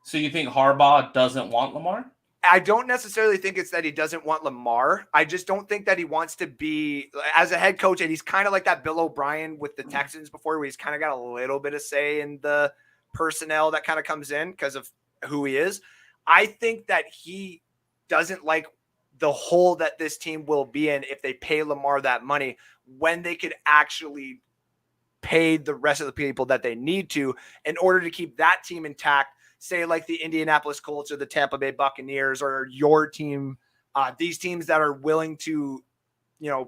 So you think Harbaugh doesn't want Lamar? I don't necessarily think it's that he doesn't want Lamar. I just don't think that he wants to be as a head coach. And he's kind of like that Bill O'Brien with the Texans before, where he's kind of got a little bit of say in the personnel that kind of comes in because of who he is. I think that he doesn't like the hole that this team will be in if they pay Lamar that money when they could actually pay the rest of the people that they need to in order to keep that team intact. Say like the Indianapolis Colts or the Tampa Bay Buccaneers or your team, these teams that are willing to,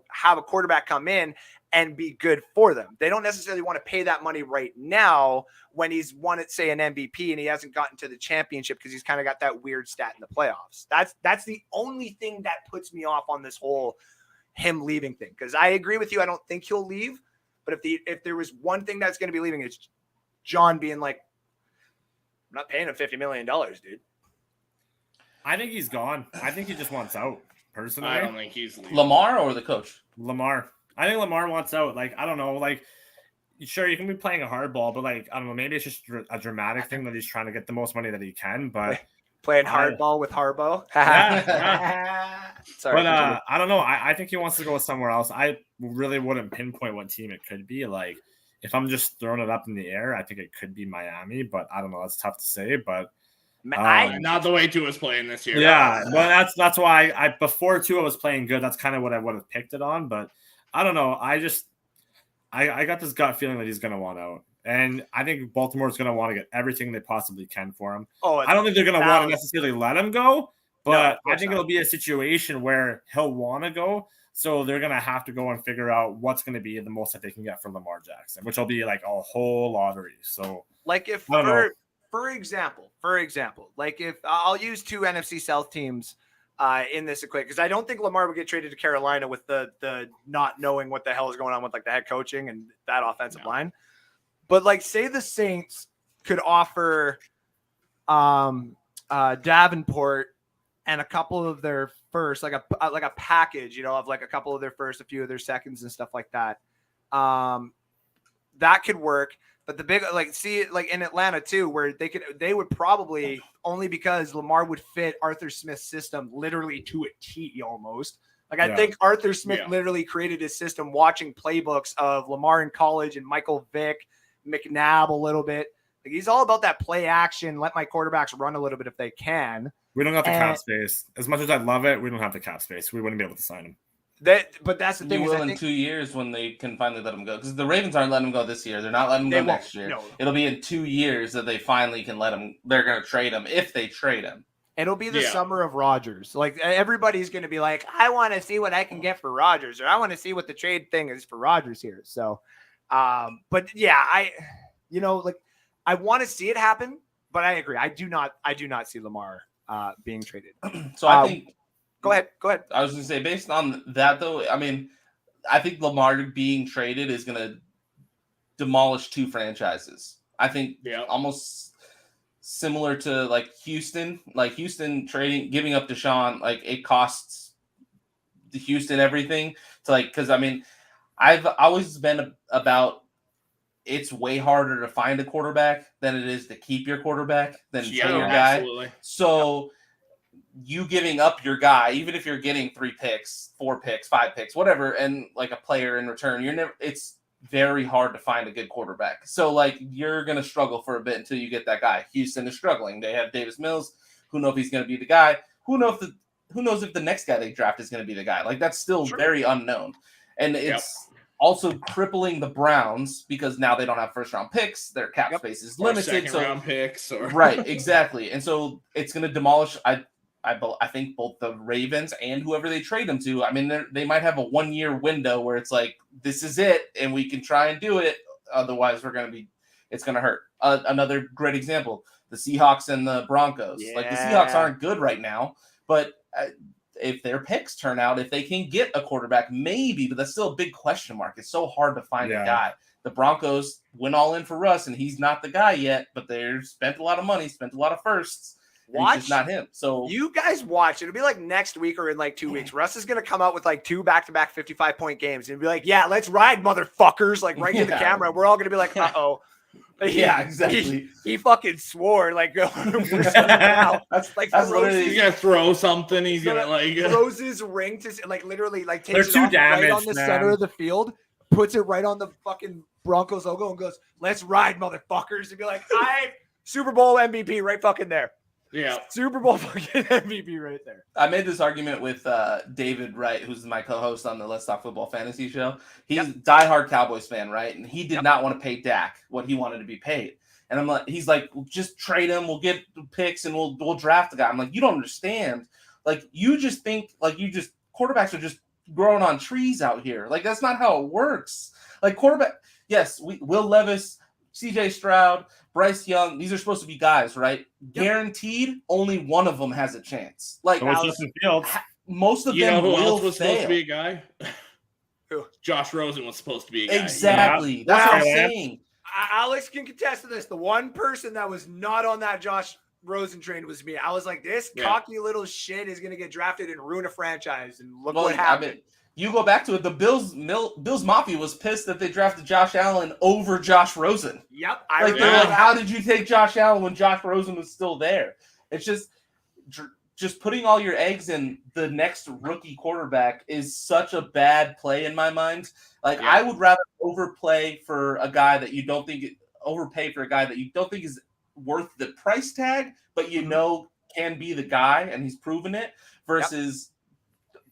have a quarterback come in and be good for them. They don't necessarily want to pay that money right now when he's won it, say, an MVP and he hasn't gotten to the championship because he's kind of got that weird stat in the playoffs. That's the only thing that puts me off on this whole him leaving thing. Because I agree with you. I don't think he'll leave. But if there was one thing that's going to be leaving, it's John being like, I'm not paying him $50 million, dude. I think he's gone. I think he just wants out, personally. I don't think he's leaving. Lamar or the coach? Lamar. I think Lamar wants out. Like, I don't know. Like, sure, you can be playing a hardball, but, like, I don't know. Maybe it's just a dramatic thing that he's trying to get the most money that he can. But playing hardball with Harbaugh. Sorry. But I don't know. I think he wants to go somewhere else. I really wouldn't pinpoint what team it could be. Like, if I'm just throwing it up in the air, I think it could be Miami, but I don't know. That's tough to say, but not the way Tua's playing this year. Yeah, well, that's why I before Tua was playing good, that's kind of what I would have picked it on, but I don't know. I got this gut feeling that he's going to want out, and I think Baltimore's going to want to get everything they possibly can for him. I don't think they're going to want to necessarily let him go, but I think it'll be a situation where he'll want to go. So they're going to have to go and figure out what's going to be the most that they can get from Lamar Jackson, which will be like a whole lottery. So like if, for example, like if I'll use two NFC South teams in this equation, because I don't think Lamar would get traded to Carolina with the not knowing what the hell is going on with like the head coaching and that offensive line. But like say the Saints could offer Davenport and a couple of their first, like a package, of like a couple of their first, a few of their seconds and stuff like that. That could work. But the big, like in Atlanta too, where they would probably, only because Lamar would fit Arthur Smith's system literally to a T almost. Like I think Arthur Smith literally created his system watching playbooks of Lamar in college and Michael Vick, McNabb a little bit. Like he's all about that play action. Let my quarterbacks run a little bit if they can. We don't have the cap space. As much as I love it, we don't have the cap space. We wouldn't be able to sign him. But that's the thing. You will in 2 years when they can finally let him go. Because the Ravens aren't letting him go this year. They're not letting him go next year. No. It'll be in 2 years that they finally can let him. They're going to trade him if they trade him. It'll be the summer of Rodgers. Like everybody's going to be like, I want to see what I can get for Rodgers, or I want to see what the trade thing is for Rodgers here. So, but yeah, I want to see it happen, but I agree. I do not see Lamar being traded. So I think. Go ahead. I was going to say, based on that, though, I mean, I think Lamar being traded is going to demolish two franchises. I think almost similar to like Houston trading, giving up Deshaun, like it costs the Houston everything to because I mean, I've always been about it's way harder to find a quarterback than it is to keep your quarterback than pay your guy. Absolutely. So you giving up your guy, even if you're getting 3 picks, 4 picks, 5 picks, whatever, and like a player in return, it's very hard to find a good quarterback. So like you're gonna struggle for a bit until you get that guy. Houston is struggling. They have Davis Mills. Who knows if he's gonna be the guy? Who knows if the next guy they draft is gonna be the guy? Like that's still very unknown. And it's also crippling the Browns because now they don't have first round picks. Their cap space is limited. Second round picks. Right, exactly. And so it's going to demolish, I think, both the Ravens and whoever they trade them to. I mean, they might have a 1-year window where it's like, this is it, and we can try and do it. Otherwise, it's going to hurt. Another great example, the Seahawks and the Broncos. Yeah. Like the Seahawks aren't good right now, but if their picks turn out, if they can get a quarterback, maybe, but that's still a big question mark. It's so hard to find a guy. The Broncos went all in for Russ, and he's not the guy yet, but they spent a lot of money, spent a lot of firsts. He's just not him. So you guys watch. It'll be like next week or in like 2 weeks. Russ is going to come out with like 2 back-to-back 55-point games and be like, yeah, let's ride, motherfuckers, like right to the camera. We're all going to be like, uh-oh. Yeah, exactly. He fucking swore like that's like that's literally, he's gonna throw something. He's gonna like throws his ring to like literally like takes They're it too off damaged, right on the center of the field, puts it right on the fucking Broncos logo and goes, "Let's ride, motherfuckers!" And be like, "I Super Bowl MVP right fucking there." Yeah, Super Bowl fucking MVP right there. I made this argument with David Wright, who's my co-host on the Let's Talk Football Fantasy Show. He's a diehard Cowboys fan, right? And he did not want to pay Dak what he wanted to be paid. And I'm like, he's like, well, just trade him. We'll get picks and we'll draft the guy. I'm like, you don't understand. Like, you just think quarterbacks are just growing on trees out here. Like, that's not how it works. Like quarterback, yes, Will Levis, CJ Stroud, Bryce Young, these are supposed to be guys, right? Yep. Guaranteed, only one of them has a chance. Like Justin Fields. Most of them know who will else was fail. supposed to be a guy? Who? Josh Rosen was supposed to be a guy. Exactly. That's what I'm saying. Alex can contest to this. The one person that was not on that Josh Rosen train was me. I was like, this cocky little shit is going to get drafted and ruin a franchise. And look what happened. I mean, you go back to it. The Bills Mafia was pissed that they drafted Josh Allen over Josh Rosen. Yep. They're like, how did you take Josh Allen when Josh Rosen was still there? It's just putting all your eggs in the next rookie quarterback is such a bad play in my mind. Like, I would rather overpay for a guy that you don't think is worth the price tag, but can be the guy and he's proven it, versus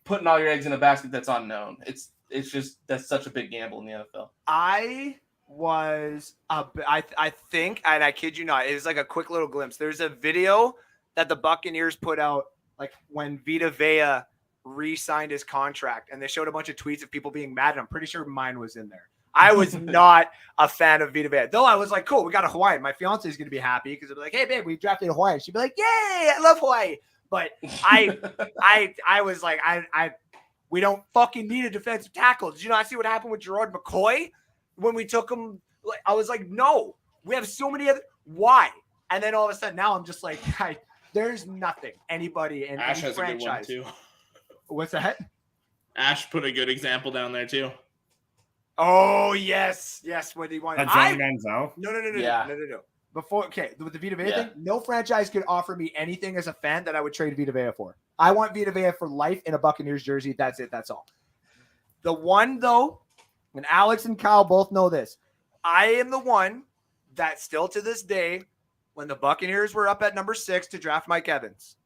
putting all your eggs in a basket that's unknown. It's just, that's such a big gamble in the NFL. I think, and I kid you not, it was like a quick little glimpse. There's a video that the Buccaneers put out like when Vita Vea re-signed his contract, and they showed a bunch of tweets of people being mad, and I'm pretty sure mine was in there. I was not a fan of Vita Vea, though. I was like, cool, we got a Hawaiian. My fiance is going to be happy because it'll be like, hey babe, we drafted a Hawaiian. She'd be like, yay, I love Hawaii. But I was like, we don't fucking need a defensive tackle. Did you not see what happened with Gerard McCoy when we took him? I was like, no, we have so many other. Why? And then all of a sudden, now I'm just like, there's nothing anybody in Ash any has franchise. a good one too. What's that? Ash put a good example down there too. Oh yes. What do you want? Johnny Manziel. No. Before, with the Vita Vea thing, no franchise could offer me anything as a fan that I would trade Vita Vea for. I want Vita Vea for life in a Buccaneers jersey. That's it. That's all. The one, though, and Alex and Kyle both know this, I am the one that still to this day, when the Buccaneers were up at number 6 to draft Mike Evans,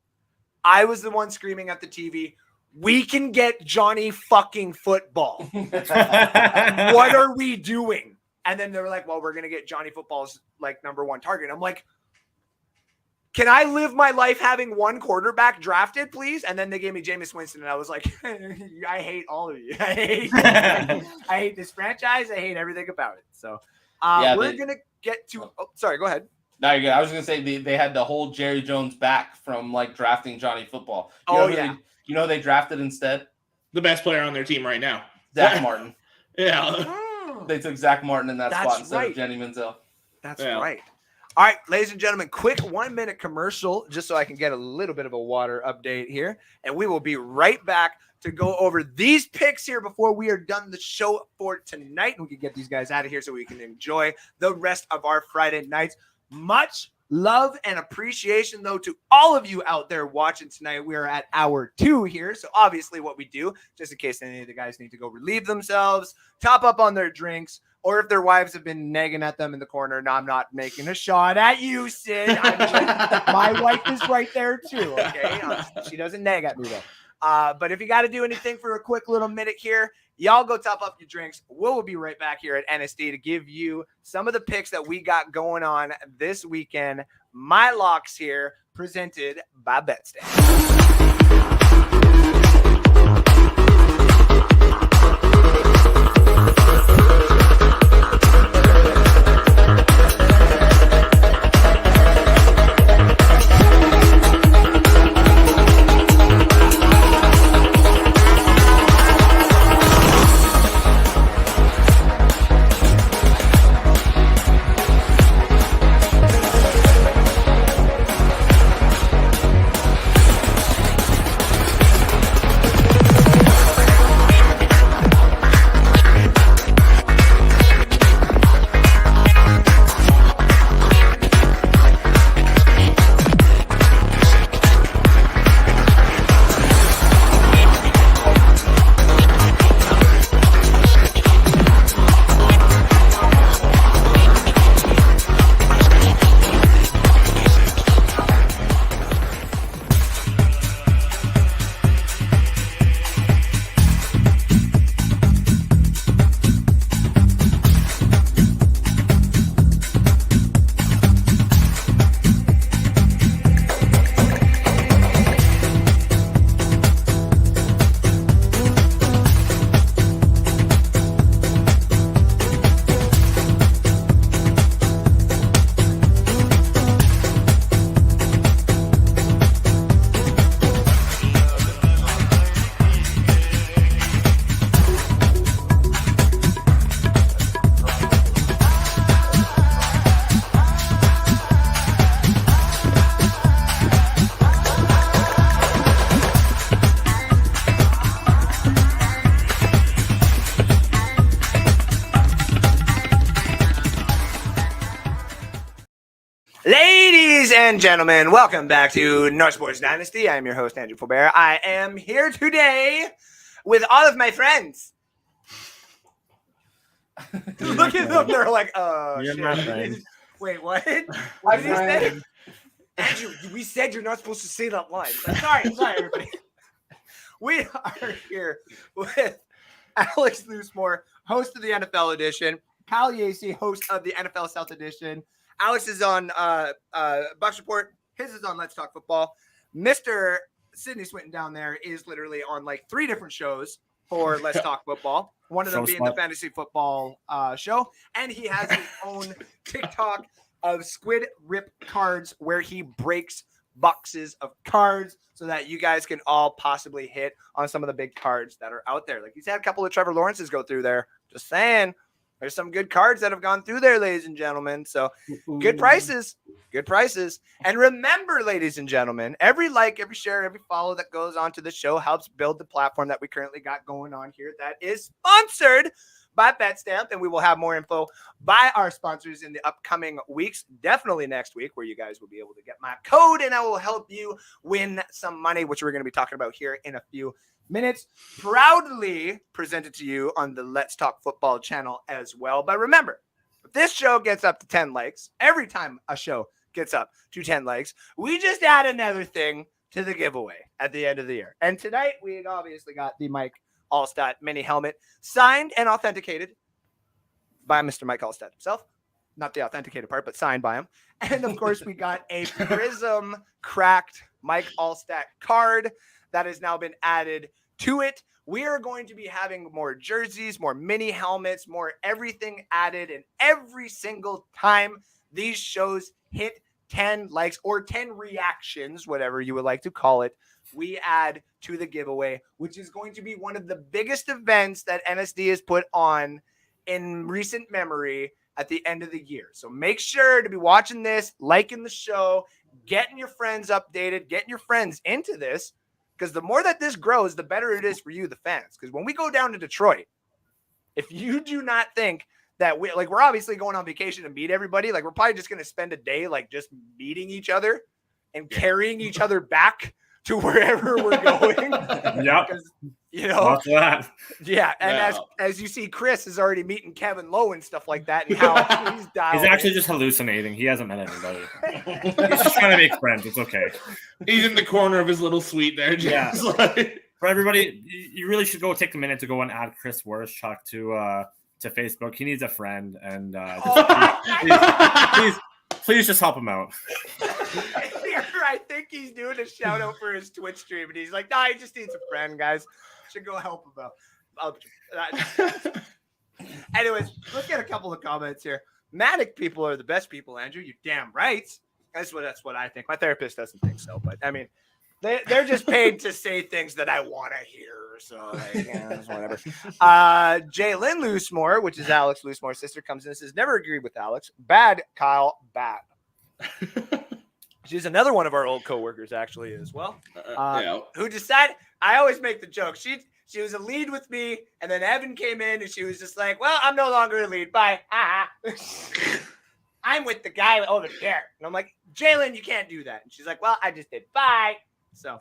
I was the one screaming at the TV, we can get Johnny fucking football. What are we doing? And then they were like, well, we're going to get Johnny Football's like number 1 target. I'm like, can I live my life having one quarterback drafted, please? And then they gave me Jameis Winston, and I was like, I hate all of you. I hate this franchise. I hate everything about it. So we're going to get to – sorry, go ahead. No, you're good. I was going to say they had to hold Jerry Jones back from like drafting Johnny Football. You know they drafted instead? The best player on their team right now. Zach Martin. Yeah. They took Zach Martin in that spot instead of Jenny Manziel. That's right. All right, ladies and gentlemen, quick 1 minute commercial just so I can get a little bit of a water update here. And we will be right back to go over these picks here before we are done the show for tonight. And we can get these guys out of here so we can enjoy the rest of our Friday nights. Much love and appreciation, though, to all of you out there watching tonight. We are at hour 2 here. So obviously what we do, just in case any of the guys need to go relieve themselves, top up on their drinks, or if their wives have been nagging at them in the corner. No, I'm not making a shot at you, Sid. My wife is right there too, okay? She doesn't nag at me, though. But if you got to do anything for a quick little minute here, y'all go top up your drinks. We'll be right back here at NSD to give you some of the picks that we got going on this weekend. My locks here, presented by Betstamp. Ladies and gentlemen, welcome back to North Sports Dynasty. I am your host, Andrew Faubert. I am here today with all of my friends. Look at them. They're like, You're shit. my friend. Wait, what? What did he say? Andrew, we said you're not supposed to say that line. Sorry, everybody. We are here with Alex Loosemore, host of the NFL Edition, Kyle Yacey, host of the NFL South Edition. Alex is on Bucks Report. His is on Let's Talk Football. Mr. Sydney Swinton down there is literally on like 3 different shows for Let's Talk Football. One of them being the fantasy football show. And he has his own TikTok of Squid Rip Cards where he breaks boxes of cards so that you guys can all possibly hit on some of the big cards that are out there. Like he's had a couple of Trevor Lawrence's go through there. Just saying. There's some good cards that have gone through there, ladies and gentlemen. So good prices. And remember, ladies and gentlemen, every like, every share, every follow that goes on to the show helps build the platform that we currently got going on here that is sponsored by Betstamp. And we will have more info by our sponsors in the upcoming weeks. Definitely next week where you guys will be able to get my code and I will help you win some money, which we're going to be talking about here in a few minutes. Proudly presented to you on the Let's Talk Football channel as well. But remember, if this show gets up to 10 likes, every time a show gets up to 10 likes, we just add another thing to the giveaway at the end of the year. And tonight, we obviously got the Mike Allstott mini helmet signed and authenticated by Mr. Mike Allstott himself. Not the authenticated part, but signed by him. And of course, we got a Prism cracked Mike Allstott card that has now been added to it. We are going to be having more jerseys, more mini helmets, more everything added. And every single time these shows hit 10 likes or 10 reactions, whatever you would like to call it, we add to the giveaway, which is going to be one of the biggest events that NSD has put on in recent memory at the end of the year. So make sure to be watching this, liking the show, getting your friends updated, getting your friends into this, because the more that this grows, the better it is for you, the fans. Because when we go down to Detroit, if you do not think that we're obviously going on vacation to meet everybody, like we're probably just going to spend a day like just meeting each other and carrying each other back to wherever we're going. Yeah. You know, Watch that. yeah, and as you see, Chris is already meeting Kevin Lowe and stuff like that, and how he's dialed. He's actually just hallucinating. He hasn't met anybody. He's just trying to make friends. It's okay. He's in the corner of his little suite there. Just like... For everybody, you really should go take a minute to go and add Chris Warshuk to Facebook. He needs a friend, and please just help him out. I think he's doing a shout out for his Twitch stream, and he's like, "Nah, he just needs a friend, guys. Should go help him out." Anyways, let's get a couple of comments here. Manic people are the best people, Andrew. You're damn right. That's what I think. My therapist doesn't think so, but I mean, they're just paid to say things that I want to hear. So whatever. Jalen Loosemore, which is Alex Loosemore's sister, comes in and says, "Never agreed with Alex. Bad, Kyle. Bad." She's another one of our old coworkers, actually, as well. Who decided? I always make the joke. She was a lead with me, and then Evan came in, and she was just like, "Well, I'm no longer a lead. Bye." I'm with the guy over there, and I'm like, "Jalen, you can't do that." And she's like, "Well, I just did. Bye." So,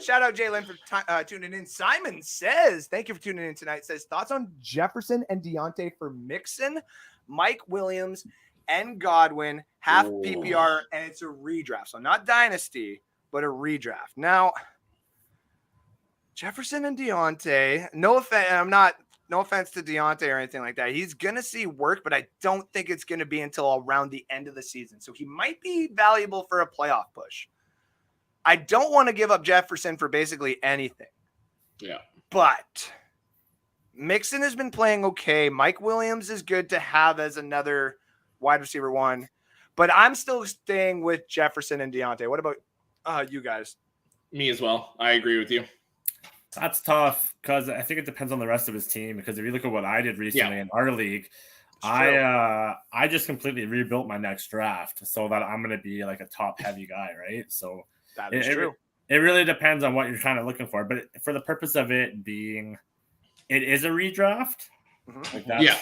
shout out Jalen for tuning in. Simon says, "Thank you for tuning in tonight." Says thoughts on Jefferson and Deontay for Mixon, Mike Williams, and Godwin, half PPR, and it's a redraft. So not Dynasty, but a redraft. Now, Jefferson and Deontay, no offense to Deontay or anything like that. He's going to see work, but I don't think it's going to be until around the end of the season. So he might be valuable for a playoff push. I don't want to give up Jefferson for basically anything. Yeah. But Mixon has been playing okay. Mike Williams is good to have as another wide receiver one, but I'm still staying with Jefferson and Deontay. What about you guys? Me as well. I agree with you. That's tough because I think it depends on the rest of his team. Because if you look at what I did recently in our league, I just completely rebuilt my next draft so that I'm going to be like a top heavy guy, right? So that is true. It really depends on what you're kind of looking for, but for the purpose of it being, it is a redraft. Like that. Yeah.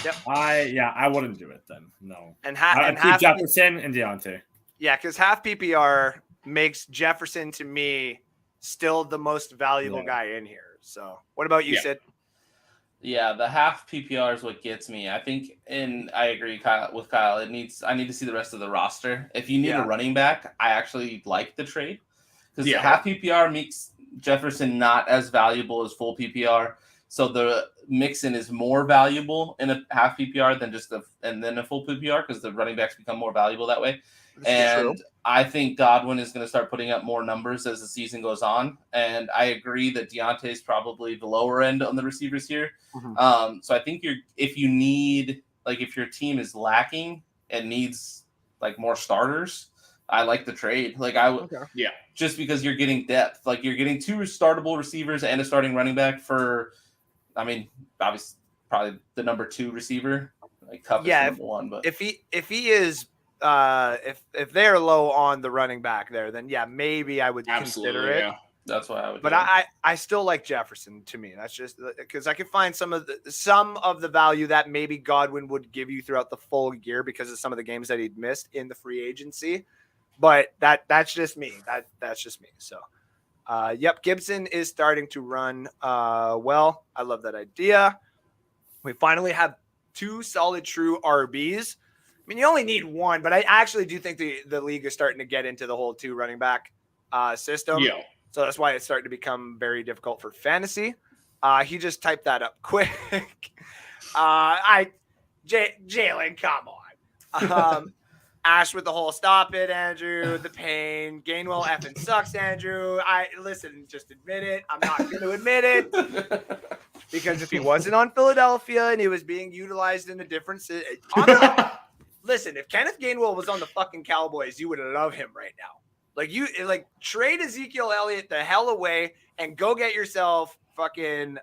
Yep. I wouldn't do it then. No. And keep Jefferson and Deontay. Yeah, because half PPR makes Jefferson to me still the most valuable guy in here. So what about you, Sid? Yeah, the half PPR is what gets me. I think, and I agree with Kyle. I need to see the rest of the roster. If you need a running back, I actually like the trade because half PPR makes Jefferson not as valuable as full PPR. So the Mixon is more valuable in a half PPR than then a full PPR because the running backs become more valuable that way. And I think Godwin is going to start putting up more numbers as the season goes on. And I agree that Deontay is probably the lower end on the receivers here. So I think if your team is lacking and needs like more starters, I like the trade. Like just because you're getting depth, like you're getting two startable receivers and a starting running back for. I mean, obviously, probably the number 2 receiver. Like Cup is number 1, but if he is, if they're low on the running back there, then maybe I would consider it. Yeah. That's why I would. But I still like Jefferson. To me, that's just because I can find some of the value that maybe Godwin would give you throughout the full year because of some of the games that he'd missed in the free agency. But that's just me. That's just me. So. Gibson is starting to run well. I love that idea. We finally have 2 solid true RBs. I mean, you only need 1, but I actually do think the league is starting to get into the whole 2 running back system. Yeah. So that's why it's starting to become very difficult for fantasy. He just typed that up quick. Jalen, come on. Ash with the whole stop it, Andrew. The pain. Gainwell effing sucks, Andrew. Just admit it. I'm not going to admit it. Because if he wasn't on Philadelphia and he was being utilized in a different city. Listen, if Kenneth Gainwell was on the fucking Cowboys, you would love him right now. Trade Ezekiel Elliott the hell away and go get yourself fucking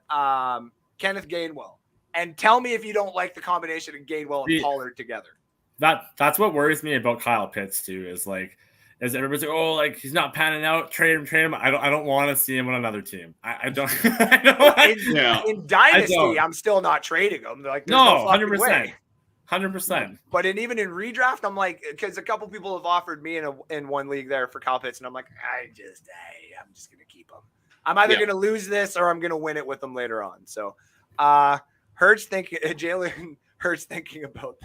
Kenneth Gainwell. And tell me if you don't like the combination of Gainwell and Pollard together. That's what worries me about Kyle Pitts too. Is everybody's like, oh, like he's not panning out. Trade him. I don't want to see him on another team. I don't. In Dynasty, I'm still not trading him. Like, no, 100%. 100%. But even in redraft, I'm like, because a couple people have offered me in one league there for Kyle Pitts, and I'm like, I'm just gonna keep him. I'm either gonna lose this or I'm gonna win it with them later on. So, Jalen Hurts thinking about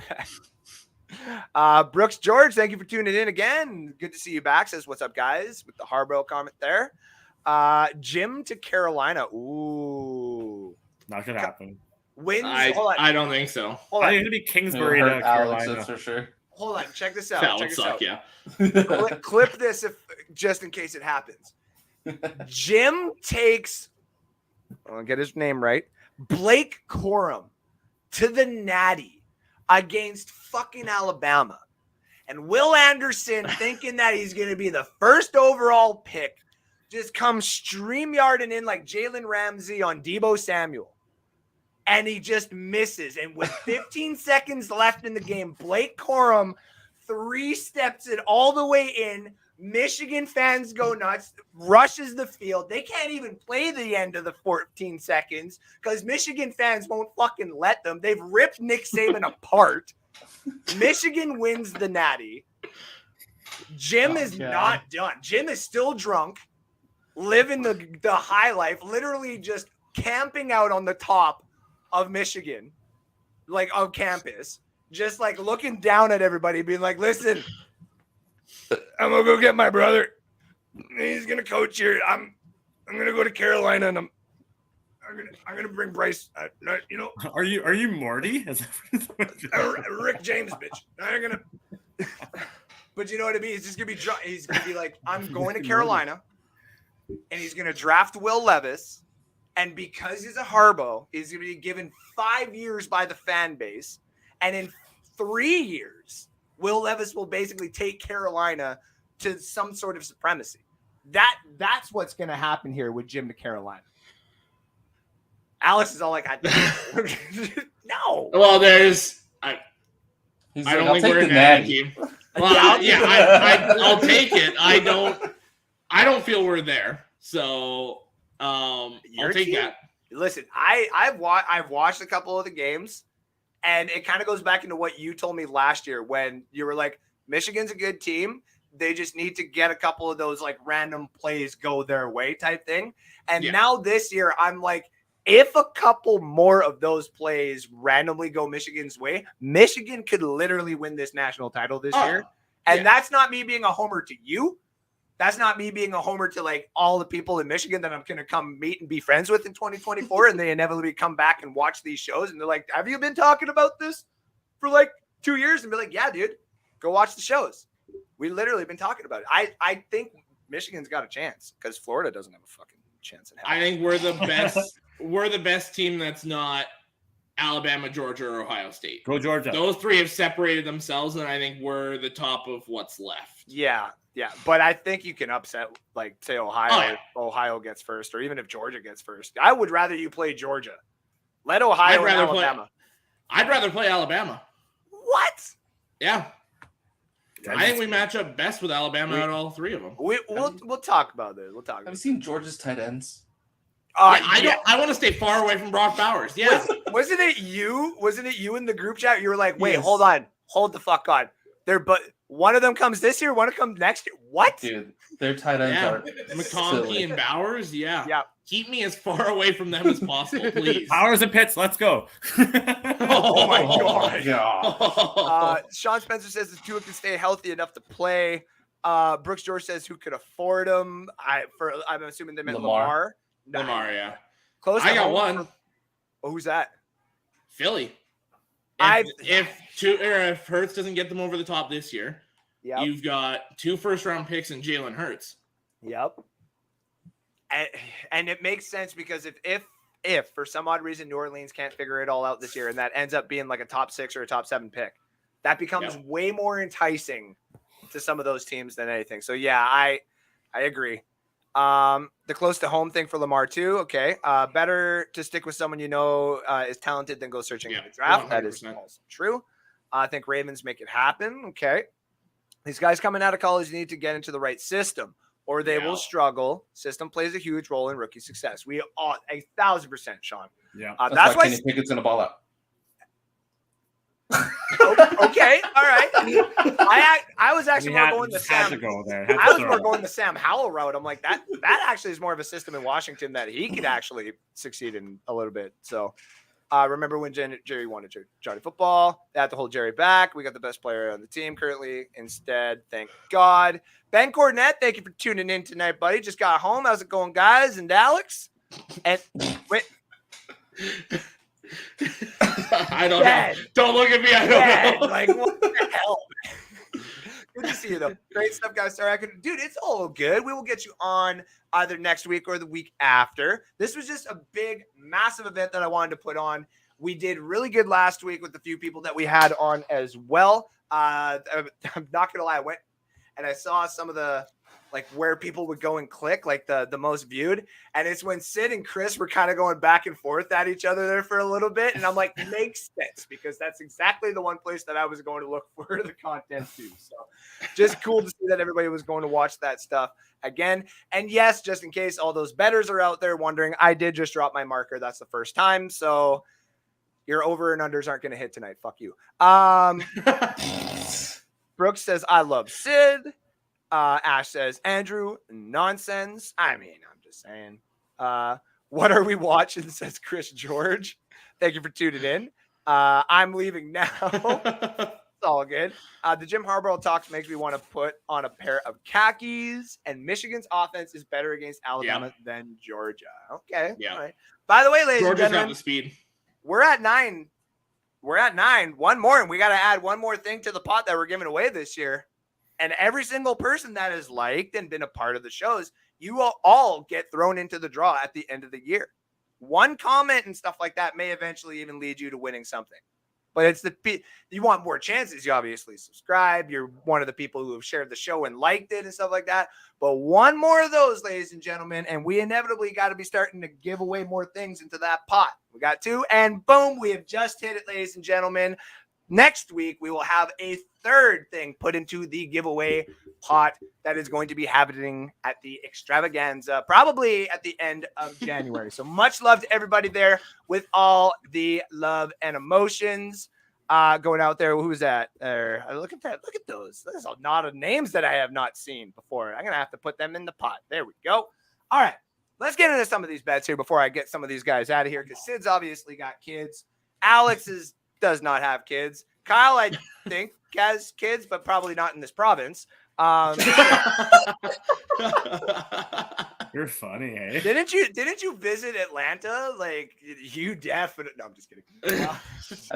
that. Brooks George, thank you for tuning in again. Good to see you back. Says, what's up, guys? With the Harborough comment there. Jim to Carolina. Ooh, not gonna happen. Wins. I don't think so. I think it's gonna be Kingsbury to Carolina for sure. Hold on, check this out. That would suck, yeah. Clip this just in case it happens. Jim takes, I'll get his name right, Blake Corum to the Natty against fucking Alabama. And Will Anderson, thinking that he's going to be the first overall pick, just comes StreamYarding in like Jalen Ramsey on Deebo Samuel. And he just misses. And with 15 seconds left in the game, Blake Corum 3 steps it all the way in. Michigan fans go nuts, rushes the field. They can't even play the end of the 14 seconds because Michigan fans won't fucking let them. They've ripped Nick Saban apart. Michigan wins the Natty. Jim is not done. Jim is still drunk, living the high life, literally just camping out on the top of Michigan, like of campus, just like looking down at everybody, being like, listen, I'm gonna go get my brother. He's gonna coach here. I'm gonna go to Carolina, and I'm gonna bring Bryce. Are you Morty? Rick James, bitch. I'm gonna. But you know what I mean? He's just gonna be drunk. He's gonna be like, I'm going to Carolina, and he's gonna draft Will Levis. And because he's a Harbaugh, he's going to be given 5 years by the fan base. And in 3 years, Will Levis will basically take Carolina to some sort of supremacy. That's what's going to happen here with Jim to Carolina. Alex is all like, no. Well, I don't think we're in that team. Well, I'll take it. I don't feel we're there. So I'll take that. Listen, I've watched a couple of the games, and it kind of goes back into what you told me last year when you were like, Michigan's a good team. They just need to get a couple of those like random plays go their way type thing. And now this year, I'm like, if a couple more of those plays randomly go Michigan's way, Michigan could literally win this national title this year. And that's not me being a homer to you. That's not me being a homer to like all the people in Michigan that I'm going to come meet and be friends with in 2024. And they inevitably come back and watch these shows. And they're like, have you been talking about this for like 2 years? And be like, yeah, dude, go watch the shows. We literally been talking about it. I think Michigan's got a chance because Florida doesn't have a fucking chance in hell. I think we're the best. We're the best team that's not Alabama, Georgia, or Ohio State. Go Georgia. Those three have separated themselves, and I think we're the top of what's left. Yeah. But I think you can upset, like, say Ohio. Ohio gets first, or even if Georgia gets first. I would rather you play Georgia. Let Ohio and Alabama. I'd rather play Alabama. What? Yeah. I think we match up best with Alabama out of all three of them. We'll talk about this. Have you seen Georgia's tight ends? I want to stay far away from Brock Bowers. Yeah. Wasn't it you? Wasn't it you in the group chat? You were like, "Wait, hold on, hold the fuck on." But one of them comes this year, one of them comes next year. What? Dude, their tight ends are McConkey and Bowers. Yeah. Keep me as far away from them as possible, please. Bowers and Pitts, let's go. Oh my god. Sean Spencer says the two can stay healthy enough to play. Brooks George says who could afford them. I'm assuming they meant Lamar. Lamar, yeah. Close. I got one. Who's that? Philly. If Hurts doesn't get them over the top this year, you've got 2 first-round picks and Jalen Hurts. Yep. And it makes sense because if for some odd reason New Orleans can't figure it all out this year and that ends up being like a top 6 or a top 7 pick, that becomes way more enticing to some of those teams than anything. So yeah, I agree. The close to home thing for Lamar too. Okay. Better to stick with someone is talented than go searching in the draft. 100%. That is also true. I think Ravens make it happen. Okay. These guys coming out of college need to get into the right system, or they will struggle. System plays a huge role in rookie success. We all 1,000%, Sean. Yeah. That's why Kenny Pickett's in a ball out. Okay, all right. I was actually more going the Sam. I was more going the Sam Howell route. I'm like that actually is more of a system in Washington that he could actually succeed in a little bit. So remember when Jerry wanted Johnny football? They had to hold Jerry back. We got the best player on the team currently. Instead, thank God. Ben Cornett, thank you for tuning in tonight, buddy. Just got home. How's it going, guys? And Alex? And wait. I don't know. Don't look at me. I don't know. Like, what the hell? Good to see you, though. Great stuff, guys. Sorry, dude, it's all good. We will get you on either next week or the week after. This was just a big, massive event that I wanted to put on. We did really good last week with the few people that we had on as well. I'm not going to lie. I went and I saw some of the, like, where people would go and click, like the most viewed. And it's when Sid and Chris were kind of going back and forth at each other there for a little bit. And I'm like, makes sense, because that's exactly the one place that I was going to look for the content too. So just cool to see that everybody was going to watch that stuff again. And yes, just in case all those bettors are out there wondering, I did just drop my marker. That's the first time. So your over and unders aren't going to hit tonight. Fuck you. Brooks says, I love Sid. Ash says, Andrew, nonsense. I mean, I'm just saying. What are we watching? Says Chris George. Thank you for tuning in. I'm leaving now. It's all good. The Jim Harbaugh talks makes me want to put on a pair of khakis, and Michigan's offense is better against Alabama than Georgia. Okay. Yeah. All right. By the way, ladies and gentlemen, got the speed. We're at 9. We're at 9. One more, and we got to add one more thing to the pot that we're giving away this year. And every single person that has liked and been a part of the shows, you will all get thrown into the draw at the end of the year. One comment and stuff like that may eventually even lead you to winning something. But it's you want more chances. You obviously subscribe. You're one of the people who have shared the show and liked it and stuff like that. But one more of those, ladies and gentlemen, and we inevitably got to be starting to give away more things into that pot. We got 2, and boom, we have just hit it, ladies and gentlemen. Next week, we will have a third thing put into the giveaway pot that is going to be happening at the extravaganza, probably at the end of January. So much love to everybody there with all the love and emotions going out there. Who's that? Look at that. Look at those. There's a lot of names that I have not seen before. I'm going to have to put them in the pot. There we go. All right. Let's get into some of these bets here before I get some of these guys out of here, because Sid's obviously got kids. Alex does not have kids. Kyle, I think, has kids, but probably not in this province. You're funny, eh? Didn't you visit Atlanta? Like, you definitely. No, I'm just kidding. I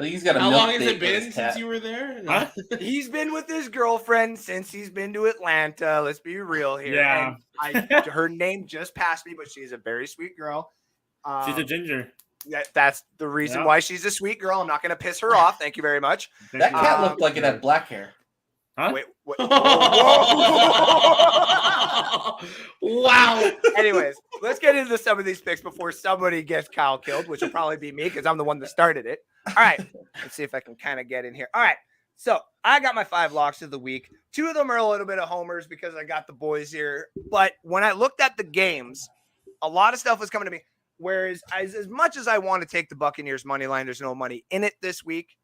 think he's got a. How long has it been since you were there? Huh? He's been with his girlfriend since he's been to Atlanta. Let's be real here. Yeah. And her name just passed me, but she's a very sweet girl. She's a ginger. That's the reason why she's a sweet girl. I'm not going to piss her off. Thank you very much. That cat looked like it had black hair. Huh? Wait. Wow. Anyways, let's get into some of these picks before somebody gets Kyle killed, which will probably be me because I'm the one that started it. All right. Let's see if I can kind of get in here. All right. So I got my 5 locks of the week. 2 of them are a little bit of homers because I got the boys here. But when I looked at the games, a lot of stuff was coming to me. Whereas as much as I want to take the Buccaneers money line, there's no money in it this week,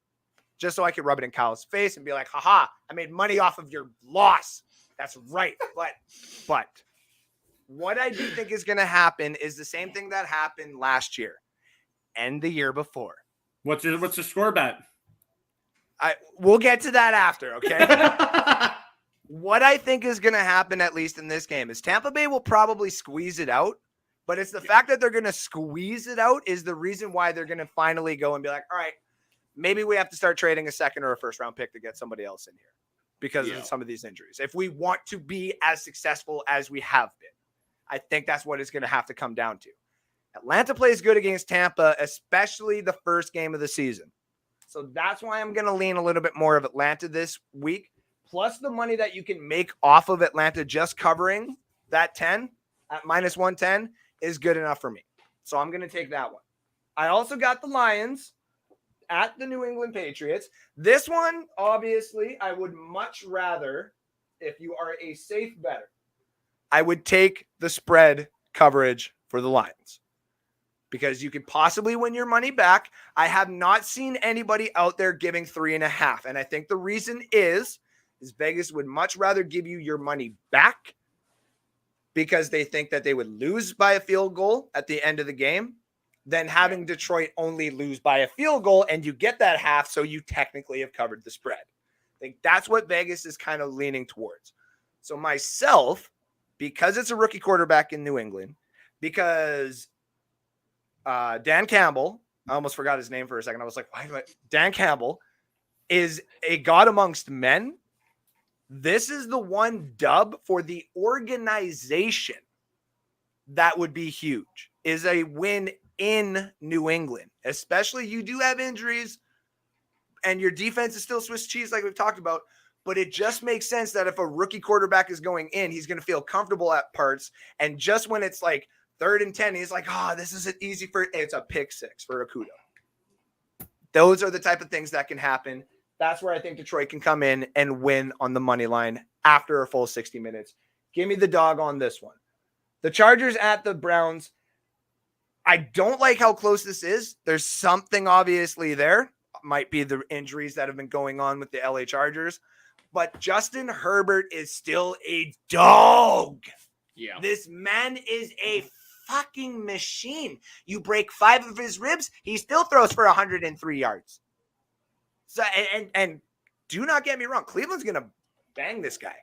just so I could rub it in Kyle's face and be like, haha, I made money off of your loss. That's right. But what I do think is going to happen is the same thing that happened last year and the year before. What's your score bet? We'll get to that after, okay? What I think is going to happen, at least in this game, is Tampa Bay will probably squeeze it out. But it's the fact that they're going to squeeze it out is the reason why they're going to finally go and be like, all right, maybe we have to start trading a second or a first round pick to get somebody else in here because of some of these injuries. If we want to be as successful as we have been, I think that's what it's going to have to come down to. Atlanta plays good against Tampa, especially the first game of the season. So that's why I'm going to lean a little bit more of Atlanta this week. Plus the money that you can make off of Atlanta just covering that 10. at minus 110 is good enough for me. So I'm going to take that one. I also got the Lions at the New England Patriots. This one, obviously, I would much rather, if you are a safe bettor, I would take the spread coverage for the Lions because you could possibly win your money back. I have not seen anybody out there giving 3.5. And I think the reason is Vegas would much rather give you your money back because they think that they would lose by a field goal at the end of the game than having Detroit only lose by a field goal and you get that half, so you technically have covered the spread. I think that's what Vegas is kind of leaning towards. So myself, because it's a rookie quarterback in New England, because Dan Campbell, I almost forgot his name for a second. I was like, why do I? Dan Campbell is a god amongst men. This is the one dub for the organization that would be huge, is a win in New England, especially you do have injuries and your defense is still Swiss cheese like we've talked about, but it just makes sense that if a rookie quarterback is going in, he's going to feel comfortable at parts. And just when it's like 3rd and 10, he's like, this isn't easy it's a pick 6 for Akudo. Those are the type of things that can happen. That's where I think Detroit can come in and win on the money line after a full 60 minutes. Give me the dog on this one. The Chargers at the Browns. I don't like how close this is. There's something obviously there. Might be the injuries that have been going on with the LA Chargers. But Justin Herbert is still a dog. Yeah. This man is a fucking machine. You break 5 of his ribs, he still throws for 103 yards. So and do not get me wrong, Cleveland's gonna bang this guy,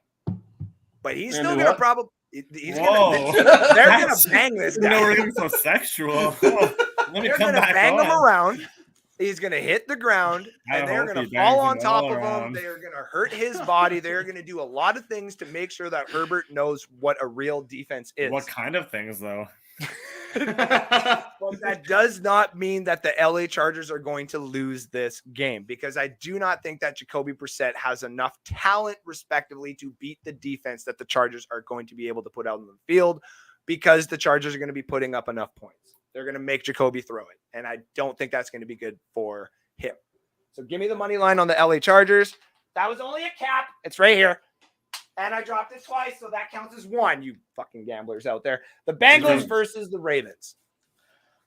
but he's still gonna probably they're gonna bang this guy. We're getting so sexual. They're gonna bang him around. He's going to hit the ground, and they're going to fall on top of him. They are going to hurt his body. They're going to do a lot of things to make sure that Herbert knows what a real defense is. What kind of things, though? But that does not mean that the LA Chargers are going to lose this game, because I do not think that Jacoby Brissett has enough talent, respectively, to beat the defense that the Chargers are going to be able to put out on the field, because the Chargers are going to be putting up enough points. They're going to make Jacoby throw it, and I don't think that's going to be good for him. So give me the money line on the LA Chargers. That was only a cap. It's right here. And I dropped it twice, so that counts as 1, you fucking gamblers out there. The Bengals versus the Ravens.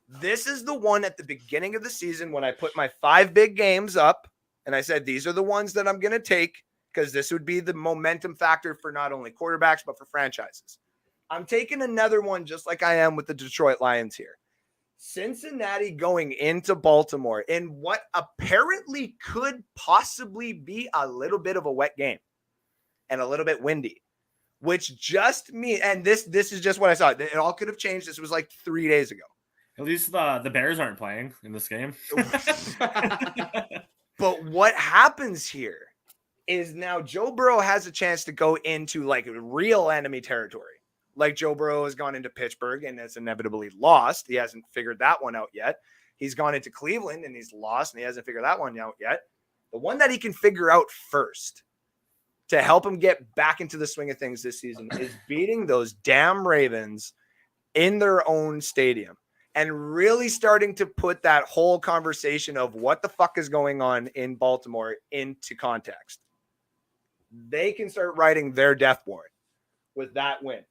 This is the one at the beginning of the season when I put my 5 big games up, and I said these are the ones that I'm going to take because this would be the momentum factor for not only quarterbacks but for franchises. I'm taking another one just like I am with the Detroit Lions here. Cincinnati going into Baltimore in what apparently could possibly be a little bit of a wet game and a little bit windy, which just means, and this is just what I saw. It all could have changed. This was like 3 days ago. At least the Bears aren't playing in this game. But what happens here is now Joe Burrow has a chance to go into like real enemy territory. Like Joe Burrow has gone into Pittsburgh and has inevitably lost. He hasn't figured that one out yet. He's gone into Cleveland and he's lost and he hasn't figured that one out yet. The one that he can figure out first to help him get back into the swing of things this season is beating those damn Ravens in their own stadium and really starting to put that whole conversation of what the fuck is going on in Baltimore into context. They can start writing their death warrant with that win.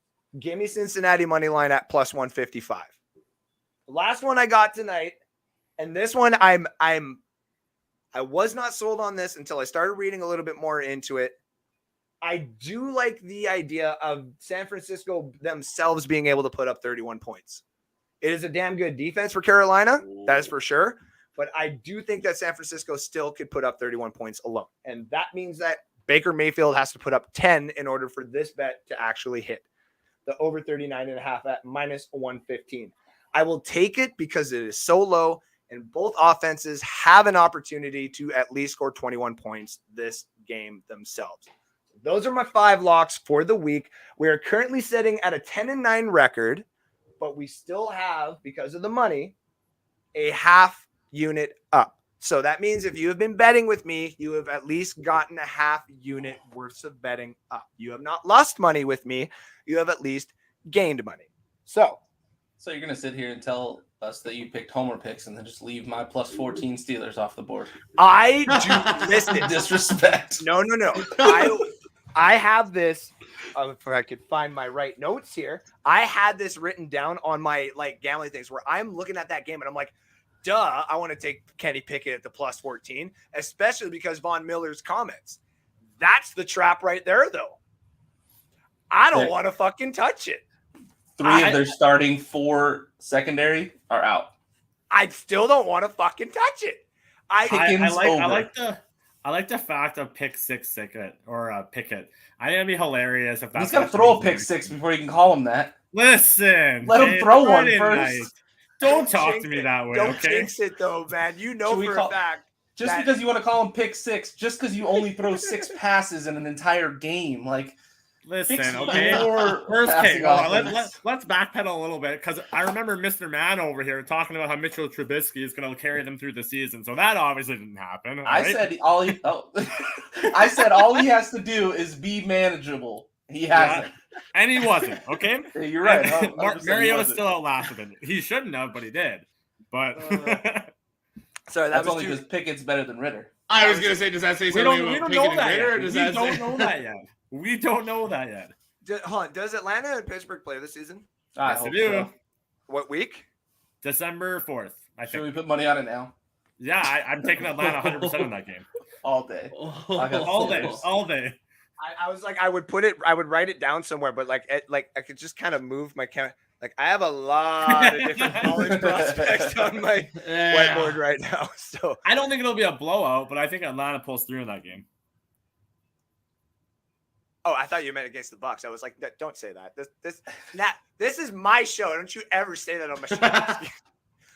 Give me Cincinnati money line at plus 155. The last one I got tonight, and this one I was not sold on this until I started reading a little bit more into it. I do like the idea of San Francisco themselves being able to put up 31 points. It is a damn good defense for Carolina, that is for sure. But I do think that San Francisco still could put up 31 points alone. And that means that Baker Mayfield has to put up 10 in order for this bet to actually hit. The over 39.5 at minus 115. I will take it because it is so low, and both offenses have an opportunity to at least score 21 points this game themselves. Those are my 5 locks for the week. We are currently sitting at a 10-9 record, but we still have, because of the money, a half unit up. So that means if you have been betting with me, you have at least gotten a half unit worth of betting up. You have not lost money with me. You have at least gained money. So you're gonna sit here and tell us that you picked homer picks and then just leave my plus 14 Steelers off the board? I do listen. Disrespect. No. I have this. If I could find my right notes here, I had this written down on my gambling things where I'm looking at that game and I'm like, duh, I want to take Kenny Pickett at the plus 14, especially because Von Miller's comments. That's the trap right there, though. I don't want to fucking touch it. Three of their starting 4 secondary are out. I still don't want to fucking touch it. I like the fact of pick six Pickett. I think it'd be hilarious if that's. He's got to throw a pick six before you can call him that. Listen, let him throw one first. Night. Don't talk to me that way. Don't okay? jinx it though, man. You know for a fact. Just because you want to call him pick six, just because you only throw 6 passes in an entire game, Listen, okay. First, let's backpedal a little bit because I remember Mr. Man over here talking about how Mitchell Trubisky is going to carry them through the season. So that obviously didn't happen. I said all he has to do is be manageable. He hasn't, and he wasn't. Okay, you're right. Mariota's still outlasted him. He shouldn't have, but he did. But sorry, that's only because Pickett's better than Ritter. I was going to say, does that say something about Pickett and Ritter? We don't know that yet. We don't know that yet. Does Atlanta and Pittsburgh play this season? I hope do. So. What week? December 4th. I think. Should we put money on it now? Yeah, I'm taking Atlanta 100% in that game. All day. All day. I was like, I would write it down somewhere, but I could just kind of move my camera. I have a lot of different college prospects on my whiteboard right now. So I don't think it'll be a blowout, but I think Atlanta pulls through in that game. Oh, I thought you meant against the Bucs. I was like, don't say that. This is my show. Don't you ever say that on my show.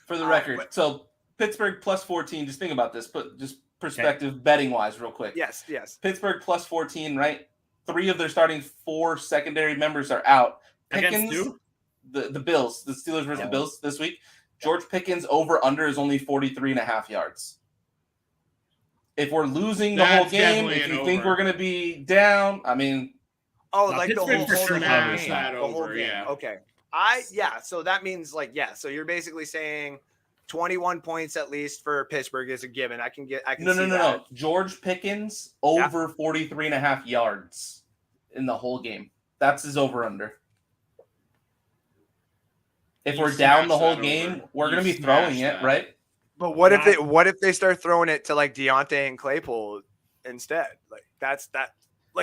For the record, so Pittsburgh plus 14. Just think about this. Put just perspective betting wise, real quick. Yes. Pittsburgh plus 14. Right. 3 of their starting 4 secondary members are out. Pickens, the Bills, the Steelers versus the Bills this week. George Pickens over under is only 43.5 yards. If we're losing the whole game, if you think we're going to be down, I mean, the whole game. Yeah. Okay. So that means so you're basically saying 21 points at least for Pittsburgh is a given. I can see that. No. George Pickens over 43.5 yards in the whole game. That's his over under. If we're down the whole game, we're going to be throwing it, right? But what if they start throwing it to Deontay and Claypool instead?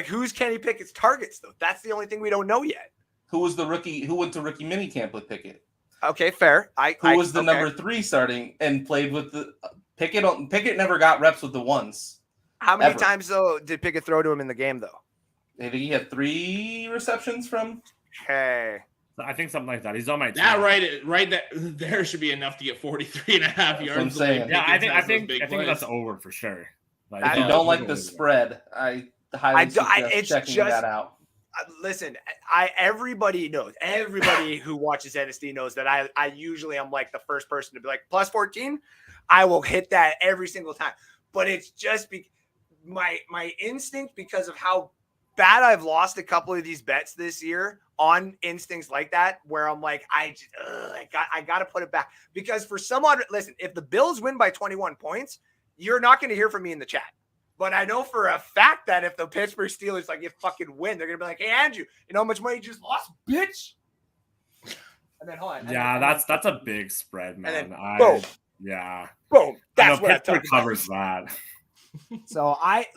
Who's Kenny Pickett's targets though? That's the only thing we don't know yet. Who was the rookie who went to rookie minicamp with Pickett? Okay, fair. Who was the number 3 starting and played with the Pickett? Pickett never got reps with the ones. How many times though did Pickett throw to him in the game though? I think he had 3 receptions from. Hey. I think something like that. He's on my team. That right there should be enough to get 43.5 yards. I'm saying. Yeah, I think that's over for sure. If you don't like the spread, I highly suggest checking that out. Listen, everybody knows. Everybody who watches Dynasty knows that I usually am the first person to be plus 14. I will hit that every single time. But it's just my instinct because of how bad I've lost a couple of these bets this year on instincts like that, where I'm I got to put it back because for some odd listen, if the Bills win by 21 points, you're not going to hear from me in the chat. But I know for a fact that if the Pittsburgh Steelers fucking win, they're going to be hey, Andrew, you know how much money you just lost, bitch? And then hold on. Yeah, that's a big spread, man. And then, boom. Yeah. Boom. That's what Pittsburgh covers that. So I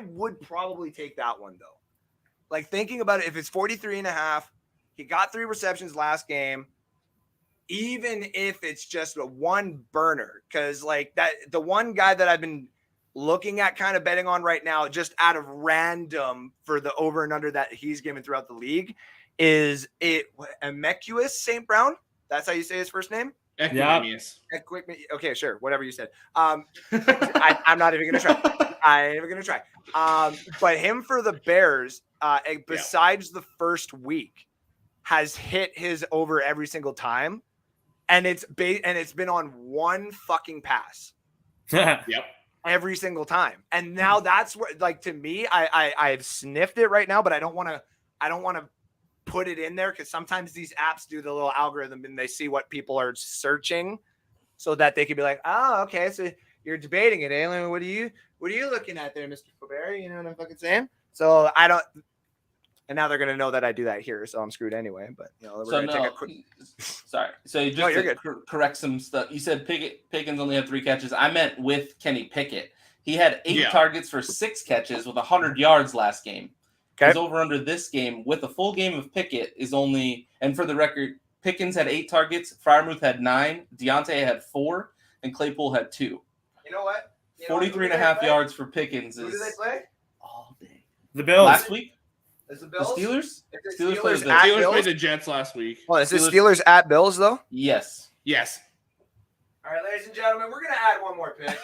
would probably take that one, though. Thinking about it, if it's 43.5, he got 3 receptions last game, even if it's just a one burner, because the one guy that I've been looking at kind of betting on right now, just out of random for the over and under that he's given throughout the league, is Emequius St. Brown. That's how you say his first name? Equimius. Okay, sure. Whatever you said. I'm not even going to try. I'm never going to try. But him for the Bears, besides the first week, has hit his over every single time. And it's been on one fucking pass. Yep. Every single time. And now that's where, to me, I've sniffed it right now, but I don't want to put it in there because sometimes these apps do the little algorithm and they see what people are searching, so that they could be like, oh, okay, so you're debating it, Alien. What are you looking at there, Mr. Faubert? You know what I'm fucking saying? So I don't. And now they're gonna know that I do that here, so I'm screwed anyway. But we're gonna take a quick. Sorry. So you just you're good. Correct some stuff. You said Pickens only had 3 catches. I meant with Kenny Pickett. He had 8 targets for 6 catches with 100 yards last game. Okay. His over under this game with a full game of Pickett is only, and for the record, Pickens had 8 targets, Freiermuth had 9, Deontay had 4, and Claypool had 2. You know what? 43.5 yards for Pickens Who is do they play? all day. The Bills. Last week? Is the The Bills? Steelers? If the Steelers played the at Steelers Bills? played the Jets last week. Well, is the Steelers at Bills though? Yes. Yes. All right, ladies and gentlemen, we're gonna add one more pick.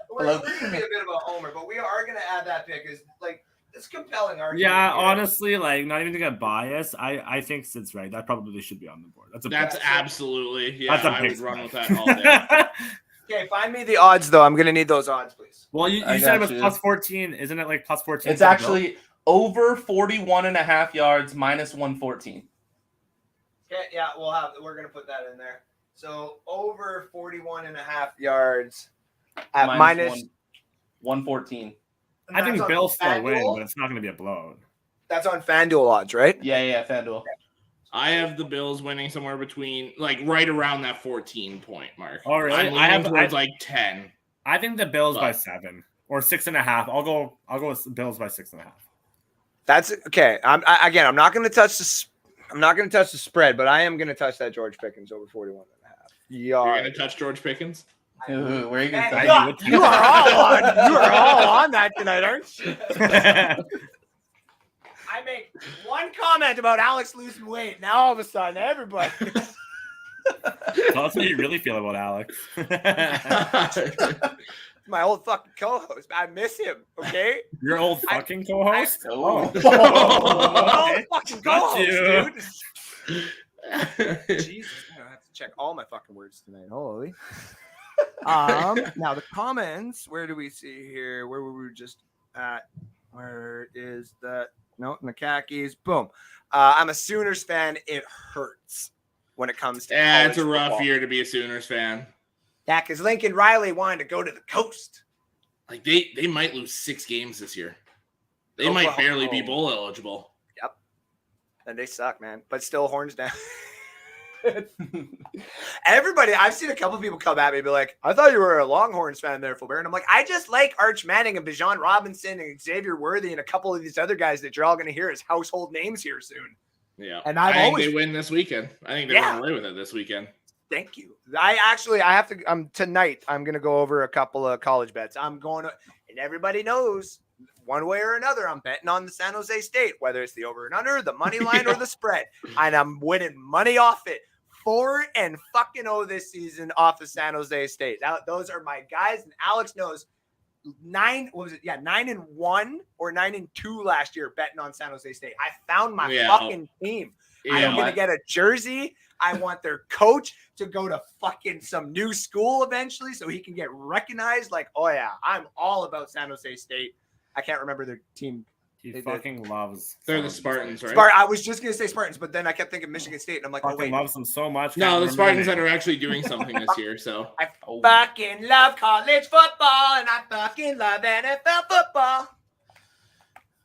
We're gonna be a bit of a homer, but we are gonna add that pick. Is like it's compelling argument. Yeah, honestly, like not even to get biased, I think Sid's right. That probably should be on the board. That's absolutely That's a I would big run smash. with that all day. Okay, find me the odds though. I'm gonna need those odds, please. Well, you I said it got was you. plus 14, isn't it? Like plus 14. It's for the actually over 41.5 yards minus 114. Okay, yeah, we're gonna put that in there. So over 41.5 yards at minus 114. Bills? I think That's on Bills still win, FanDuel? but it's not going to be a blowout. That's on FanDuel odds, right? Yeah, FanDuel. I have the Bills winning somewhere between, like, right around that 14 point mark. Oh, really? I'm leaning towards like 10. I think the Bills by But- 7 or 6.5. I'll go with the Bills by 6.5. That's okay. I'm not gonna touch the spread, but I am gonna touch that George Pickens over 41.5 You're going to yards. touch George Pickens? Ooh, where are you going Man, to touch? you are all on that tonight, aren't you? I make one comment about Alex losing weight. Now all of a sudden, everybody. Tell us what you really feel about Alex. My old fucking co-host. I miss him. Okay. Your old fucking co-host? Oh. Okay. Oh, fucking Got co-host, you. dude. Jesus, I have to check all my fucking words tonight. Holy. Now the comments. Where do we see here? Where were we just at? Where is that? No, in the khakis. Boom. I'm a Sooners fan. It hurts when it comes to. Yeah, it's a college rough football. year to be a Sooners fan. Yeah, because Lincoln Riley wanted to go to the coast. Like, they might lose 6 games this year. They might barely be bowl eligible. Yep. And they suck, man. But still, horns down. Everybody, I've seen a couple people come at me and be like, I thought you were a Longhorns fan there, Fulber. And I'm like, I just like Arch Manning and Bijon Robinson and Xavier Worthy and a couple of these other guys that you're all going to hear as household names here soon. Yeah. And I think always they win this weekend. I think they run away with it this weekend. Thank you. I have to, tonight, I'm going to go over a couple of college bets. I'm going to, and everybody knows one way or another, I'm betting on the San Jose State, whether it's the over and under, the money line, or the spread. And I'm winning money off it. 4-0 this season off of San Jose State. Those are my guys. And Alex knows 9-1 or 9-2 last year betting on San Jose State. I found my fucking team. I'm going to get a jersey. I want their coach to go to fucking some new school eventually so he can get recognized. Like, oh yeah, I'm all about San Jose State. I can't remember their team. He fucking loves. They're the Spartans, right? I was just going to say Spartans, but then I kept thinking Michigan State, and I'm like, oh, Fucking wait. loves them so much. No, the Can't Spartans that remember are actually doing something this year. So I fucking love college football, and I fucking love NFL football.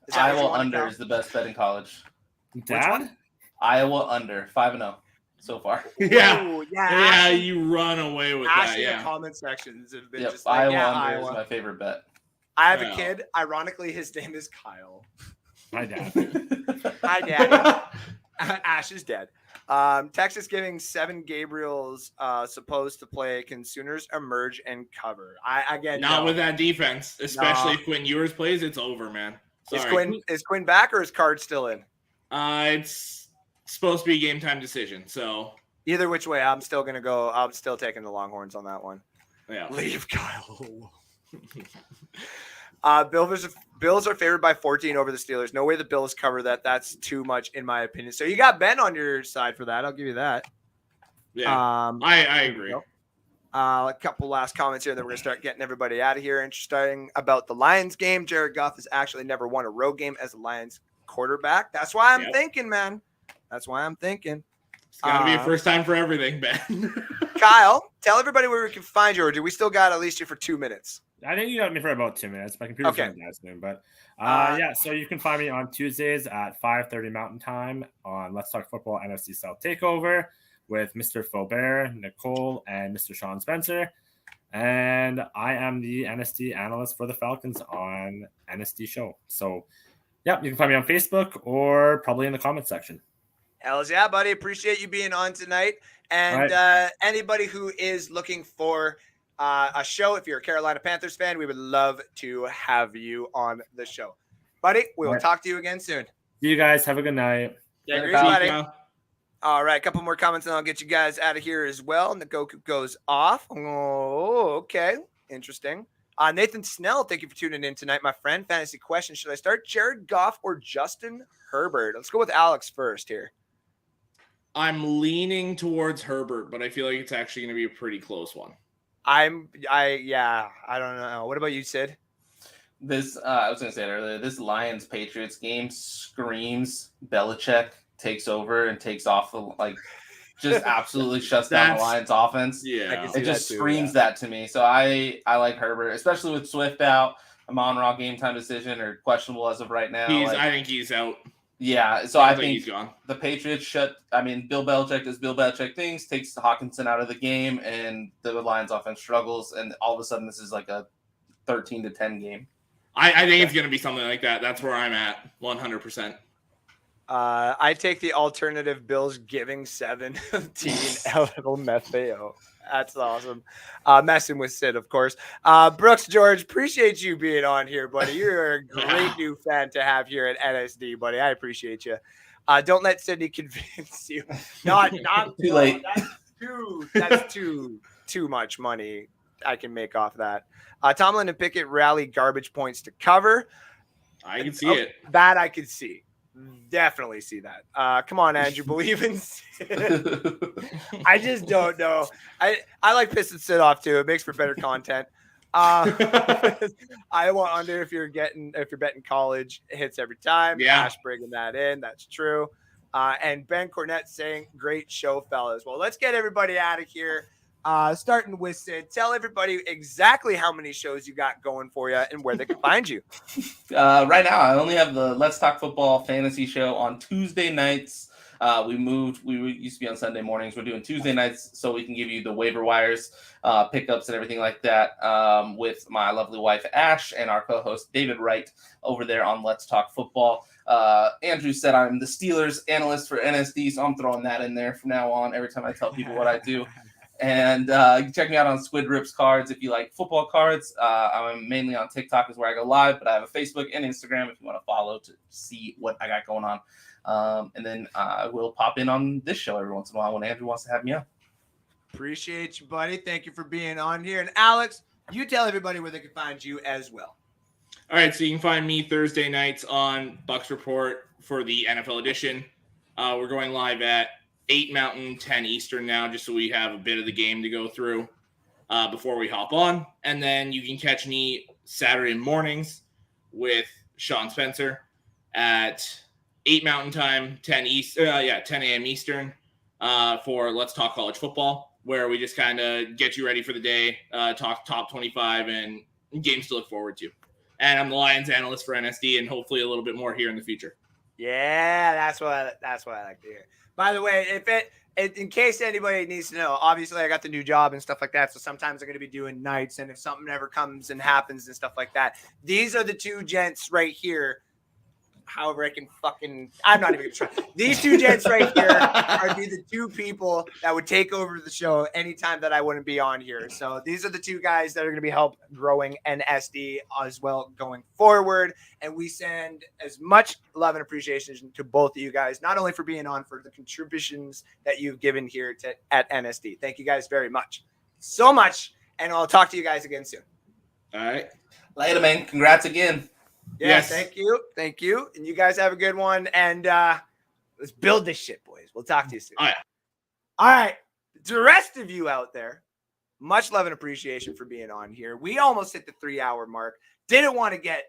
Is that what you Iowa wanna under count? is the best bet in college. the name. Dad? Iowa under 5-0 so far. yeah, Ooh, yeah, you run away with that. Ashley in Yeah, the comment sections have been Yep, just like, Iowa under Iowa. is my favorite bet. I have a Yeah. kid. Ironically, his name is Kyle. My dad. Hi, Daddy. Ash is dead. Texas giving 7 Gabriels supposed to play. Can Sooners emerge and cover? not with that defense, especially if Quinn Ewers plays. It's over, man. Sorry. Is Quinn back or is Card still in? It's supposed to be a game time decision. So Either which way, I'm still gonna go. I'm still taking the Longhorns on that one. yeah, Leave Kyle alone. Bills are favored by 14 over the Steelers. No way the Bills cover that. That's too much, in my opinion. So you got Ben on your side for that. I'll give you that. yeah, I agree. A couple last comments here, then we're going to start getting everybody out of here. Interesting about the Lions game. Jared Goff has actually never won a road game as a Lions quarterback. That's why I'm Yep. thinking, man. That's why I'm thinking. It's got to be a first time for everything, Ben. Kyle, tell everybody where we can find you, or do we still got at least you for 2 minutes? I think you got me for about 2 minutes. My computer's Okay. going to die soon, but so you can find me on Tuesdays at 5:30 Mountain Time on Let's Talk Football NFC South Takeover with Mr. Faubert, Nicole, and Mr. Sean Spencer. And I am the NSD analyst for the Falcons on NSD Show. So, yeah, you can find me on Facebook or probably in the comment section. Hells yeah, buddy. Appreciate you being on tonight. And anybody who is looking for a show, if you're a Carolina Panthers fan, we would love to have you on the show. Buddy, we will talk to you again soon. See you guys. Have a good night. Yeah, great, buddy. All right, a couple more comments and I'll get you guys out of here as well. And the Goku goes off. Oh, okay. Interesting. Nathan Snell, thank you for tuning in tonight, my friend. Fantasy question. Should I start Jared Goff or Justin Herbert? Let's go with Alex first here. I'm leaning towards Herbert, but I feel like it's actually going to be a pretty close one. I don't know. What about you, Sid? This I was going to say it earlier. This Lions Patriots game screams Belichick takes over and takes off just absolutely shuts down the Lions offense. Yeah, it just screams that to me. So I like Herbert, especially with Swift out. A Mon-Ra game time decision or questionable as of right now. I think he's out. Yeah, so I think he's gone. The Patriots Bill Belichick does Bill Belichick things, takes Hawkinson out of the game, and the Lions offense struggles, and all of a sudden this is like a 13-10 game. I think it's going to be something like that. That's where I'm at, 100%. I take the alternative Bills giving 17 El Metheo. That's awesome. Messing with Sid, of course. Brooks George, appreciate you being on here, buddy. You're a great new fan to have here at NSD, buddy. I appreciate you. Don't let Sydney convince you. Not too late. That's too much money I can make off that. Tomlin and Pickett rally garbage points to cover. I can see it. That I could see. Definitely see that. Come on, Andrew. Believe in Sid. I just don't know. I like pissing Sid off too. It makes for better content. I want under if you're betting college hits every time. Yeah. Ash bringing that in. That's true. And Ben Cornett saying, great show, fellas. Well, let's get everybody out of here. Starting with Sid, tell everybody exactly how many shows you got going for you and where they can find you. Right now, I only have the Let's Talk Football fantasy show on Tuesday nights. We moved. We used to be on Sunday mornings. We're doing Tuesday nights so we can give you the waiver wires, pickups, and everything like that with my lovely wife, Ash, and our co-host, David Wright, over there on Let's Talk Football. Andrew said I'm the Steelers analyst for NSD, so I'm throwing that in there from now on every time I tell people what I do. And you can check me out on Squid Rips Cards if you like football cards. I'm mainly on TikTok is where I go live, but I have a Facebook and Instagram if you want to follow to see what I got going on. And then I will pop in on this show every once in a while when Andrew wants to have me on. Appreciate you, buddy. Thank you for being on here. And Alex, you tell everybody where they can find you as well. All right, so you can find me Thursday nights on Bucks Report for the NFL edition. We're going live at 8 Mountain, 10 Eastern now, just so we have a bit of the game to go through before we hop on. And then you can catch me Saturday mornings with Sean Spencer at 8 Mountain Time, 10 a.m. Eastern for Let's Talk College Football, where we just kind of get you ready for the day, talk top 25 and games to look forward to. And I'm the Lions analyst for NSD and hopefully a little bit more here in the future. Yeah, that's what I like to hear. By the way, in case anybody needs to know, obviously I got the new job and stuff like that. So sometimes I'm going to be doing nights. And if something ever comes and happens and stuff like that, these are the two gents right here. However, I'm not even going to try. These two gents right here are the two people that would take over the show anytime that I wouldn't be on here. So these are the two guys that are going to be help growing NSD as well going forward. And we send as much love and appreciation to both of you guys, not only for being on, for the contributions that you've given here at NSD. Thank you guys very much. So much. And I'll talk to you guys again soon. All right. Later, man. Congrats again. Yeah, Yes. Thank you. And you guys have a good one. And let's build this shit, boys. We'll talk to you soon. All right. To the rest of you out there, much love and appreciation for being on here. We almost hit the 3-hour mark. Didn't want to get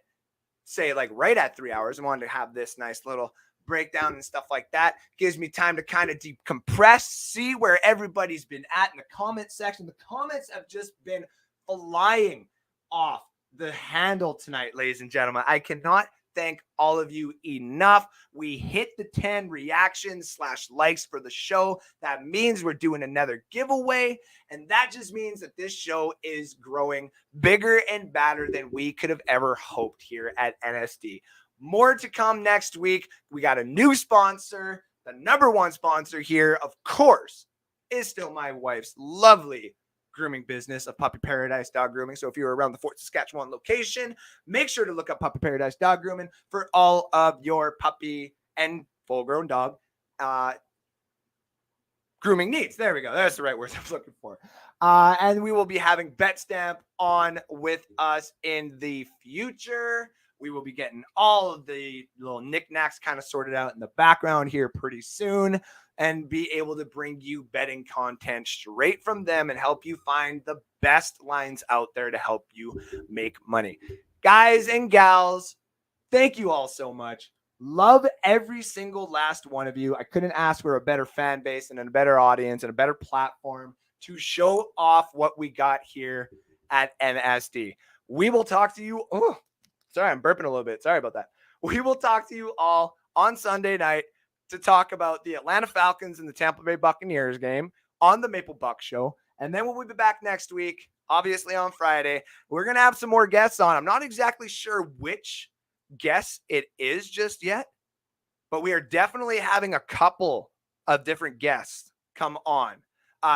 say like right at 3 hours. I wanted to have this nice little breakdown and stuff like that. Gives me time to kind of decompress, see where everybody's been at in the comment section. The comments have just been flying off the handle tonight, ladies and gentlemen. I cannot thank all of you enough. We hit the 10 reactions / likes for the show. That means we're doing another giveaway. And that just means that this show is growing bigger and badder than we could have ever hoped here at NSD. More to come next week. We got a new sponsor. The number one sponsor here, of course, is still my wife's lovely grooming business of Puppy Paradise Dog Grooming. So if you're around the Fort Saskatchewan location, make sure to look up Puppy Paradise Dog Grooming for all of your puppy and full-grown dog grooming needs. There we go. That's the right word I'm looking for. And we will be having Betstamp on with us in the future. We will be getting all of the little knickknacks kind of sorted out in the background here pretty soon, and be able to bring you betting content straight from them and help you find the best lines out there to help you make money. Guys and gals, thank you all so much. Love every single last one of you. I couldn't ask for a better fan base and a better audience and a better platform to show off what we got here at NSD. We will talk to you. Oh, sorry, I'm burping a little bit. Sorry about that. We will talk to you all on Sunday night to talk about the Atlanta Falcons and the Tampa Bay Buccaneers game on the Maple Buck Show. And then we'll be back next week, obviously on Friday. We're going to have some more guests on. I'm not exactly sure which guest it is just yet, but we are definitely having a couple of different guests come on.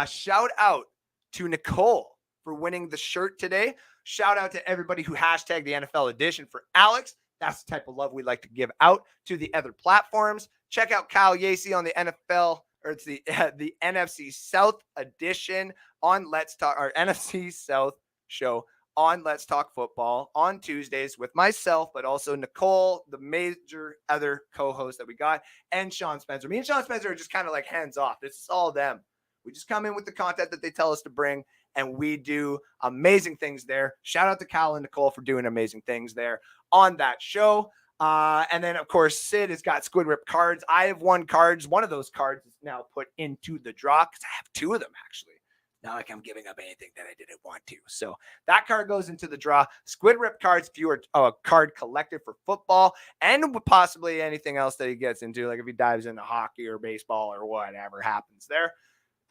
Shout out to Nicole for winning the shirt today. Shout out to everybody who hashtagged the NFL edition for Alex. That's the type of love we like to give out to the other platforms. Check out Kyle Yacey on the NFL, or it's the NFC South edition on Let's Talk, our NFC South show on Let's Talk Football on Tuesdays with myself, but also Nicole, the major other co-host that we got, and Sean Spencer. Me and Sean Spencer are just kind of like hands off. This is all them. We just come in with the content that they tell us to bring, and we do amazing things there. Shout out to Kyle and Nicole for doing amazing things there on that show. And then, of course, Sid has got Squidward cards. I have won cards. One of those cards is now put into the draw because I have two of them, actually. Not like I'm giving up anything that I didn't want to. So that card goes into the draw. Squidward cards, if you are a card collector for football and possibly anything else that he gets into, like if he dives into hockey or baseball or whatever happens there.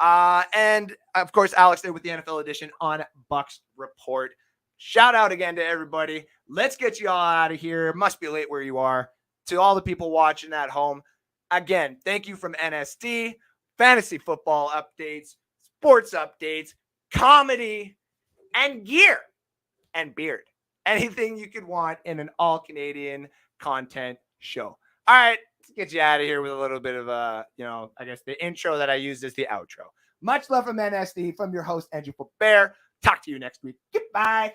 And, of course, Alex there with the NFL edition on Bucks Report. Shout out again to everybody. Let's get you all out of here. It must be late where you are. To all the people watching at home, again, thank you from NSD, fantasy football updates, sports updates, comedy, and gear and beard. Anything you could want in an all-Canadian content show. All right, let's get you out of here with a little bit of I guess the intro that I used as the outro. Much love from NSD, from your host, Andrew Bear. Talk to you next week. Goodbye.